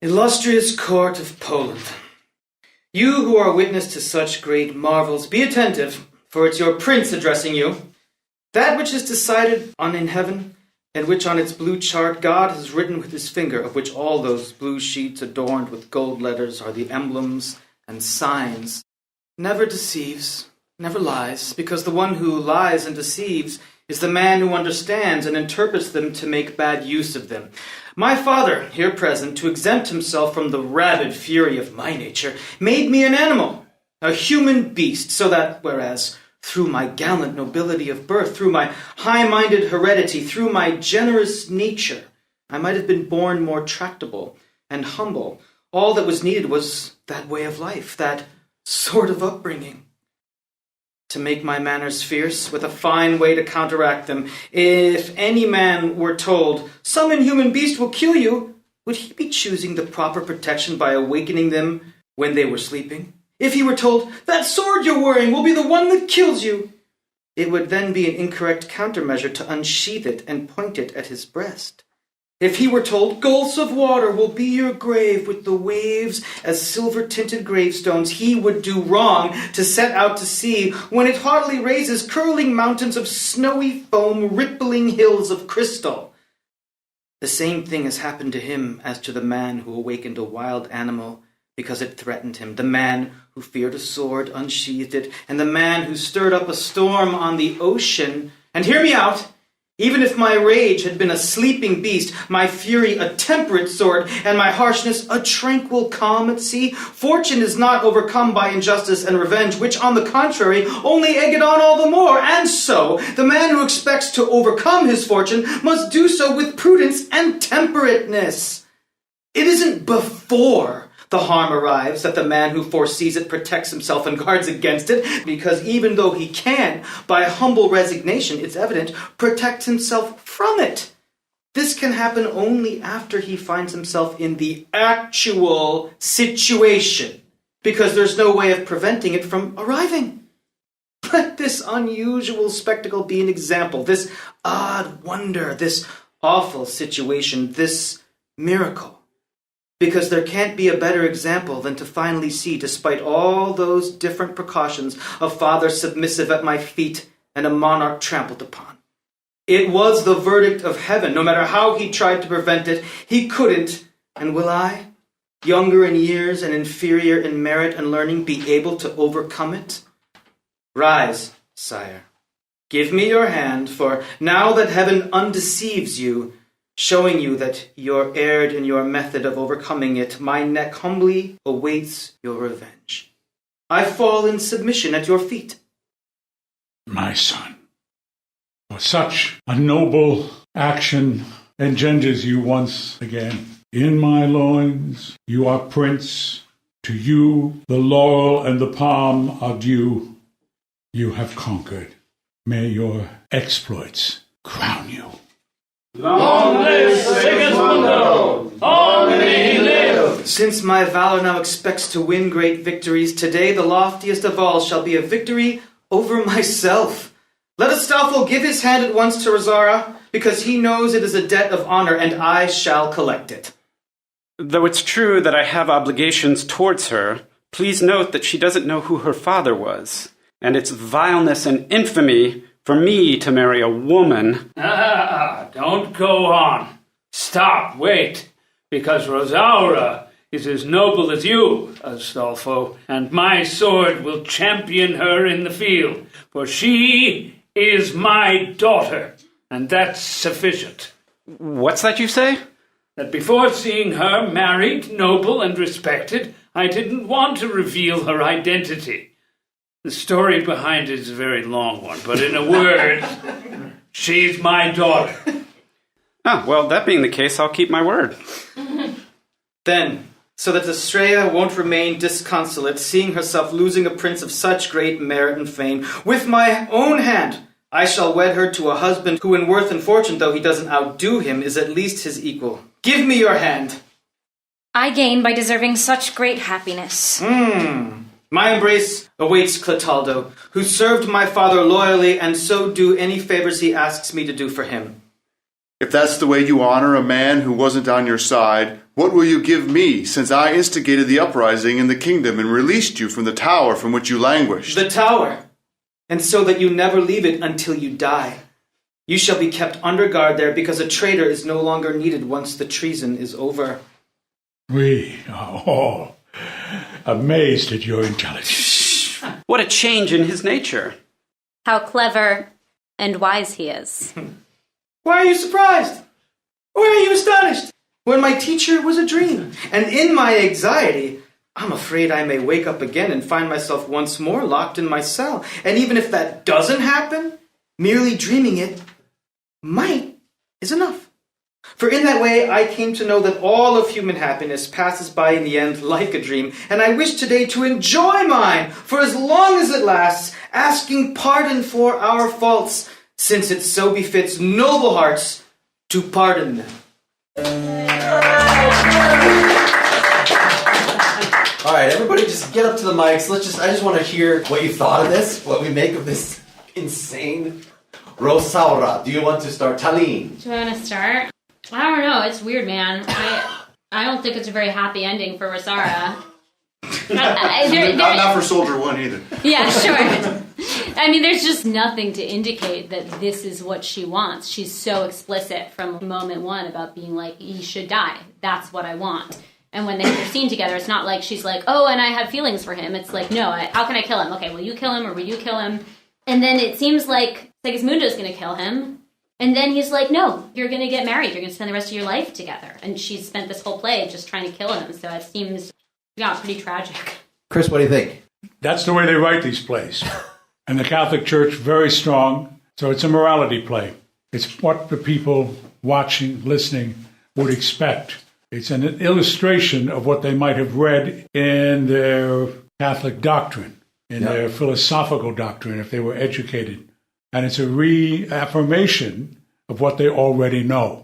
Illustrious court of Poland, you who are witness to such great marvels, be attentive, for it's your prince addressing you. That which is decided on in heaven, and which on its blue chart God has written with his finger, of which all those blue sheets adorned with gold letters are the emblems and signs, never deceives, never lies, because the one who lies and deceives is the man who understands and interprets them to make bad use of them. My father, here present, to exempt himself from the rabid fury of my nature, made me an animal, a human beast, so that, whereas through my gallant nobility of birth, through my high-minded heredity, through my generous nature, I might have been born more tractable and humble, all that was needed was that way of life, that sort of upbringing. To make my manners fierce, with a fine way to counteract them. If any man were told, some inhuman beast will kill you, would he be choosing the proper protection by awakening them when they were sleeping? If he were told, that sword you're wearing will be the one that kills you, it would then be an incorrect countermeasure to unsheath it and point it at his breast. If he were told, gulfs of water will be your grave with the waves as silver-tinted gravestones, he would do wrong to set out to sea when it haughtily raises curling mountains of snowy foam, rippling hills of crystal. The same thing has happened to him as to the man who awakened a wild animal because it threatened him, the man who feared a sword, unsheathed it, and the man who stirred up a storm on the ocean. And hear me out. Even if my rage had been a sleeping beast, my fury a temperate sword, and my harshness a tranquil calm at sea, fortune is not overcome by injustice and revenge, which, on the contrary, only egg it on all the more. And so, the man who expects to overcome his fortune must do so with prudence and temperateness. It isn't before the harm arrives that the man who foresees it protects himself and guards against it, because even though he can, by humble resignation, it's evident, protect himself from it. This can happen only after he finds himself in the actual situation, because there's no way of preventing it from arriving. Let this unusual spectacle be an example, this odd wonder, this awful situation, this miracle. Because there can't be a better example than to finally see, despite all those different precautions, a father submissive at my feet and a monarch trampled upon. It was the verdict of heaven. No matter how he tried to prevent it, he couldn't. And will I, younger in years and inferior in merit and learning, be able to overcome it? Rise, sire. Give me your hand, for now that heaven undeceives you, showing you that you're erred in your method of overcoming it, my neck humbly awaits your revenge. I fall in submission at your feet. My son, for such a noble action engenders you once again. In my loins you are prince, to you the laurel and the palm are due. You have conquered. May your exploits crown you. Long live Segismundo! Long may he live! Since my valor now expects to win great victories, today the loftiest of all shall be a victory over myself. Let Astolfo give his hand at once to Rosaura, because he knows it is a debt of honor, and I shall collect it. Though it's true that I have obligations towards her, please note that she doesn't know who her father was, and it's vileness and infamy for me to marry a woman. Don't go on. Stop, wait. because Rosaura is as noble as you, Astolfo, and my sword will champion her in the field, for she is my daughter, and that's sufficient. What's that you say? That before seeing her married, noble, and respected, I didn't want to reveal her identity. The story behind it is a very long one, but in a word, she's my daughter. Oh, well, that being the case, I'll keep my word. Then, so that Estrella won't remain disconsolate, seeing herself losing a prince of such great merit and fame, with my own hand I shall wed her to a husband who in worth and fortune, though he doesn't outdo him, is at least his equal. Give me your hand. I gain by deserving such great happiness. My embrace awaits Clotaldo, who served my father loyally, and so do any favors he asks me to do for him. If that's the way you honor a man who wasn't on your side, what will you give me, since I instigated the uprising in the kingdom and released you from the tower from which you languished? The tower, and so that you never leave it until you die. You shall be kept under guard there, because a traitor is no longer needed once the treason is over. We are all amazed at your intelligence. What a change in his nature. How clever and wise he is. Why are you surprised? Why are you astonished? When my teacher was a dream, and in my anxiety, I'm afraid I may wake up again and find myself once more locked in my cell. And even if that doesn't happen, merely dreaming it is enough. For in that way, I came to know that all of human happiness passes by in the end like a dream, and I wish today to enjoy mine for as long as it lasts, asking pardon for our faults, since it so befits noble hearts to pardon them. All right, everybody just get up to the mics. I just want to hear what you thought of this, what we make of this insane Rosaura. Do you want to start? Talene. Do I want to start? I don't know. It's weird, man. I don't think it's a very happy ending for Rosaura. Not for Soldier 1 either. Yeah, sure. I mean, there's just nothing to indicate that this is what she wants. She's so explicit from moment one about being like, he should die. That's what I want. And when they're seen together, it's not like she's like, oh, and I have feelings for him. It's like, no, how can I kill him? Okay, will you kill him or will you kill him? And then it seems like Segismundo's going to kill him. And then he's like, no, you're going to get married. You're going to spend the rest of your life together. And she's spent this whole play just trying to kill him. So it seems, pretty tragic. Chris, what do you think? That's the way they write these plays. And the Catholic Church, very strong. So it's a morality play. It's what the people watching, listening would expect. It's an illustration of what they might have read in their Catholic doctrine, in their philosophical doctrine, if they were educated. And it's a reaffirmation of what they already know.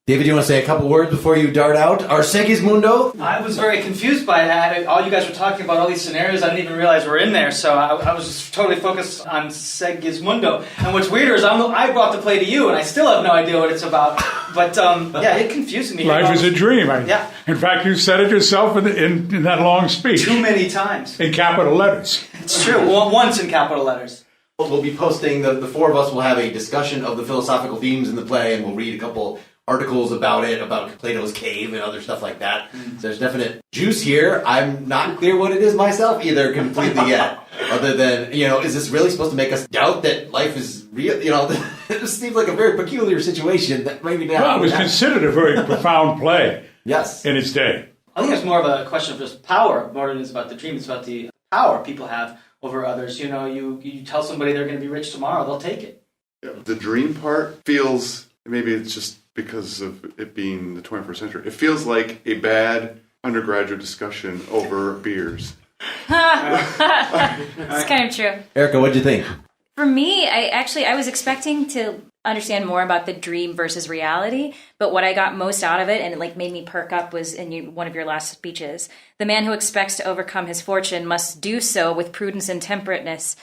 David, you want to say a couple words before you dart out? Our Segismundo? I was very confused by that. All you guys were talking about, all these scenarios, I didn't even realize were in there, so I was just totally focused on Segismundo. And what's weirder is I brought the play to you, and I still have no idea what it's about. But, it confused me. Life is a dream. In fact, you said it yourself in that long speech. Too many times. In capital letters. It's true. Once in capital letters. We'll be posting, the four of us will have a discussion of the philosophical themes in the play, and we'll read a couple articles about it, about Plato's cave and other stuff like that. So there's definite juice here. I'm not clear what it is myself either completely yet. Other than, is this really supposed to make us doubt that life is real? It just seems like a very peculiar situation that maybe now... Well, it was considered a very profound play. Yes. In its day. I think it's more of a question of just power more than it's about the dream. It's about the power people have over others. You tell somebody they're going to be rich tomorrow, they'll take it. The dream part feels, maybe it's just because of it being the 21st century, it feels like a bad undergraduate discussion over beers. It's kind of true. Erica, what'd you think? For me, I was expecting to understand more about the dream versus reality, but what I got most out of it, and it made me perk up, was in one of your last speeches. The man who expects to overcome his fortune must do so with prudence and temperateness.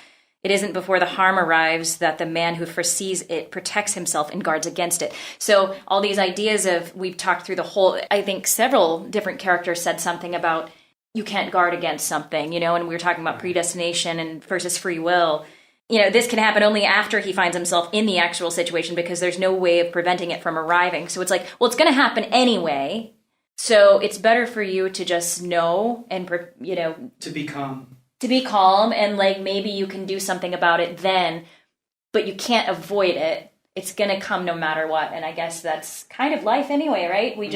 It isn't before the harm arrives that the man who foresees it protects himself and guards against it. So all these ideas we've talked through the whole, I think several different characters said something about you can't guard against something, and we were talking about predestination and versus free will. this can happen only after he finds himself in the actual situation because there's no way of preventing it from arriving. So it's like, well, it's going to happen anyway. So it's better for you to just know and, To be calm. To be calm, and like maybe you can do something about it then, but you can't avoid it. It's going to come no matter what. And I guess that's kind of life anyway, right? We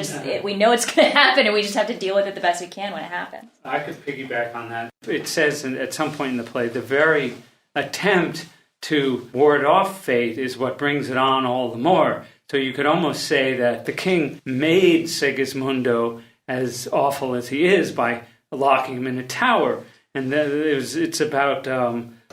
know it's going to happen, and we just have to deal with it the best we can when it happens. I could piggyback on that. It says at some point in the play, the very attempt to ward off fate is what brings it on all the more. So you could almost say that the king made Segismundo as awful as he is by locking him in a tower. And it's about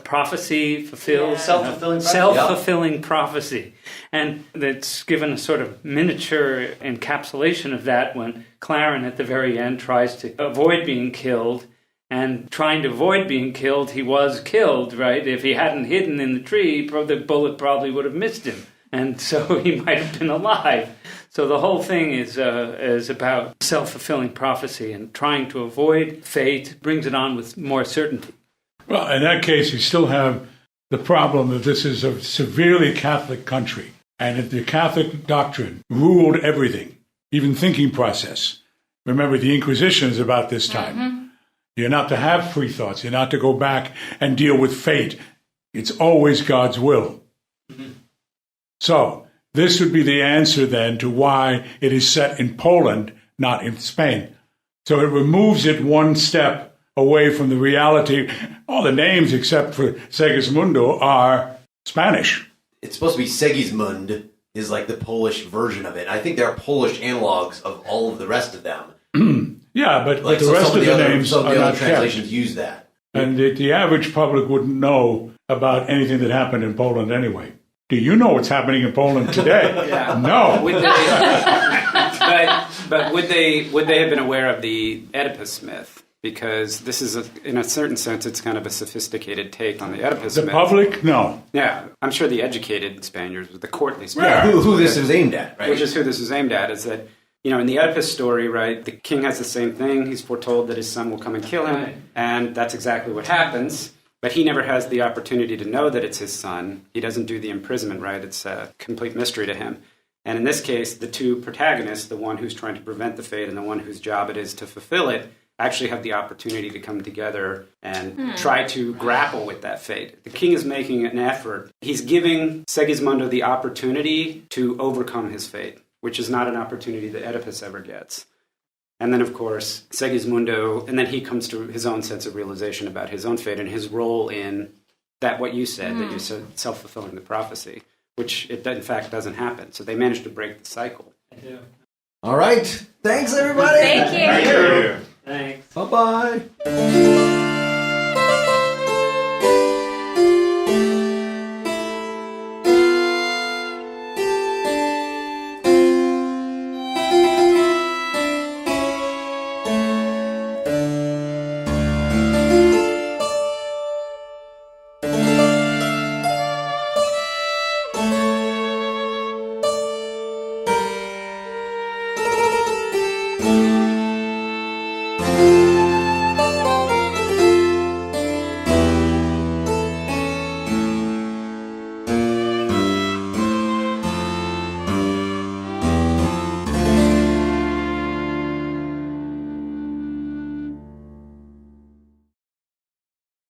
prophecy fulfilled, self-fulfilling prophecy. And it's given a sort of miniature encapsulation of that when Clarín at the very end tries to avoid being killed. And trying to avoid being killed, he was killed, right? If he hadn't hidden in the tree, the bullet probably would have missed him. And so he might have been alive. So the whole thing is about self-fulfilling prophecy, and trying to avoid fate brings it on with more certainty. Well, in that case, you still have the problem that this is a severely Catholic country, and if the Catholic doctrine ruled everything, even thinking process. Remember, the Inquisition is about this time. Mm-hmm. You're not to have free thoughts. You're not to go back and deal with fate. It's always God's will. Mm-hmm. So this would be the answer then to why it is set in Poland, not in Spain. So it removes it one step away from the reality. All the names except for Segismundo are Spanish. It's supposed to be Segismund is like the Polish version of it. I think there are Polish analogs of all of the rest of them. Yeah, but like, the rest of the names some of are the not other translations use that. And the average public wouldn't know about anything that happened in Poland anyway. Do you know what's happening in Poland today? Yeah. No. But would they have been aware of the Oedipus myth? Because this is, in a certain sense, it's kind of a sophisticated take on the Oedipus myth. The public? No. Yeah. I'm sure the educated Spaniards, the courtly Spaniards. Yeah, who this is aimed at, right? Which is who this is aimed at, is that, in the Oedipus story, right, the king has the same thing. He's foretold that his son will come and kill him, right. And that's exactly what happens. But he never has the opportunity to know that it's his son. He doesn't do the imprisonment, right? It's a complete mystery to him. And in this case, the two protagonists, the one who's trying to prevent the fate and the one whose job it is to fulfill it, actually have the opportunity to come together and try to grapple with that fate. The king is making an effort. He's giving Segismundo the opportunity to overcome his fate, which is not an opportunity that Oedipus ever gets. And then, of course, Segismundo, and then he comes to his own sense of realization about his own fate and his role in that, what you said, that you said, self-fulfilling the prophecy, which it, in fact, doesn't happen. So they managed to break the cycle. Yeah. All right. Thanks, everybody. Thank you. Thanks. Bye-bye.